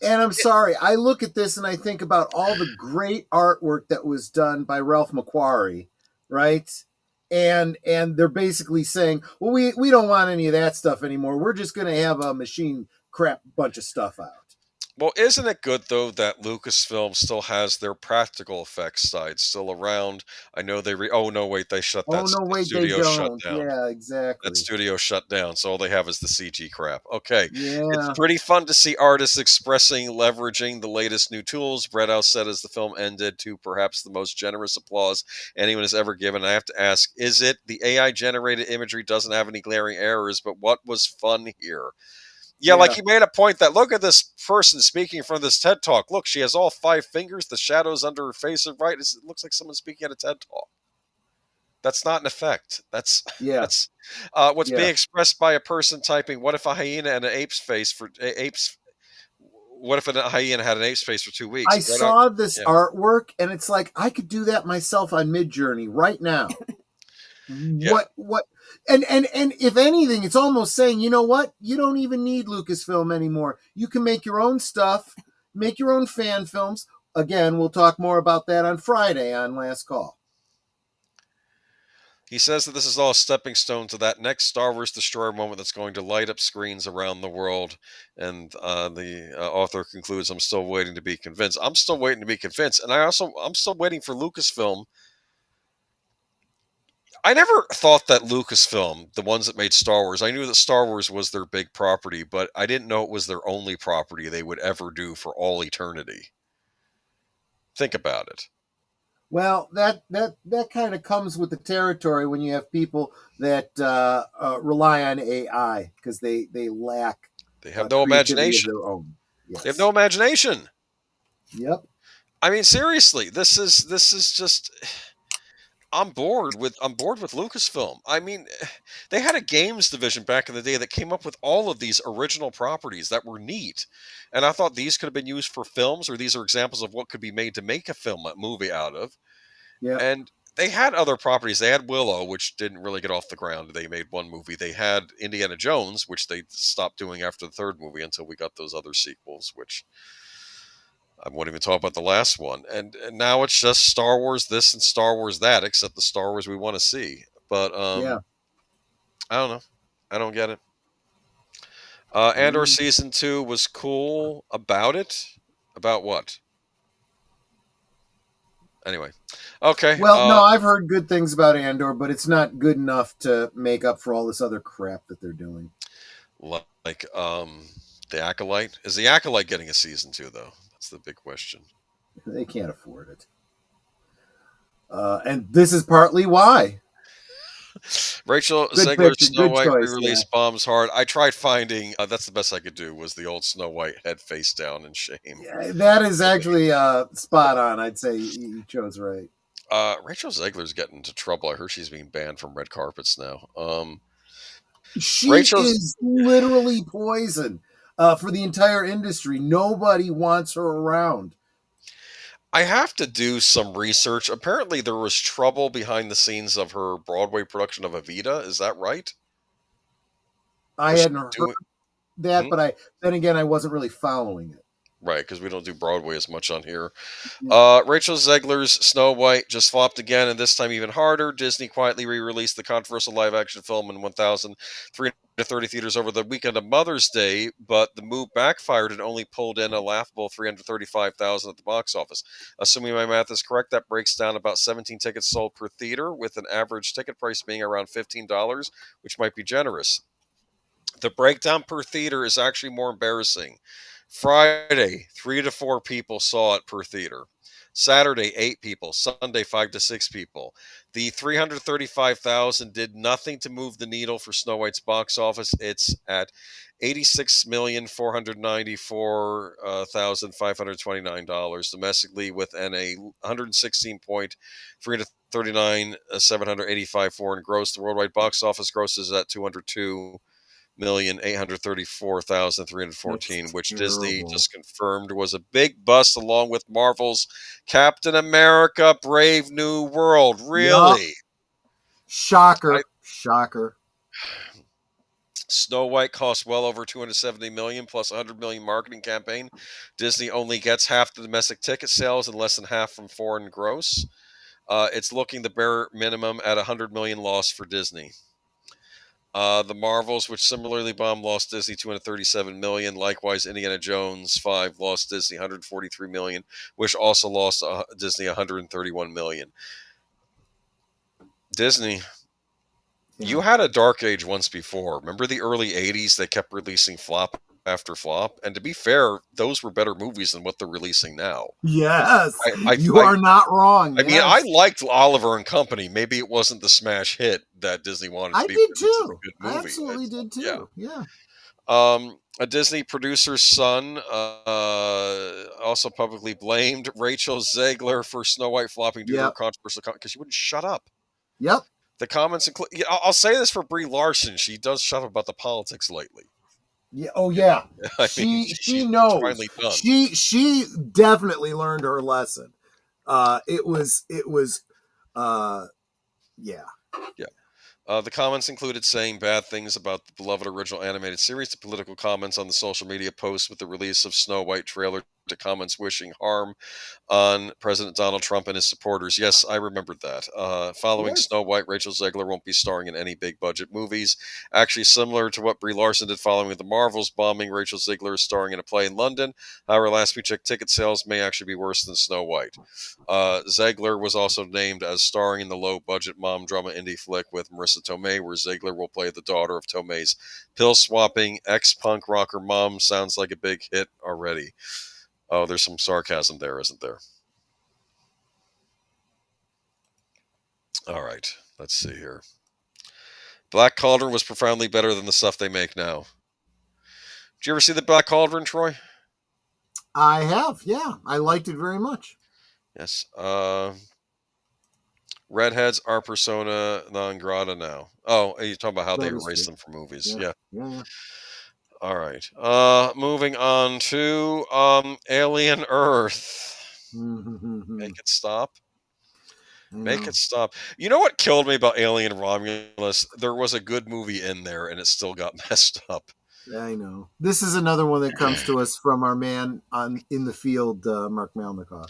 And I'm sorry, I look at this and I think about all the great artwork that was done by Ralph McQuarrie, right? And they're basically saying, well, we don't want any of that stuff anymore. We're just going to have a machine crap bunch of stuff out. Well, isn't it good, though, that Lucasfilm still has their practical effects side still around? I know they oh, no, wait, they shut that studio shut down. Yeah, exactly. That studio shut down, so all they have is the CG crap. Okay. Yeah. It's pretty fun to see artists leveraging the latest new tools. Bredow said as the film ended, to perhaps the most generous applause anyone has ever given. I have to ask, is it the AI-generated imagery doesn't have any glaring errors, but what was fun here? Yeah, like he made a point that, look at this person speaking from this TED Talk. Look, she has all 5 fingers. The shadows under her face are right. It looks like someone speaking at a TED Talk. That's not an effect. That's what's being expressed by a person typing. What if a hyena and an ape's face for apes? What if a hyena had an ape's face for 2 weeks? I saw this artwork, and it's like I could do that myself on Midjourney right now. What? And if anything, it's almost saying, you know what? You don't even need Lucasfilm anymore. You can make your own stuff. make your own fan films. Again, we'll talk more about that on Friday on Last Call. He says that this is all a stepping stone to that next Star Wars Destroyer moment that's going to light up screens around the world. And the author concludes, I'm still waiting to be convinced. I'm still waiting to be convinced. And I'm still waiting for Lucasfilm. I never thought that Lucasfilm, the ones that made Star Wars, I knew that Star Wars was their big property, but I didn't know it was their only property they would ever do for all eternity. Think about it. Well, that kind of comes with the territory when you have people that rely on AI because they lack. They have no imagination. Of their own. Yes. They have no imagination. Yep. I mean, seriously, this is just. I'm bored with Lucasfilm. I mean, they had a games division back in the day that came up with all of these original properties that were neat, and I thought these could have been used for films, or these are examples of what could be made to make a movie out of. Yeah. And they had other properties. They had Willow, which didn't really get off the ground. They made one movie. They had Indiana Jones, which they stopped doing after the third movie until we got those other sequels, which I won't even talk about the last one. And now it's just Star Wars this and Star Wars that, except the Star Wars we want to see. But yeah. I don't know. I don't get it. Andor Season 2 was cool about it. About what? Anyway. Okay. Well, no, I've heard good things about Andor, but it's not good enough to make up for all this other crap that they're doing. Like The Acolyte? Is The Acolyte getting a Season 2, though? That's the big question. They can't afford it. And this is partly why. Rachel Zegler's Snow White re-release bombs hard. I tried finding, that's the best I could do, was the old Snow White head face down in shame. Yeah, that is actually spot on. I'd say you chose right. Rachel Zegler's getting into trouble. I heard she's being banned from red carpets now. She is literally poison for the entire industry. Nobody wants her around. I have to do some research. Apparently, there was trouble behind the scenes of her Broadway production of Evita. Is that right? I hadn't heard that, but then again, I wasn't really following it. Right, because we don't do Broadway as much on here. Rachel Zegler's Snow White just flopped again, and this time even harder. Disney quietly re-released the controversial live-action film in 1,330 theaters over the weekend of Mother's Day, but the move backfired and only pulled in a laughable $335,000 at the box office. Assuming my math is correct, that breaks down about 17 tickets sold per theater, with an average ticket price being around $15, which might be generous. The breakdown per theater is actually more embarrassing. Friday, 3 to 4 people saw it per theater. Saturday, 8 people. Sunday, 5 to 6 people. The $335,000 did nothing to move the needle for Snow White's box office. It's at $86,494,529 domestically, with a 116.339,785 foreign gross. The worldwide box office gross is at $202,834,314, which Disney just confirmed was a big bust, along with Marvel's Captain America: Brave New World. Really? Yep. Shocker. Shocker. Snow White cost well over $270 million plus $100 million marketing campaign. Disney only gets half the domestic ticket sales and less than half from foreign gross. It's looking the bare minimum at $100 million loss for Disney. The Marvels, which similarly bombed, lost Disney $237 million. Likewise, Indiana Jones 5 lost Disney $143 million, which also lost Disney $131 million. Disney, you had a dark age once before. Remember the early 80s? They kept releasing flop after flop. And to be fair, those were better movies than what they're releasing now. Yes, you are not wrong. I mean, I liked Oliver and Company. Maybe it wasn't the smash hit that Disney wanted to be. I did too. A good movie. I absolutely did too. Yeah. A Disney producer's son also publicly blamed Rachel Zegler for Snow White flopping due to her controversial because she wouldn't shut up. Yep. The comments include. I'll say this for Brie Larson: she does shut up about the politics lately. Yeah. Oh yeah. She knows. She definitely learned her lesson. It was. Yeah. The comments included saying bad things about the beloved original animated series, to political comments on the social media posts with the release of Snow White trailer to comments wishing harm on President Donald Trump and his supporters. Yes, I remembered that. Following Yes. Snow White, Rachel Zegler won't be starring in any big budget movies. Actually, similar to what Brie Larson did following the Marvels bombing, Rachel Zegler is starring in a play in London. However, last week checked, ticket sales may actually be worse than Snow White. Zegler was also named as starring in the low-budget mom drama indie flick with Marissa Tomei, where Zegler will play the daughter of Tomei's pill-swapping ex-punk rocker mom. Sounds like a big hit already. Oh, there's some sarcasm there, isn't there? All right, let's see here. Black Cauldron was profoundly better than the stuff they make now. Did you ever see the Black Cauldron, Troy? I have, yeah. I liked it very much. Yes. Redheads are persona non grata now. Oh, you're talking about how they erased them from movies. Yeah. Yeah. All right. Moving on to Alien Earth. Make it stop. Make it stop. You know what killed me about Alien Romulus? There was a good movie in there, and it still got messed up. I know. This is another one that comes to us from our man in the field, Mark Malnikoff.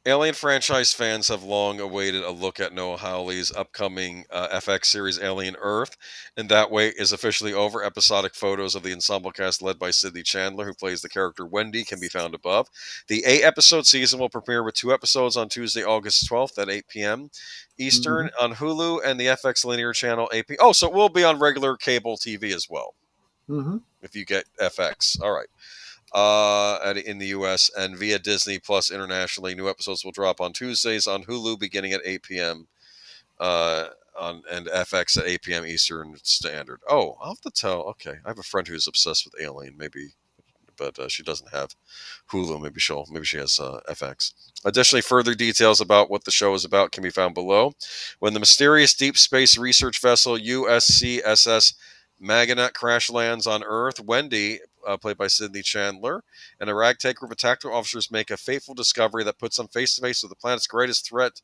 Alien franchise fans have long awaited a look at Noah Hawley's upcoming FX series Alien Earth, and that wait is officially over. Episodic photos of the ensemble cast led by Sidney Chandler, who plays the character Wendy, can be found above. The 8-episode season will premiere with 2 episodes on Tuesday, August 12th at 8 p.m. Eastern on Hulu and the FX linear channel 8 p.m. Oh, so it will be on regular cable TV as well, if you get FX. All right. In the U.S. and via Disney Plus internationally. New episodes will drop on Tuesdays on Hulu beginning at 8 p.m. And FX at 8 p.m. Eastern Standard. Oh, I'll have to tell. Okay, I have a friend who's obsessed with Alien. Maybe, but she doesn't have Hulu. Maybe she has FX. Additionally, further details about what the show is about can be found below. When the mysterious deep space research vessel USCSS Magonet crash lands on Earth, Wendy, played by Sidney Chandler, and a ragtag group of tactical officers make a fateful discovery that puts them face to face with the planet's greatest threat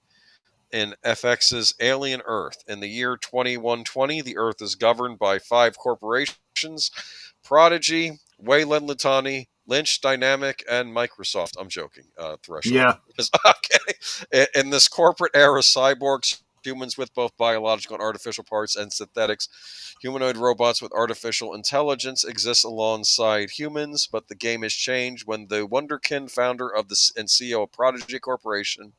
in FX's Alien Earth. In the year 2120, the Earth is governed by 5 corporations: Prodigy, Wayland Litani, Lynch Dynamic, and Microsoft. I'm joking. Threshold. Yeah. Okay. In this corporate era, cyborgs, humans with both biological and artificial parts, and synthetics, humanoid robots with artificial intelligence exist alongside humans, but the game has changed when the Wonderkin, founder of and CEO of Prodigy Corporation,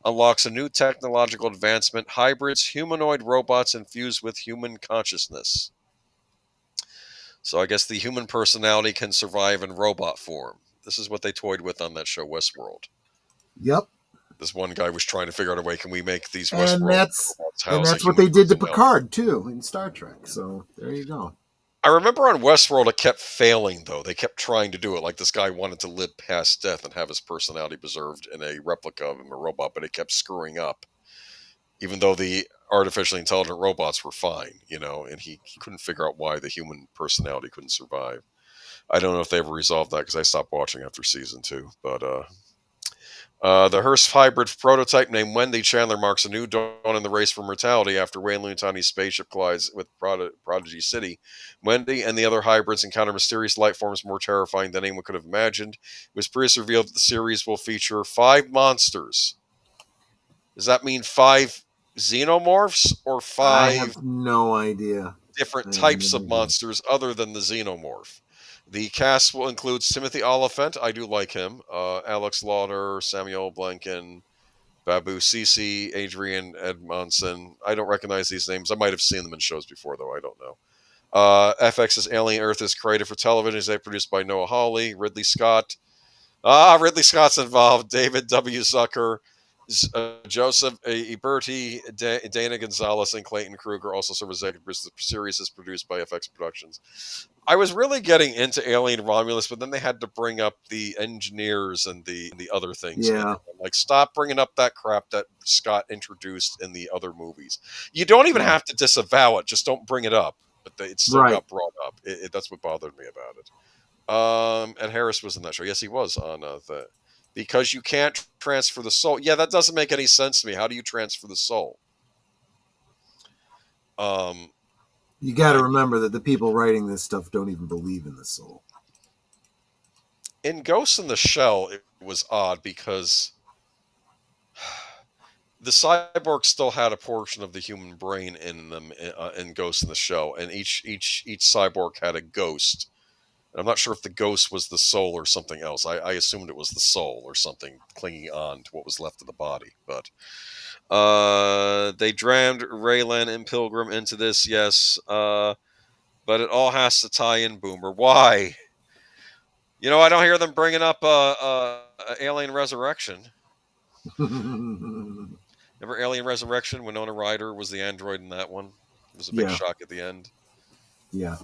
unlocks a new technological advancement: hybrids, humanoid robots infused with human consciousness. So I guess the human personality can survive in robot form. This is what they toyed with on that show, Westworld. Yep. This one guy was trying to figure out a way, can we make these And Westworld that's what they did to Picard, too, in Star Trek. So there you go. I remember on Westworld it kept failing, though. They kept trying to do it. Like this guy wanted to live past death and have his personality preserved in a replica of him, a robot, but it kept screwing up. Even though the artificially intelligent robots were fine, and he couldn't figure out why the human personality couldn't survive. I don't know if they ever resolved that because I stopped watching after season 2. But the Hearst hybrid prototype named Wendy Chandler marks a new dawn in the race for mortality after Wayland Yutani's spaceship collides with Prodigy City. Wendy and the other hybrids encounter mysterious life forms more terrifying than anyone could have imagined. It was previously revealed that the series will feature 5 monsters. Does that mean 5 xenomorphs or 5? I have no idea. Different types of monsters other than the xenomorph. The cast will include Timothy Oliphant. I do like him. Alex Lauder, Samuel Blanken, Babu Sisi, Adrian Edmondson. I don't recognize these names. I might have seen them in shows before, though. I don't know. FX's Alien Earth is created for television. It's produced by Noah Hawley, Ridley Scott. Ridley Scott's involved. David W. Zucker, Joseph Eberti, Dana Gonzalez, and Clayton Kruger also serve as executives. The series is produced by FX Productions. I was really getting into Alien Romulus, but then they had to bring up the engineers and the other things. Yeah. Like, stop bringing up that crap that Scott introduced in the other movies. You don't even have to disavow it. Just don't bring it up. But it still got brought up. That's what bothered me about it. Ed Harris was in that show. Yes, he was on the... Because you can't transfer the soul. Yeah, that doesn't make any sense to me. How do you transfer the soul? You got to remember that the people writing this stuff don't even believe in the soul. In Ghost in the Shell, it was odd because the cyborg still had a portion of the human brain in them in Ghost in the Shell, and each cyborg had a ghost. And I'm not sure if the ghost was the soul or something else. I assumed it was the soul or something clinging on to what was left of the body. But they drammed Raylan and Pilgrim into this, yes. But it all has to tie in Boomer. Why? You know, I don't hear them bringing up Alien Resurrection. Remember Alien Resurrection? Winona Ryder was the android in that one. It was a big shock at the end. Yeah.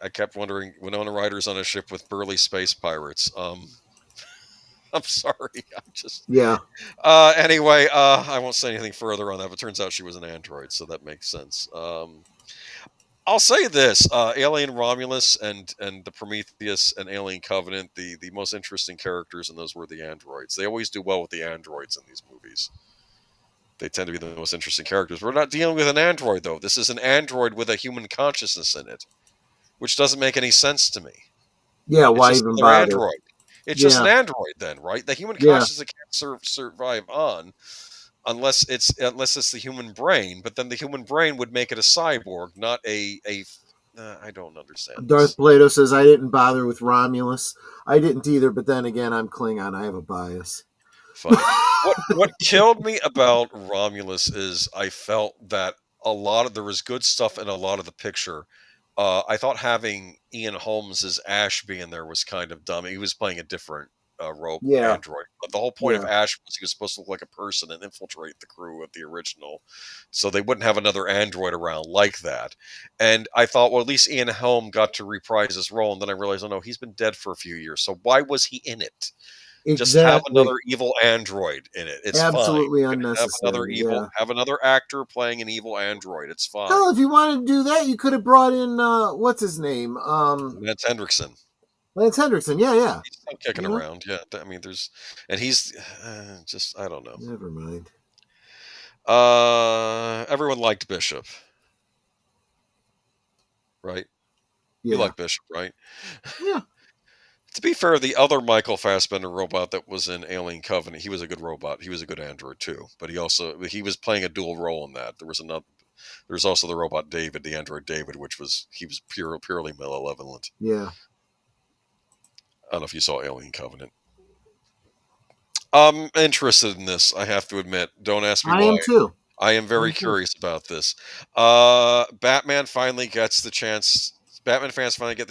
I kept wondering, Winona Ryder's on a ship with burly space pirates. I'm sorry. I'm just... Yeah. Anyway, I won't say anything further on that, but it turns out she was an android, so that makes sense. I'll say this: Alien Romulus and the Prometheus and Alien Covenant, the most interesting characters in those were the androids. They always do well with the androids in these movies. They tend to be the most interesting characters. We're not dealing with an android, though. This is an android with a human consciousness in it, which doesn't make any sense to me. Yeah, it's why just even bother? Android. It's just an android, then, right? The human consciousness can't survive on unless it's the human brain. But then the human brain would make it a cyborg, not a I don't understand. Darth Plato says, I didn't bother with Romulus. I didn't either, but then again, I'm Klingon. I have a bias. Fine. What killed me about Romulus is I felt that there was good stuff in a lot of the picture. I thought having Ian Holmes as Ash being there was kind of dumb. He was playing a different android. But the whole point of Ash was he was supposed to look like a person and infiltrate the crew of the original. So they wouldn't have another android around like that. And I thought, well, at least Ian Holm got to reprise his role. And then I realized, oh no, he's been dead for a few years. So why was he in it? Exactly. Just have another evil android in it. It's absolutely fine. Unnecessary. Have another actor playing an evil android. It's fine. Hell, if you wanted to do that, you could have brought in what's his name? Lance Hendrickson. Lance Hendrickson, yeah. He's still kicking around, yeah. I mean, he's just, I don't know. Never mind. Everyone liked Bishop, right? Yeah. You like Bishop, right? Yeah. To be fair, the other Michael Fassbender robot that was in Alien Covenant, he was a good robot. He was a good android too, but he was playing a dual role in that. There's also the robot David, the android David, he was purely malevolent. Yeah. I don't know if you saw Alien Covenant. I'm interested in this, I have to admit. Don't ask me why. I am too. I am very curious about this. Batman fans finally get the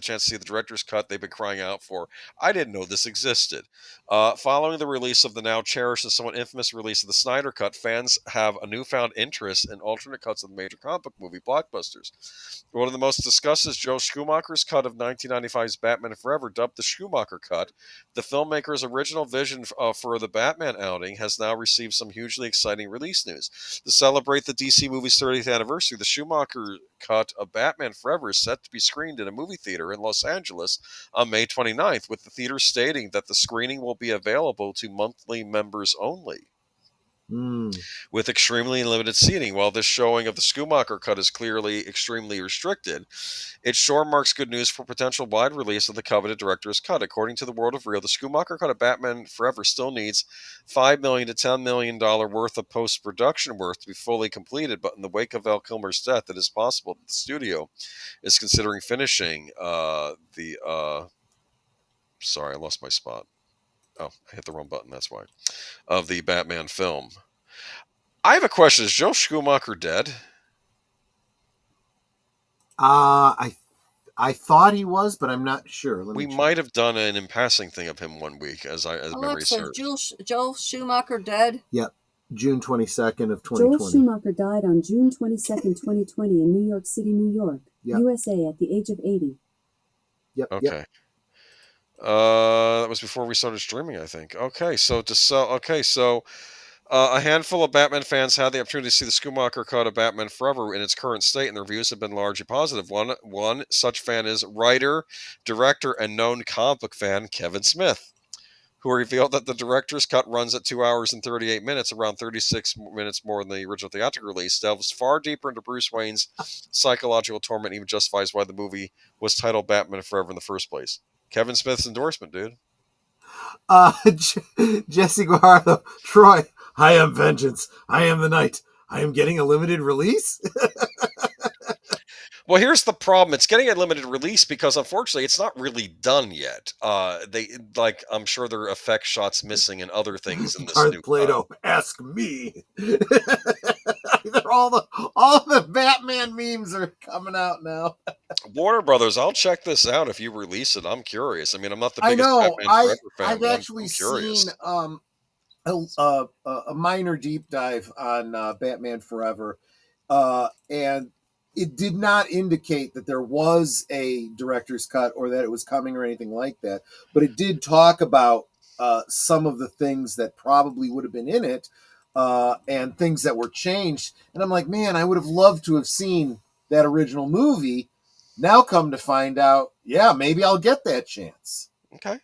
chance to see the director's cut they've been crying out for. I didn't know this existed. Following the release of the now cherished and somewhat infamous release of the Snyder Cut, fans have a newfound interest in alternate cuts of the major comic book movie blockbusters. One of the most discussed is Joe Schumacher's cut of 1995's Batman Forever, dubbed the Schumacher Cut. The filmmaker's original vision for the Batman outing has now received some hugely exciting release news. To celebrate the DC movie's 30th anniversary, the Schumacher Cut of Batman Forever is set to be screened in a movie theater in Los Angeles on May 29th, with the theater stating that the screening will be available to monthly members only, with extremely limited seating. While this showing of the Schumacher Cut is clearly extremely restricted, it sure marks good news for potential wide release of the coveted director's cut. According to the World of Real, the Schumacher Cut of Batman Forever still needs $5 million to $10 million worth of post-production work to be fully completed, but in the wake of Val Kilmer's death, it is possible that the studio is considering finishing sorry, I lost my spot. Oh, I hit the wrong button, that's why. Of the Batman film. I have a question. Is Joe Schumacher dead? I thought he was, but I'm not sure. We might have done an in passing thing of him one week, as memory serves. Joel Schumacher dead? Yep. June 22nd of 2020. Joel Schumacher died on June 22nd, 2020 in New York City, New York, USA at the age of 80. Yep. Okay. Yep. That was before we started streaming, I think. Okay, so a handful of Batman fans had the opportunity to see the Schumacher Cut of Batman Forever in its current state, and the reviews have been largely positive. One such fan is writer, director, and known comic book fan Kevin Smith, who revealed that the director's cut runs at 2 hours and 38 minutes, around 36 minutes more than the original theatrical release, delves far deeper into Bruce Wayne's psychological torment and even justifies why the movie was titled Batman Forever in the first place. Kevin Smith's endorsement, dude. Jesse Guajardo, Troy, I am vengeance. I am the night. I am getting a limited release. Well, here's the problem. It's getting a limited release because, unfortunately, it's not really done yet. I'm sure there are effect shots missing and other things in this Darth new Plato, ask me. all the Batman memes are coming out now. Warner Brothers, I'll check this out if you release it. I'm curious. I mean, I'm not the I biggest know. Batman Forever fan. I've but actually I'm curious. seen a minor deep dive on Batman Forever, and it did not indicate that there was a director's cut or that it was coming or anything like that. But it did talk about some of the things that probably would have been in it and things that were changed. And I'm like, man, I would have loved to have seen that original movie. Now come to find out, yeah, maybe I'll get that chance. Okay.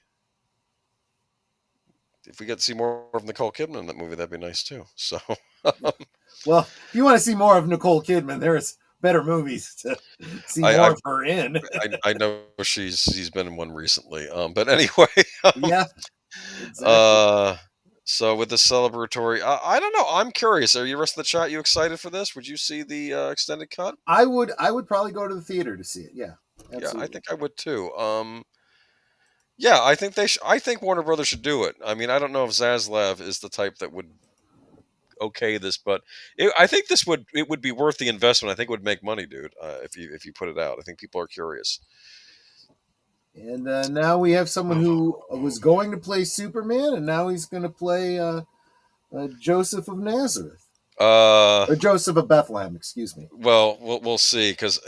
If we get to see more of Nicole Kidman in that movie, that'd be nice too. So, well, if you want to see more of Nicole Kidman, there's better movies to see more of her in. I know she's been in one recently. But anyway, yeah. Exactly. So with the celebratory, I don't know. I'm curious. Are you rest of the chat? You excited for this? Would you see the extended cut? I would probably go to the theater to see it. Yeah, absolutely. Yeah, I think I would too. Yeah, I think I think Warner Brothers should do it. I mean, I don't know if Zaslav is the type that would okay this, but I think it would be worth the investment. I think it would make money, dude. If you put it out, I think people are curious. And now we have someone who was going to play Superman, and now he's going to play Joseph of Nazareth, or Joseph of Bethlehem. Excuse me. Well, we'll see, because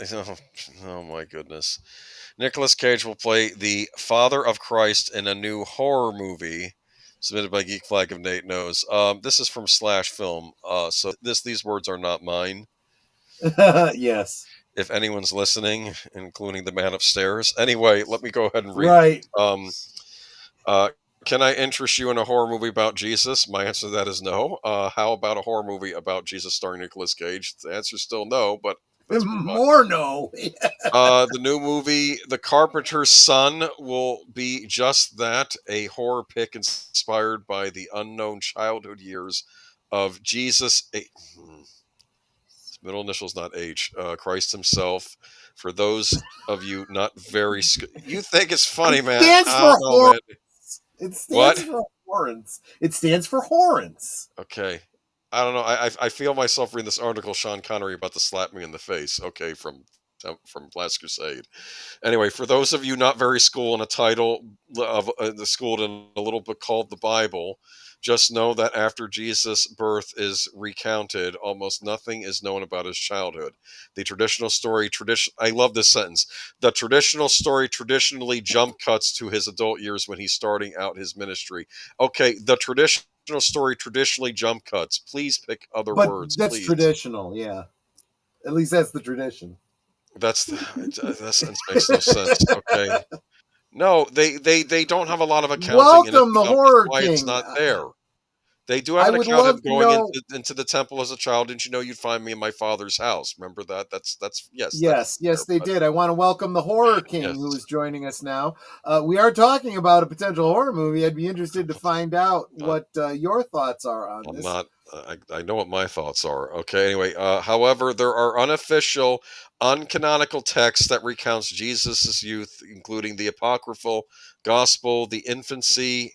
oh my goodness, Nicolas Cage will play the father of Christ in a new horror movie submitted by Geek Flag of Nate Knows. This is from Slash Film. So these words are not mine. Yes. If anyone's listening, including the man upstairs. Anyway, let me go ahead and read. Right. Can I interest you in a horror movie about Jesus? My answer to that is no. How about a horror movie about Jesus starring Nicolas Cage? The answer is still no, but more no. The new movie, The Carpenter's Son, will be just that, a horror pick inspired by the unknown childhood years of Jesus. His middle initial's not H. Christ himself. For those of you not very... You think it's funny, man. It stands for Horrence. It stands for Horrence. Okay. I don't know. I feel myself reading this article, Sean Connery about to slap me in the face. Okay, from Last Crusade. Anyway, for those of you not very schooled in a title of the schooled in a little book called the Bible, just know that after Jesus' birth is recounted, almost nothing is known about his childhood. The traditional story, I love this sentence. The traditional story traditionally jump cuts to his adult years when he's starting out his ministry. Okay, the traditional story traditionally jump cuts. Please pick other words. That's please. Traditional, yeah. At least that's the tradition. That sentence makes no sense. Okay. No, they don't have a lot of accounting. Welcome, the Horror King. It's not there. They do have an account of going into the temple as a child. Didn't you know you'd find me in my father's house? Remember that? That's yes. Yes, they did. I want to welcome the Horror King, who is joining us now. We are talking about a potential horror movie. I'd be interested to find out what your thoughts are on this. I know what my thoughts are. Okay. Anyway, however, there are unofficial, uncanonical texts that recounts Jesus' youth, including the apocryphal gospel, the infancy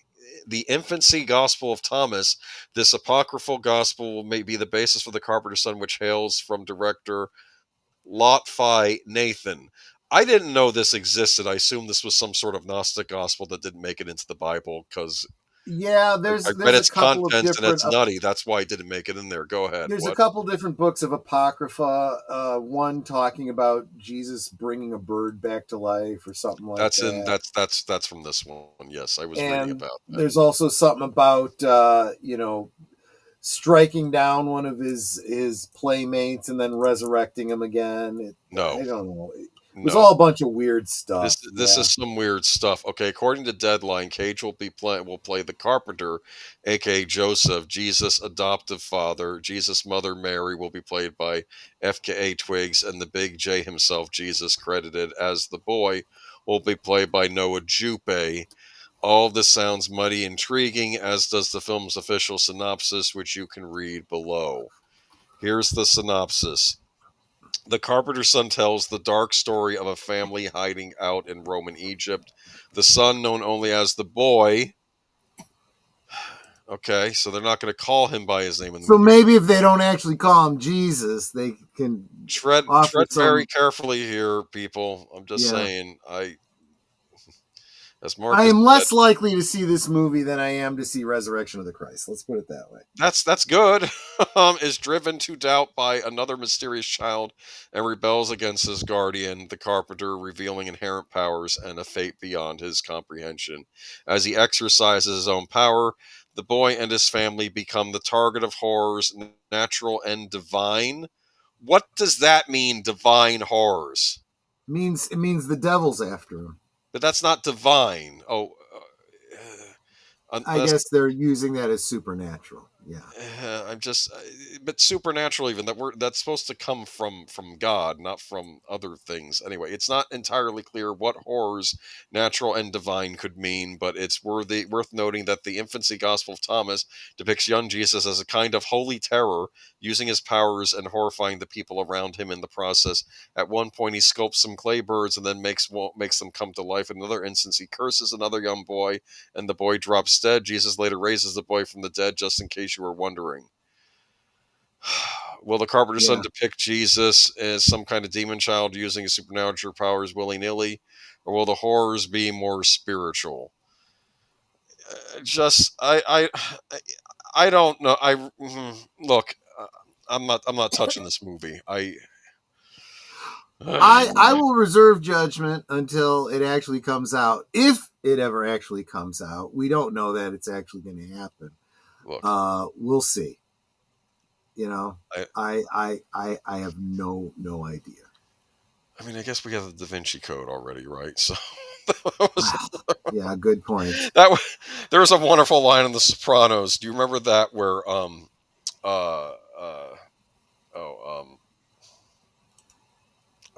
gospel of Thomas. This apocryphal gospel may be the basis for the Carpenter's Son, which hails from director Lotfi Nathan. I didn't know this existed. I assume this was some sort of Gnostic gospel that didn't make it into the Bible because I read its contents and it's nutty. That's why I didn't make it in there. Go ahead. There's a couple different books of apocrypha. One talking about Jesus bringing a bird back to life or something like that. That's from this one. Yes, I was reading about that. There's also something about striking down one of his playmates and then resurrecting him again. I don't know. It was No. all a bunch of weird stuff. This is some weird stuff. Okay, according to Deadline, Cage will play the Carpenter, aka Joseph, Jesus' adoptive father. Jesus' mother Mary will be played by FKA Twigs, and the Big J himself, Jesus, credited as the boy, will be played by Noah Jupe. All of this sounds mighty intriguing, as does the film's official synopsis, which you can read below. Here's the synopsis. The Carpenter's son tells the dark story of a family hiding out in Roman Egypt. The son, known only as the boy. Okay, so they're not going to call him by his name in the So movie. maybe if they don't actually call him Jesus, they can Tread offer very some. carefully here, people. I'm just Yeah. saying. As I Marcus am said, less likely to see this movie than I am to see Resurrection of the Christ. Let's put it that way. that's good. Is driven to doubt by another mysterious child and rebels against his guardian, the Carpenter, revealing inherent powers and a fate beyond his comprehension. As he exercises his own power, the boy and his family become the target of horrors, natural and divine. What does that mean, divine horrors? It means the devil's after him. But that's not divine. I guess they're using that as supernatural. Yeah. I'm just, but supernatural even that's supposed to come from God, not from other things. Anyway, it's not entirely clear what horrors natural and divine could mean, but it's worth noting that the infancy Gospel of Thomas depicts young Jesus as a kind of holy terror, using his powers and horrifying the people around him in the process. At one point, he sculpts some clay birds and then makes them come to life. In another instance, he curses another young boy, and the boy drops dead. Jesus later raises the boy from the dead, just in case you were wondering. Will the Carpenter's son depict Jesus as some kind of demon child using his supernatural powers willy-nilly, or will the horrors be more spiritual? I don't know. Look, I'm not touching this movie. I will reserve judgment until it actually comes out. If it ever actually comes out, we don't know that it's actually going to happen. Look, we'll see. You know, I have no idea. I mean, I guess we have the Da Vinci Code already, right? So, yeah, good point. There was a wonderful line in The Sopranos. Do you remember that where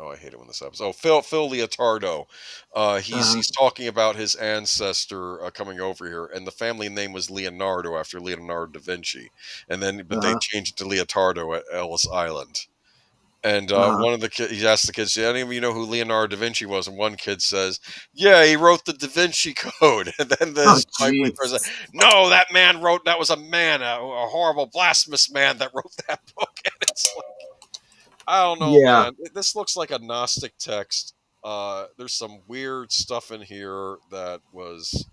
I hate it when this happens. Oh, Phil Leotardo. He's talking about his ancestor coming over here, and the family name was Leonardo after Leonardo da Vinci, but they changed it to Leotardo at Ellis Island. And one of the kids, he asked the kids, "Do any of you know who Leonardo da Vinci was?" And one kid says, "Yeah, he wrote the Da Vinci Code." And then this said, "No, that was a man, a horrible blasphemous man that wrote that book." And it's like, I don't know, man. This looks like a Gnostic text. There's some weird stuff in here that was,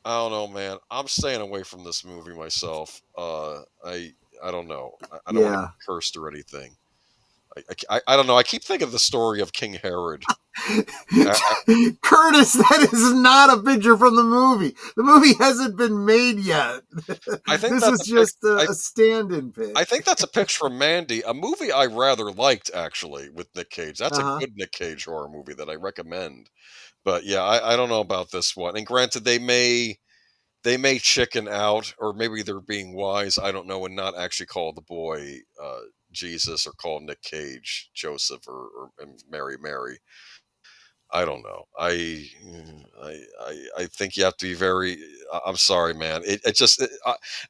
I don't know, man. I'm staying away from this movie myself. I don't know. I don't want to get cursed or anything. I don't know. I keep thinking of the story of King Herod. Curtis, that is not a picture from the movie. The movie hasn't been made yet. I think this is just a stand-in pic. I think that's a picture from Mandy, a movie I rather liked, actually, with Nick Cage. That's a good Nick Cage horror movie that I recommend. But yeah, I don't know about this one. And granted, they may chicken out, or maybe they're being wise, I don't know, and not actually call the boy Jesus, or call Nick Cage Joseph, or Mary. I don't know. I think you have to be very. I'm sorry, man.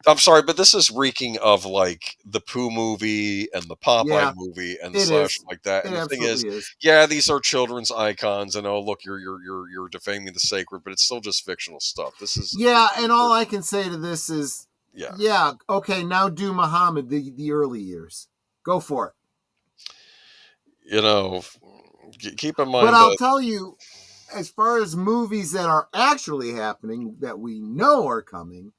I'm sorry, but this is reeking of like the Pooh movie and the Popeye movie and slash like that. And the thing is, yeah, these are children's icons, and oh look, you're defaming the sacred, but it's still just fictional stuff. This is and all I can say to this is, okay, now do Muhammad the early years. Go for it. You know. Keep in mind, but I'll tell you, as far as movies that are actually happening that we know are coming,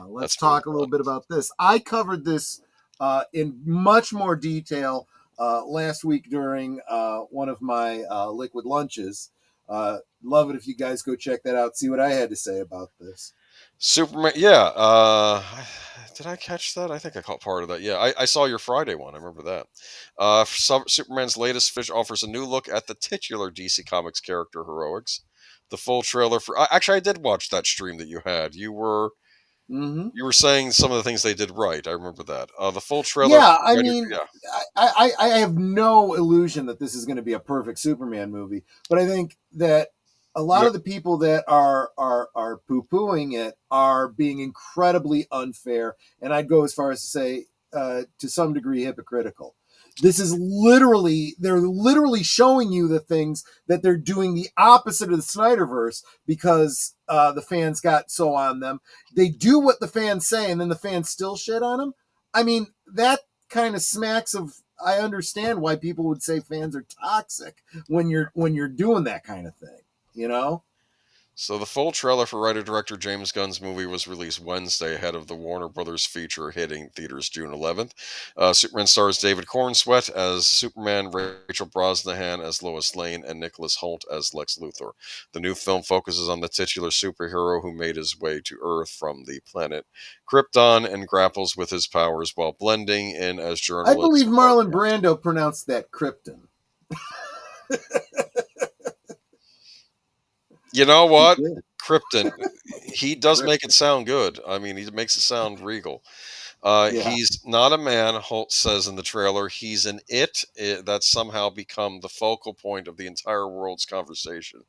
let's talk a little bit about this. I covered this in much more detail last week during one of my liquid lunches. Love it if you guys go check that out, see what I had to say about this. Superman, yeah. Did I catch that? I think I caught part of that. Yeah, I saw your Friday one. I remember that. Superman's latest fish offers a new look at the titular DC Comics character heroics. The full trailer for. Actually, I did watch that stream that you had. Mm-hmm. You were saying some of the things they did right. I remember that. The full trailer. Yeah, I For, mean, yeah. I have no illusion that this is going to be a perfect Superman movie, but I think that a lot of the people that are poo-pooing it are being incredibly unfair, and I'd go as far as to say, to some degree, hypocritical. This is they're literally showing you the things that they're doing the opposite of the Snyderverse because the fans got so on them. They do what the fans say, and then the fans still shit on them. I mean, that kind of smacks of. I understand why people would say fans are toxic when you're doing that kind of thing, you know? So the full trailer for writer-director James Gunn's movie was released Wednesday ahead of the Warner Brothers feature hitting theaters June 11th. Superman stars David Cornsweet as Superman, Rachel Brosnahan as Lois Lane, and Nicholas Hoult as Lex Luthor. The new film focuses on the titular superhero who made his way to Earth from the planet Krypton and grapples with his powers while blending in as journalist. I believe Marlon Brando pronounced that Krypton. You know what? Krypton. He does make it sound good. I mean, he makes it sound regal. He's not a man, Holt says in the trailer. He's an that's somehow become the focal point of the entire world's conversation.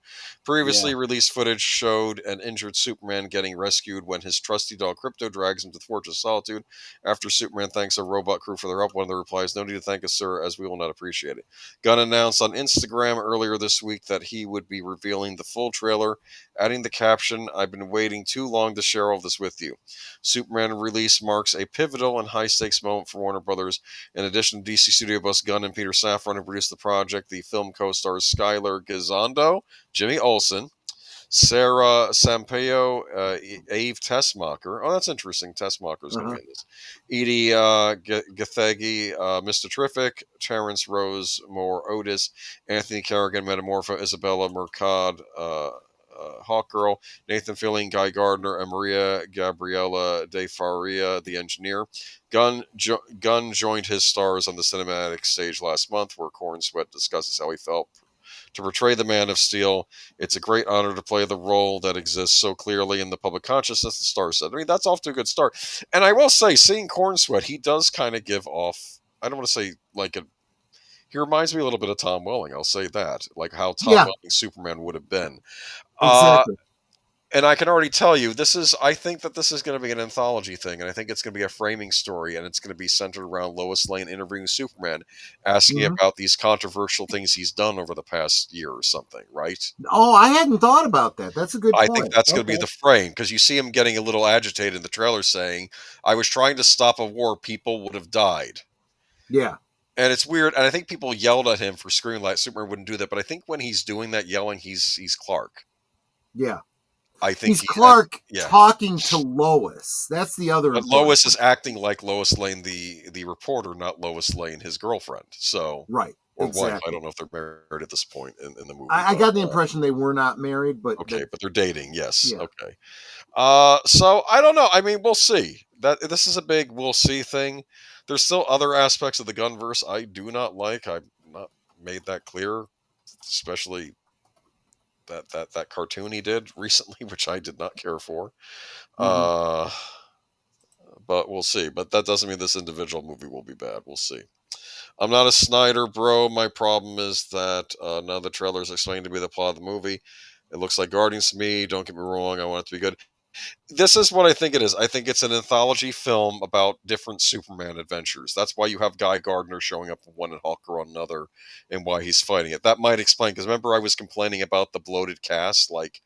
Previously released footage showed an injured Superman getting rescued when his trusty dog Crypto drags him to the Fortress of Solitude. After Superman thanks a robot crew for their help, one of the replies, "No need to thank us, sir, as we will not appreciate it." Gunn announced on Instagram earlier this week that he would be revealing the full trailer, adding the caption, "I've been waiting too long to share all this with you." Superman release marks a pivotal and high-stakes moment for Warner Brothers. In addition to DC studio boss Gunn and Peter Safran, who produced the project, the film co-stars Skylar Gisondo, Jimmy Olsen, Sarah Sampaio, Ave Tessmacher. Oh, that's interesting. Tessmacher's going to be in this. Edie Gathegi, Mr. Terrific, Terrence Rose Moore Otis, Anthony Carrigan, Metamorpho, Isabella Mercad, Hawkgirl, Nathan Fillion, Guy Gardner, and Maria Gabriela De Faria, the engineer. Gunn joined his stars on the cinematic stage last month, where Cornsweet discusses how he felt to portray the Man of Steel. "It's a great honor to play the role that exists so clearly in the public consciousness," the star said. I mean, that's off to a good start. And I will say, seeing Cornsweet, he does kind of give off, I don't want to say like he reminds me a little bit of Tom Welling. I'll say that, like how Tom Welling Superman would have been. Exactly. And I can already tell you, I think that this is going to be an anthology thing, and I think it's going to be a framing story, and it's going to be centered around Lois Lane interviewing Superman, asking about these controversial things he's done over the past year or something, right? Oh, I hadn't thought about that. That's a good point. I think that's going to be the frame, because you see him getting a little agitated in the trailer saying, "I was trying to stop a war, people would have died." Yeah. And it's weird, and I think people yelled at him for screaming like Superman wouldn't do that, but I think when he's doing that yelling, he's Clark. Yeah. I think he's Clark talking to Lois. That's the other. But Lois is acting like Lois Lane, the reporter, not Lois Lane, his girlfriend. So right, or wife. I don't know if they're married at this point in the movie. I got the impression they were not married, but okay, but they're dating. Yes. Yeah. Okay. So I don't know. I mean, we'll see. This is a big we'll see thing. There's still other aspects of the Gunverse I do not like. I've not made that clear, especially that cartoon he did recently, which I did not care for. But we'll see. But that doesn't mean this individual movie will be bad. We'll see. I'm not a Snyder bro. My problem is that none of the trailers explain to me the plot of the movie. It looks like Guardians to me. Don't get me wrong. I want it to be good. This is what I think it is. I think it's an anthology film about different Superman adventures. That's why you have Guy Gardner showing up on one and Hawker on another, and why he's fighting it. That might explain, because remember I was complaining about the bloated cast? Like,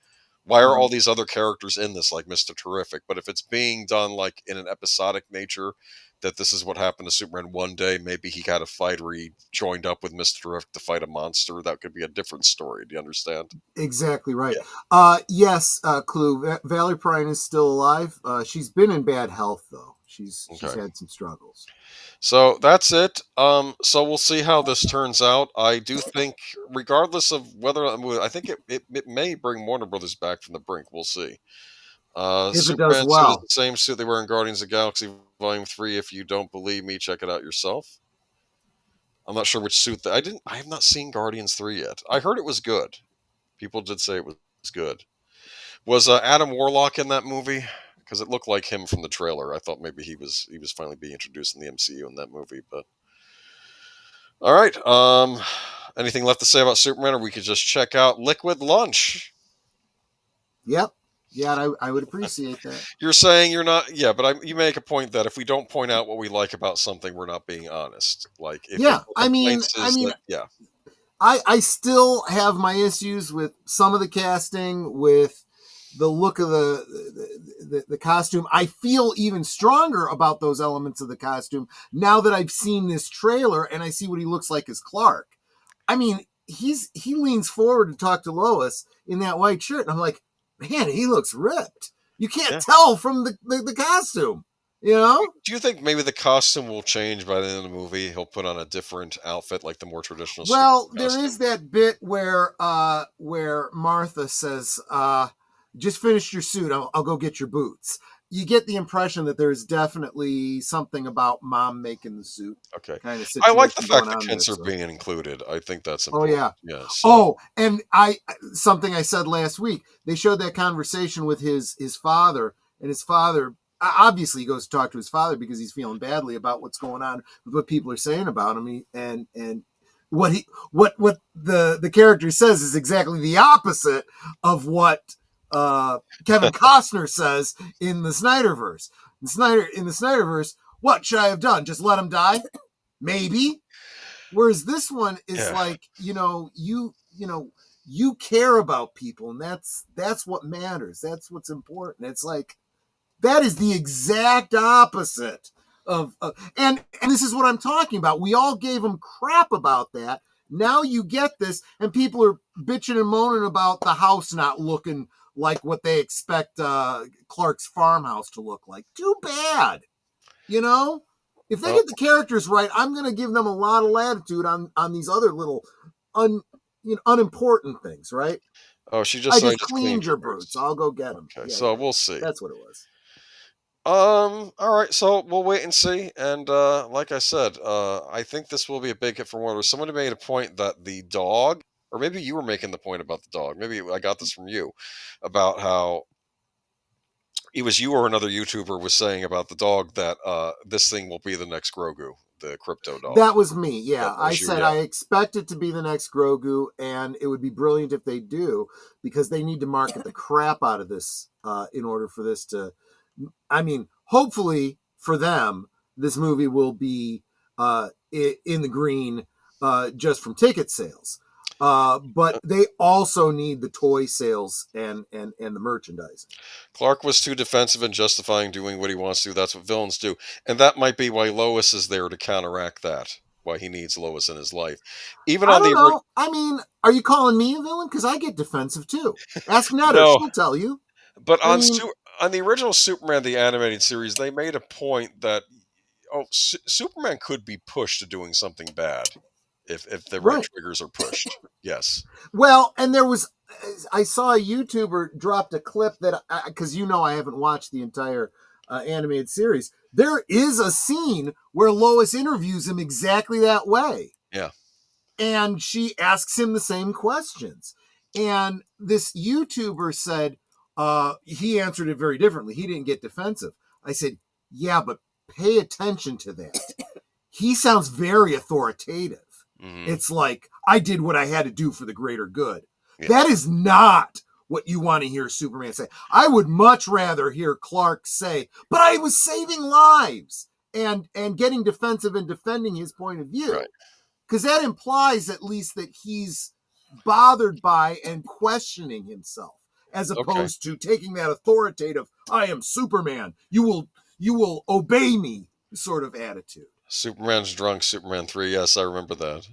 why are all these other characters in this, like Mr. Terrific? But if it's being done like in an episodic nature, that this is what happened to Superman one day, maybe he got a fight where he joined up with Mr. Terrific to fight a monster, that could be a different story. Do you understand? Exactly right. Yes, Clue. Valerie Prine is still alive. She's been in bad health, though. She's had some struggles. So that's it. So we'll see how this turns out. I do think, regardless of whether I think it may bring Warner Brothers back from the brink. We'll see. If it does Superman suit is well. the same suit they wear in Guardians of the Galaxy Volume 3. If you don't believe me, check it out yourself. I'm not sure which suit I have not seen Guardians 3 yet. I heard it was good. People did say it was good. Was Adam Warlock in that movie? Because it looked like him from the trailer. I thought maybe he was finally being introduced in the MCU in that movie. But all right. Anything left to say about Superman, or we could just check out Liquid Lunch? Yep. Yeah, I would appreciate that. You're saying you're not, yeah, but you make a point that if we don't point out what we like about something, we're not being honest. Like, if Yeah, yeah, I still have my issues with some of the casting, with the look of the costume. I feel even stronger about those elements of the costume now that I've seen this trailer and I see what he looks like as Clark. I mean, he leans forward to talk to Lois in that white shirt, and I'm like, man, he looks ripped. You can't tell from the costume, you know? Do you think maybe the costume will change by the end of the movie? He'll put on a different outfit, like the more traditional. Well, there is that bit where Martha says, just finish your suit. I'll go get your boots. You get the impression that there's definitely something about mom making the suit. Okay. Kind of I like the fact that kids are being included. I think that's important. Oh, yeah. Yeah. So. Oh, and something I said last week, they showed that conversation with his father, and his father, obviously he goes to talk to his father because he's feeling badly about what's going on with what people are saying about him. And what the character says is exactly the opposite of what Kevin Costner says in the Snyderverse. In the Snyderverse, what should I have done? Just let him die? Maybe. Whereas this one is like, you care about people, and that's what matters. That's what's important. It's like, that is the exact opposite of and this is what I'm talking about. We all gave him crap about that. Now you get this, and people are bitching and moaning about the house not looking like what they expect Clark's farmhouse to look like. Too bad. If they get the characters right, I'm going to give them a lot of latitude on these other little unimportant things, right? Oh, I just cleaned your boots. I'll go get them. Okay, so we'll see. That's what it was. All right, so we'll wait and see. And like I said, I think this will be a big hit for Warner. Somebody made a point that the dog, or maybe you were making the point about the dog. Maybe I got this from you, about how it was you or another YouTuber was saying about the dog that this thing will be the next Grogu, the crypto dog. That was me, yeah. I said I expect it to be the next Grogu, and it would be brilliant if they do, because they need to market the crap out of this in order for this to... I mean, hopefully for them, this movie will be in the green just from ticket sales. But they also need the toy sales and the merchandising. Clark was too defensive and justifying doing what he wants to. That's what villains do. And that might be why Lois is there to counteract that. Why he needs Lois in his life. Even on know. I mean, are you calling me a villain? Because I get defensive too. Ask Nutter, she'll tell you. But on the original Superman, the animated series, they made a point that Superman could be pushed to doing something bad if the right triggers are pushed. Yes. Well, and I saw a YouTuber dropped a clip that, because I haven't watched the entire animated series. There is a scene where Lois interviews him exactly that way. Yeah. And she asks him the same questions. And this YouTuber said, he answered it very differently. He didn't get defensive. I said, yeah, but pay attention to that. He sounds very authoritative. Mm-hmm. It's like, I did what I had to do for the greater good. Yeah. That is not what you want to hear Superman say. I would much rather hear Clark say, but I was saving lives, and getting defensive and defending his point of view. Right. Because that implies at least that he's bothered by and questioning himself, as opposed to taking that authoritative, I am Superman, you will obey me sort of attitude. Superman's drunk, Superman 3, yes, I remember that.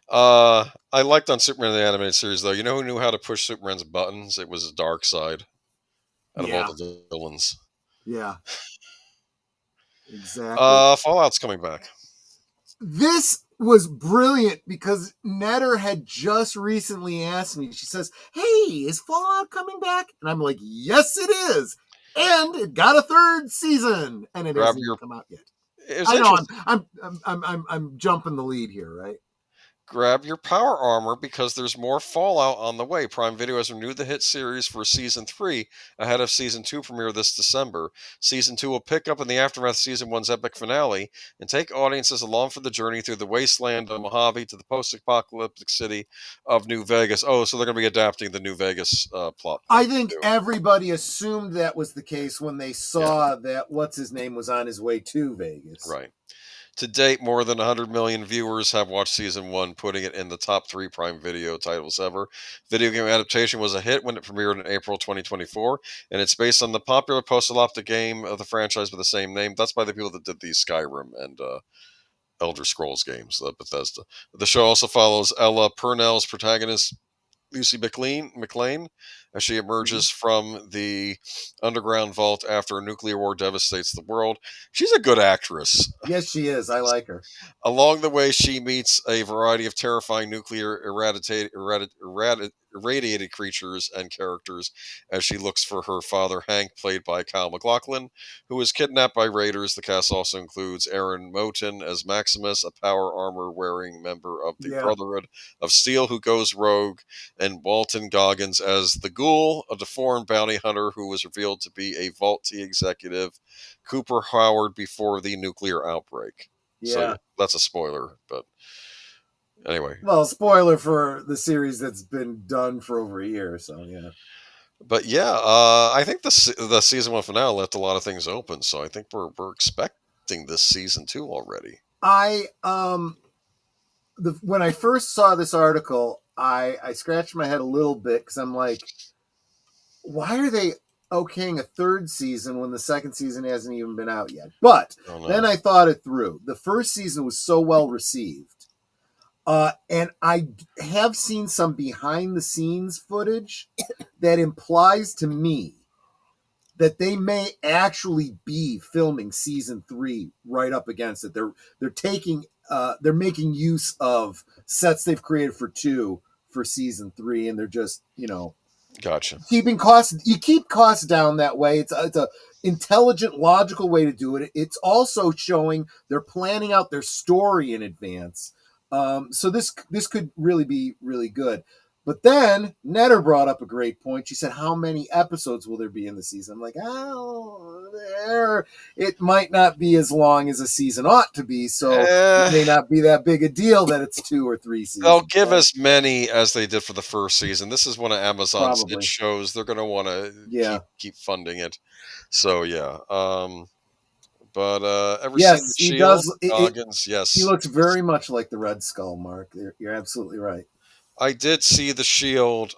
I liked on Superman the animated series, though. You know who knew how to push Superman's buttons? It was his dark side. Out of all the villains. Yeah. Exactly. Fallout's coming back. This was brilliant because Netter had just recently asked me. She says, "Hey, is Fallout coming back?" And I'm like, "Yes, it is." And it got a third season, and it hasn't even come out yet. I know I'm jumping the lead here, right? Grab your power armor because there's more Fallout on the way. Prime Video has renewed the hit series for Season 3 ahead of Season 2 premiere this December. Season 2 will pick up in the aftermath of Season 1's epic finale and take audiences along for the journey through the wasteland of Mojave to the post-apocalyptic city of New Vegas. Oh, so they're going to be adapting the New Vegas plot. I think everybody assumed that was the case when they saw that what's-his-name was on his way to Vegas. Right. To date, more than 100 million viewers have watched Season 1, putting it in the top 3 Prime Video titles ever. Video game adaptation was a hit when it premiered in April 2024, and it's based on the popular post-apocalyptic game of the franchise with the same name. That's by the people that did the Skyrim and Elder Scrolls games, Bethesda. The show also follows Ella Purnell's protagonist, Lucy McLean, as she emerges from the underground vault after a nuclear war devastates the world. She's a good actress. Yes, she is. I like her. Along the way, she meets a variety of terrifying nuclear irradiated creatures and characters as she looks for her father, Hank, played by Kyle MacLachlan, who is kidnapped by raiders. The cast also includes Aaron Moten as Maximus, a power armor-wearing member of the Brotherhood of Steel who goes rogue, and Walton Goggins as the Ghoul, a deformed bounty hunter who was revealed to be a Vault T executive, Cooper Howard, before the nuclear outbreak. Yeah. So that's a spoiler, but anyway. Well, spoiler for the series that's been done for over a year, so yeah. But yeah, I think the Season 1 finale left a lot of things open, so I think we're expecting this Season 2 already. When I first saw this article, I scratched my head a little bit because I'm like, why are they okaying a third season when the second season hasn't even been out yet? But then I thought it through. The first season was so well received. And I have seen some behind the scenes footage that implies to me that they may actually be filming Season 3 right up against it. They're making use of sets they've created for 2 for Season 3, and they're just, gotcha. Keeping costs. You keep costs down that way. It's a intelligent, logical way to do it. It's also showing they're planning out their story in advance. So this could really be really good. But then Netter brought up a great point. She said, "How many episodes will there be in the season?" I'm like, it might not be as long as a season ought to be, so it may not be that big a deal that it's 2 or 3 seasons. They'll give as many as they did for the first season. This is one of Amazon's hit shows. They're going to want to keep funding it. So yeah. But ever seen the Shield? Goggins, yes. He looks very much like the Red Skull, Mark. You're absolutely right. I did see the Shield.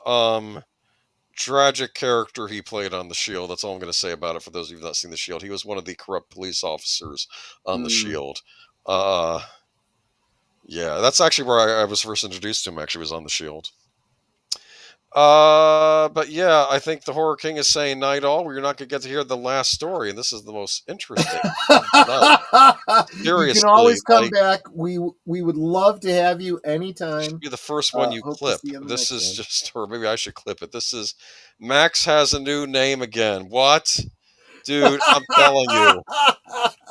Tragic character he played on the Shield. That's all I'm going to say about it for those of you who have not seen the Shield. He was one of the corrupt police officers on the Shield. Yeah, that's actually where I was first introduced to him. Actually, was on the Shield. But yeah, I think the Horror King is saying night all. We're not going to get to hear the last story, and this is the most interesting. Seriously, you can always come back. We would love to have you anytime. Should be the first one you clip. This is just, or maybe I should clip it. This is Max has a new name again. What, dude? I'm telling you,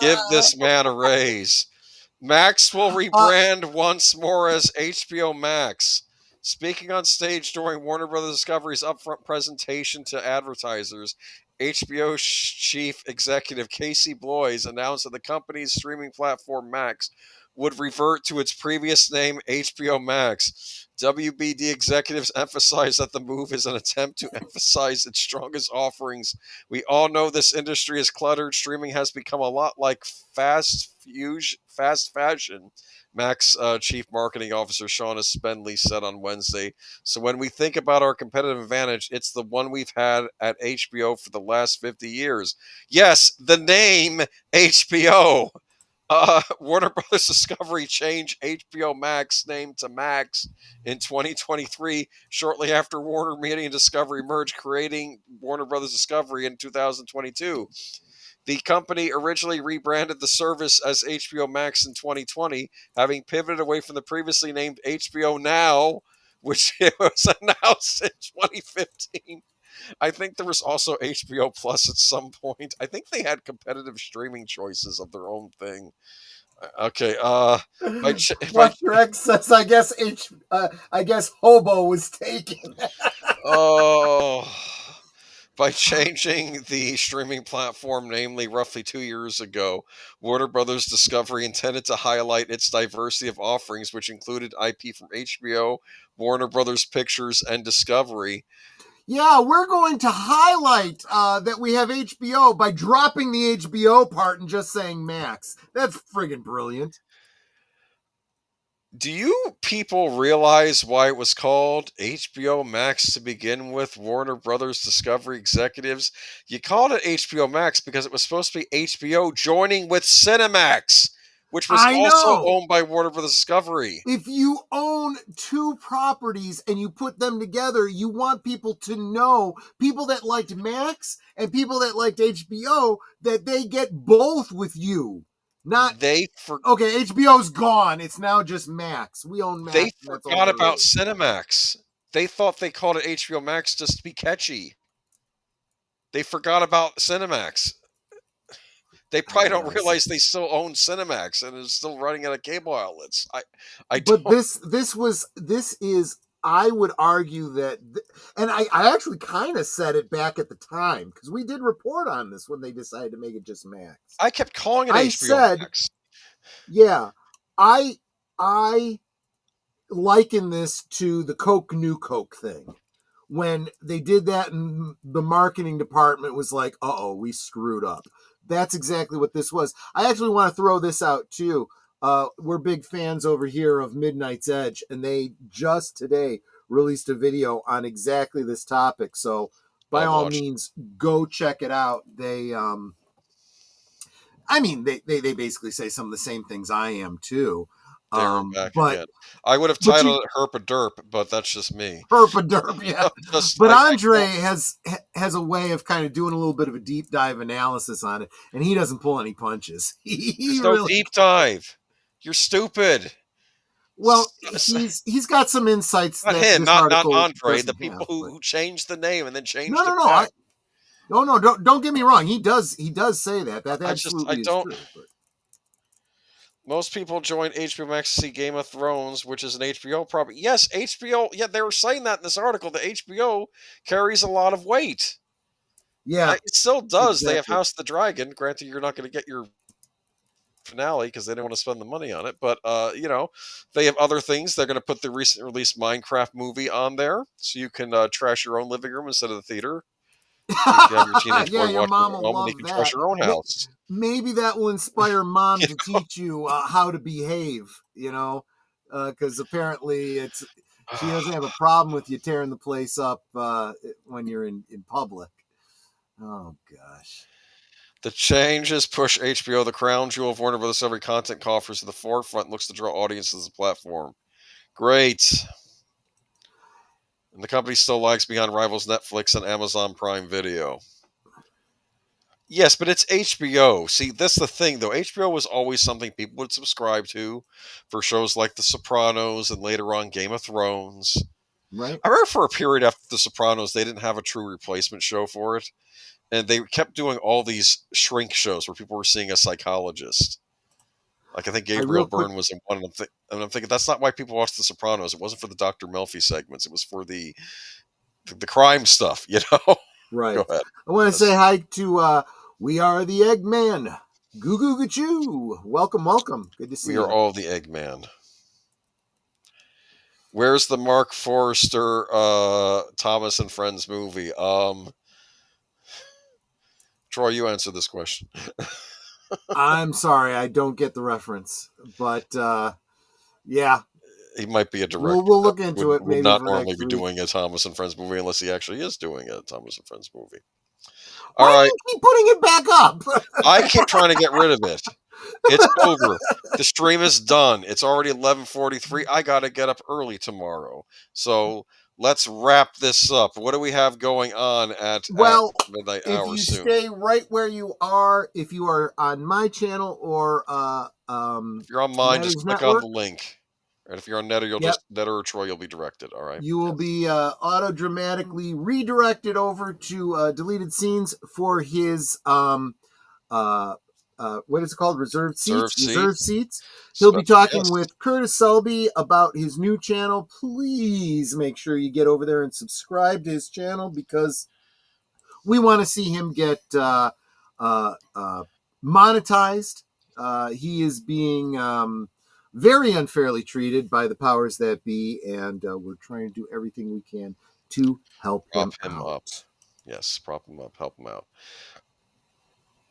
give this man a raise. Max will rebrand once more as HBO Max. Speaking on stage during Warner Bros. Discovery's upfront presentation to advertisers, HBO chief executive Casey Bloys announced that the company's streaming platform Max would revert to its previous name, HBO Max. WBD executives emphasized that the move is an attempt to emphasize its strongest offerings. We all know this industry is cluttered. Streaming has become a lot like fast fashion. Max Chief Marketing Officer Shauna Spendley said on Wednesday. So when we think about our competitive advantage, it's the one we've had at HBO for the last 50 years. Yes, the name HBO. Warner Brothers Discovery changed HBO Max name to Max in 2023, shortly after Warner Media and Discovery merged, creating Warner Brothers Discovery in 2022. The company originally rebranded the service as HBO Max in 2020, having pivoted away from the previously named HBO Now, which was announced in 2015. I think there was also HBO Plus at some point. I think they had competitive streaming choices of their own thing. Okay. Watcher X says, I guess Hobo was taken. Oh. By changing the streaming platform, namely roughly 2 years ago, Warner Brothers Discovery intended to highlight its diversity of offerings, which included IP from HBO, Warner Brothers Pictures, and Discovery. Yeah, we're going to highlight that we have HBO by dropping the HBO part and just saying Max. That's friggin' brilliant. Do you people realize why it was called HBO Max to begin with, Warner Brothers Discovery executives? You called it HBO Max because it was supposed to be HBO joining with Cinemax, which was also owned by Warner Brothers Discovery. If you own two properties and you put them together, you want people to know, people that liked Max and people that liked HBO, that they get both with you. Not okay, HBO's gone. It's now just Max. We own Max. They forgot about Cinemax. They thought they called it HBO Max just to be catchy. They forgot about Cinemax. They probably don't realize they still own Cinemax and is still running out of cable outlets. This is, I would argue that, and I actually kind of said it back at the time because we did report on this when they decided to make it just Max. I kept calling it HBO Max. Yeah, I liken this to the Coke New Coke thing. When they did that and the marketing department was like, we screwed up. That's exactly what this was. I actually want to throw this out too. We're big fans over here of Midnight's Edge, and they just today released a video on exactly this topic. So by all means, go check it out. They basically say some of the same things I am too. Again. I would have titled it Herp a Derp, but that's just me. Herp a Derp, yeah. But Andre has a way of kind of doing a little bit of a deep dive analysis on it, and he doesn't pull any punches. There's no deep dive. You're stupid. Well, he's got some insights. Not him, not Andre. The people who changed the name and then changed it back. No, don't get me wrong. He does say that. That absolutely is true. Most people join HBO Max to see Game of Thrones, which is an HBO property. Yes, HBO. Yeah, they were saying that in this article. The HBO carries a lot of weight. Yeah, it still does. Exactly. They have House of the Dragon. Granted, you're not going to get your finale because they didn't want to spend the money on it. But they have other things. They're going to put the recently released Minecraft movie on there, so you can trash your own living room instead of the theater. So you have your teenage boy your mom will love you can trash your own house. Maybe that will inspire mom to teach you how to behave. Because apparently she doesn't have a problem with you tearing the place up when you're in public. Oh gosh. The changes push HBO, the crown jewel of Warner Brothers Discovery content coffers, to the forefront and looks to draw audiences to the platform. Great. And the company still lags behind rivals Netflix and Amazon Prime Video. Yes, but it's HBO. See, that's the thing, though. HBO was always something people would subscribe to for shows like The Sopranos and later on Game of Thrones. Right. I remember for a period after The Sopranos, they didn't have a true replacement show for it. And they kept doing all these shrink shows where people were seeing a psychologist. Like, I think Gabriel Byrne was in one. And I'm thinking, that's not why people watched The Sopranos. It wasn't for the Dr. Melfi segments. It was for the crime stuff, Right. Go ahead. I want to say hi to We Are the Eggman. Goo goo goo choo. Welcome. Good to see you. We are all the Eggman. Where's the Mark Forrester Thomas and Friends movie? Troy, you answer this question. I'm sorry, I don't get the reference, but yeah, he might be a director. We'll look into it. Maybe not normally be doing a Thomas and Friends movie unless he actually is doing a Thomas and Friends movie. Why do you keep putting it back up? I keep trying to get rid of it. It's over. The stream is done. It's already 11:43. I got to get up early tomorrow. So let's wrap this up. What do we have going on at Well, midnight if hour you soon? stay right where you are, if you are on my channel or If you're on mine, just Netter's click Network, on the link. And if you're on Netter, you'll Yep. just Netter or Troy, you'll be directed. All right. you will be auto-dramatically redirected over to deleted scenes for his what is it called? Reserved seats. He'll be talking with Curtis Selby about his new channel. Please make sure you get over there and subscribe to his channel because we want to see him get monetized. He is being very unfairly treated by the powers that be, and we're trying to do everything we can to help him out. Up. Yes, prop him up, help him out.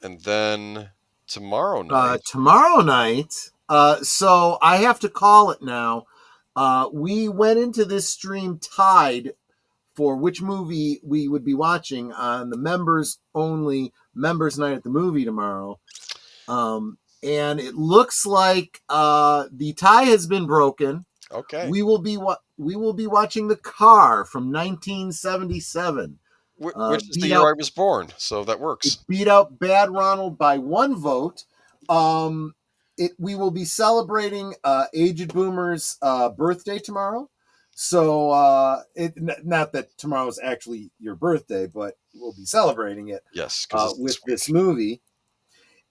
And then tomorrow night. So I have to call it now. We went into this stream tied for which movie we would be watching on the members only members night at the movie tomorrow. And it looks like the tie has been broken. Okay. We will be watching The Car from 1977. Which is the year I was born, so that works. It beat out Bad Ronald by 1 vote. We will be celebrating Aged Boomer's birthday tomorrow. So not that tomorrow is actually your birthday, but we'll be celebrating it. Yes, with this movie.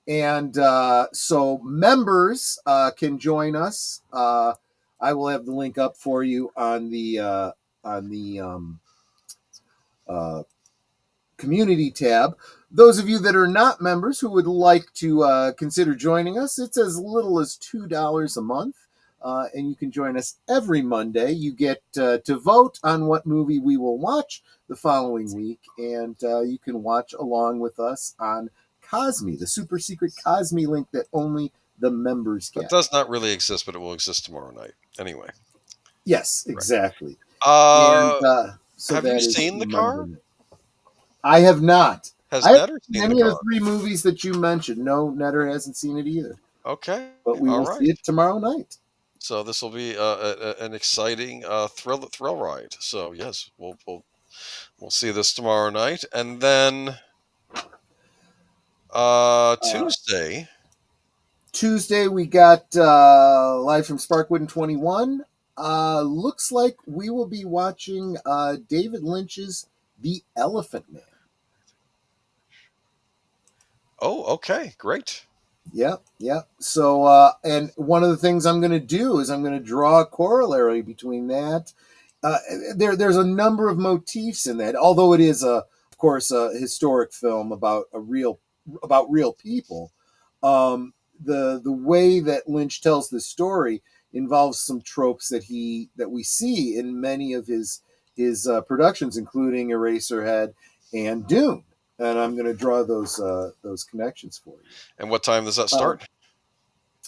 And so members can join us. I will have the link up for you on the community tab. Those of you that are not members who would like to consider joining us, it's as little as $2 a month. And you can join us every Monday. You get to vote on what movie we will watch the following week. And you can watch along with us on Cosme, the super secret Cosme link that only the members get. It does not really exist, but it will exist tomorrow night. Anyway. Yes, exactly. Right. Have you seen The Car? I have not. Has Netter seen any of the 3 movies that you mentioned? No, Netter hasn't seen it either. Okay. But we will see it tomorrow night. So this will be an exciting thrill ride. So yes, we'll see this tomorrow night, and then Tuesday we got live from Sparkwood and 21. Looks like we will be watching David Lynch's The Elephant Man. Oh, okay, great. Yep. So, and one of the things I'm going to do is I'm going to draw a corollary between that. There's a number of motifs in that, although it is, of course, a historic film about real people. The way that Lynch tells this story involves some tropes that we see in many of his productions, including Eraserhead and Dune. And I'm going to draw those connections for you. And what time does that start?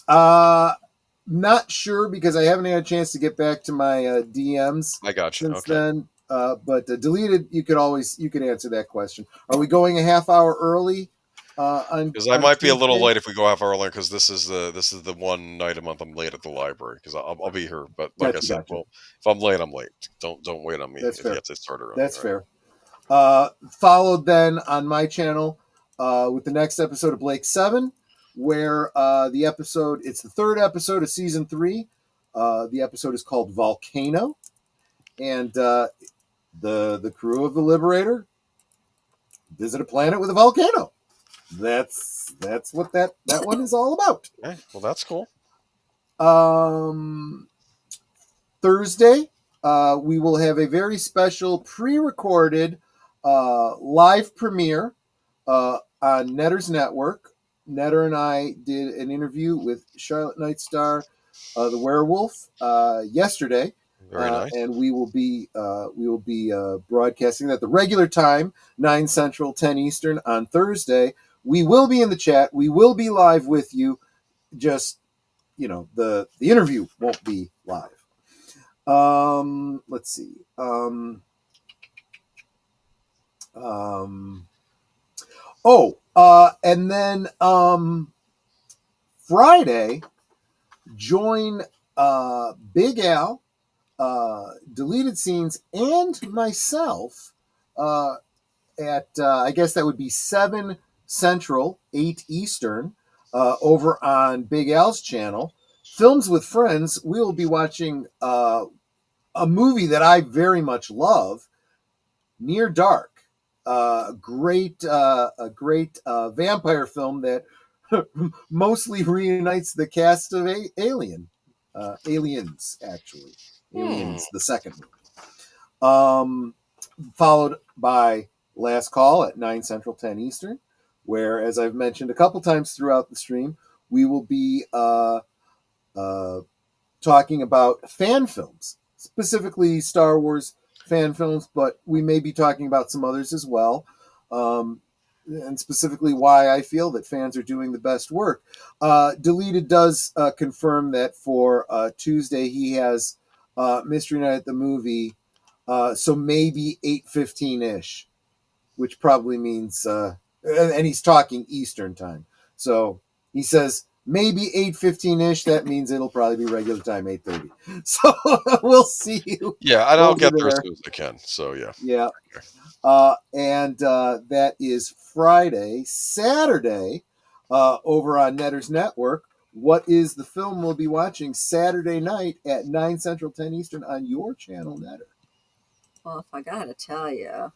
Not sure because I haven't had a chance to get back to my DMs. I got you. Since then, but deleted. You can answer that question. Are we going a half hour early? Because I might be a little late if we go half hour early. Because this is the one night a month I'm late at the library. Because I'll be here, but like I said, well, if I'm late, I'm late. Don't wait on me. That's fair. You have to start early. That's fair. Followed then on my channel with the next episode of Blake 7, where it's the 3rd episode of season 3. The episode is called Volcano, and the crew of the Liberator visit a planet with a volcano. That's what that one is all about. Okay, well, that's cool. Thursday, we will have a very special pre-recorded live premiere on Netter's Network. Netter and I did an interview with Charlotte Nightstar, the werewolf, yesterday. Very nice. And we will be broadcasting at the regular time, 9 Central, 10 Eastern on Thursday. We will be in the chat. We will be live with you. Just, the interview won't be live. Let's see. And then Friday, join Big Al, Deleted Scenes, and myself at, I guess that would be 7 Central, 8 Eastern, over on Big Al's channel. Films with Friends, we will be watching a movie that I very much love, Near Dark. A great vampire film that mostly reunites the cast of Aliens, actually. Aliens, the second movie. Followed by Last Call at 9 Central, 10 Eastern, where, as I've mentioned a couple times throughout the stream, we will be talking about fan films, specifically Star Wars fan films, but we may be talking about some others as well, and specifically why I feel that fans are doing the best work. Deleted does confirm that for Tuesday he has Mystery Night at the Movie, so maybe 8:15-ish, which probably means, and he's talking Eastern time. So he says maybe 8:15-ish. That means it'll probably be regular time, 8:30. So we'll see you. Yeah, and I'll get there as soon as I can. So yeah. Yeah. And that is Friday. Saturday, over on Netter's Network, what is the film we'll be watching Saturday night at 9 Central, 10 Eastern on your channel, Netter? Well, if I gotta tell you,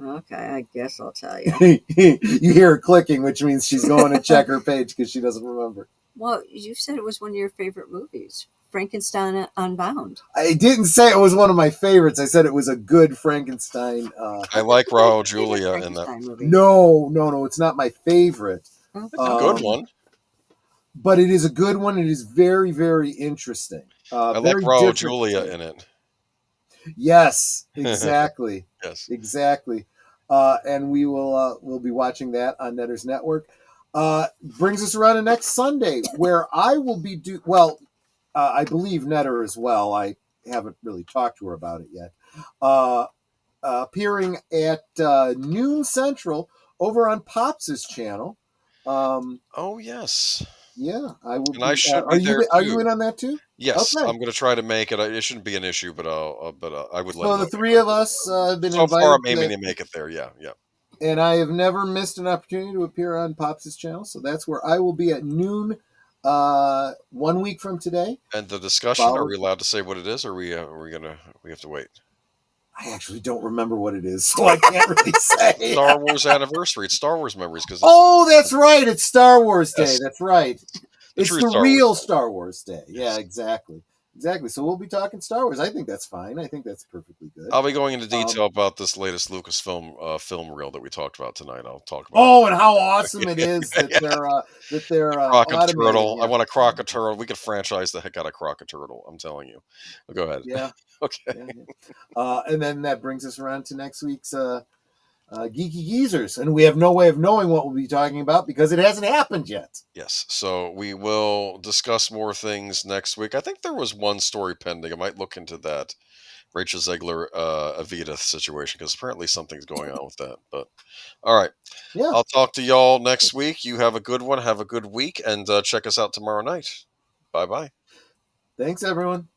okay, I guess I'll tell you. You hear her clicking, which means she's going to check her page because she doesn't remember. Well, you said it was one of your favorite movies, Frankenstein Unbound. I didn't say it was one of my favorites. I said it was a good Frankenstein. I like Raul Julia in that. Movie. No, it's not my favorite. It's a good one. But it is a good one. It is very, very interesting. I like Raul Julia in it. Yes, exactly. Yes, exactly. And we'll be watching that on Netter's Network. Brings us around to next Sunday, where I will be I believe Netter as well. I haven't really talked to her about it yet. Appearing at noon Central over on Pops' channel. Oh yes. Yeah, I will. And I should be there. Are you in on that too? Yes, okay. I'm going to try to make it. It shouldn't be an issue, but I would let. So the three of us have been so invited. far, I'm aiming to make it there. Yeah. And I have never missed an opportunity to appear on Pops' channel, so that's where I will be at noon, 1 week from today. And the discussion, are we allowed to say what it is, or we have to wait? I actually don't remember what it is, so I can't really say. Star Wars anniversary. It's Star Wars memories. That's right. It's Star Wars Day. Yes. That's right. It's the real Star Wars Day. Yeah, exactly. So we'll be talking Star Wars. I think that's fine. I think that's perfectly good. I'll be going into detail about this latest LucasFilm film reel that we talked about tonight. I'll talk about. Oh, and how awesome it is that they're Croc and Turtle. Yeah. I want a Croc and Turtle. We could franchise the heck out of Croc and Turtle. I'm telling you. Well, go ahead. Yeah. Okay. Yeah. And then that brings us around to next week's Geeky Geezers, and we have no way of knowing what we'll be talking about because it hasn't happened yet. Yes, so we will discuss more things next week. I think there was one story pending. I might look into that Rachel Zegler Avita situation because apparently something's going on with that. But all right, yeah, I'll talk to y'all next week. You have a good one. Have a good week, and check us out tomorrow night. Bye bye. Thanks, everyone.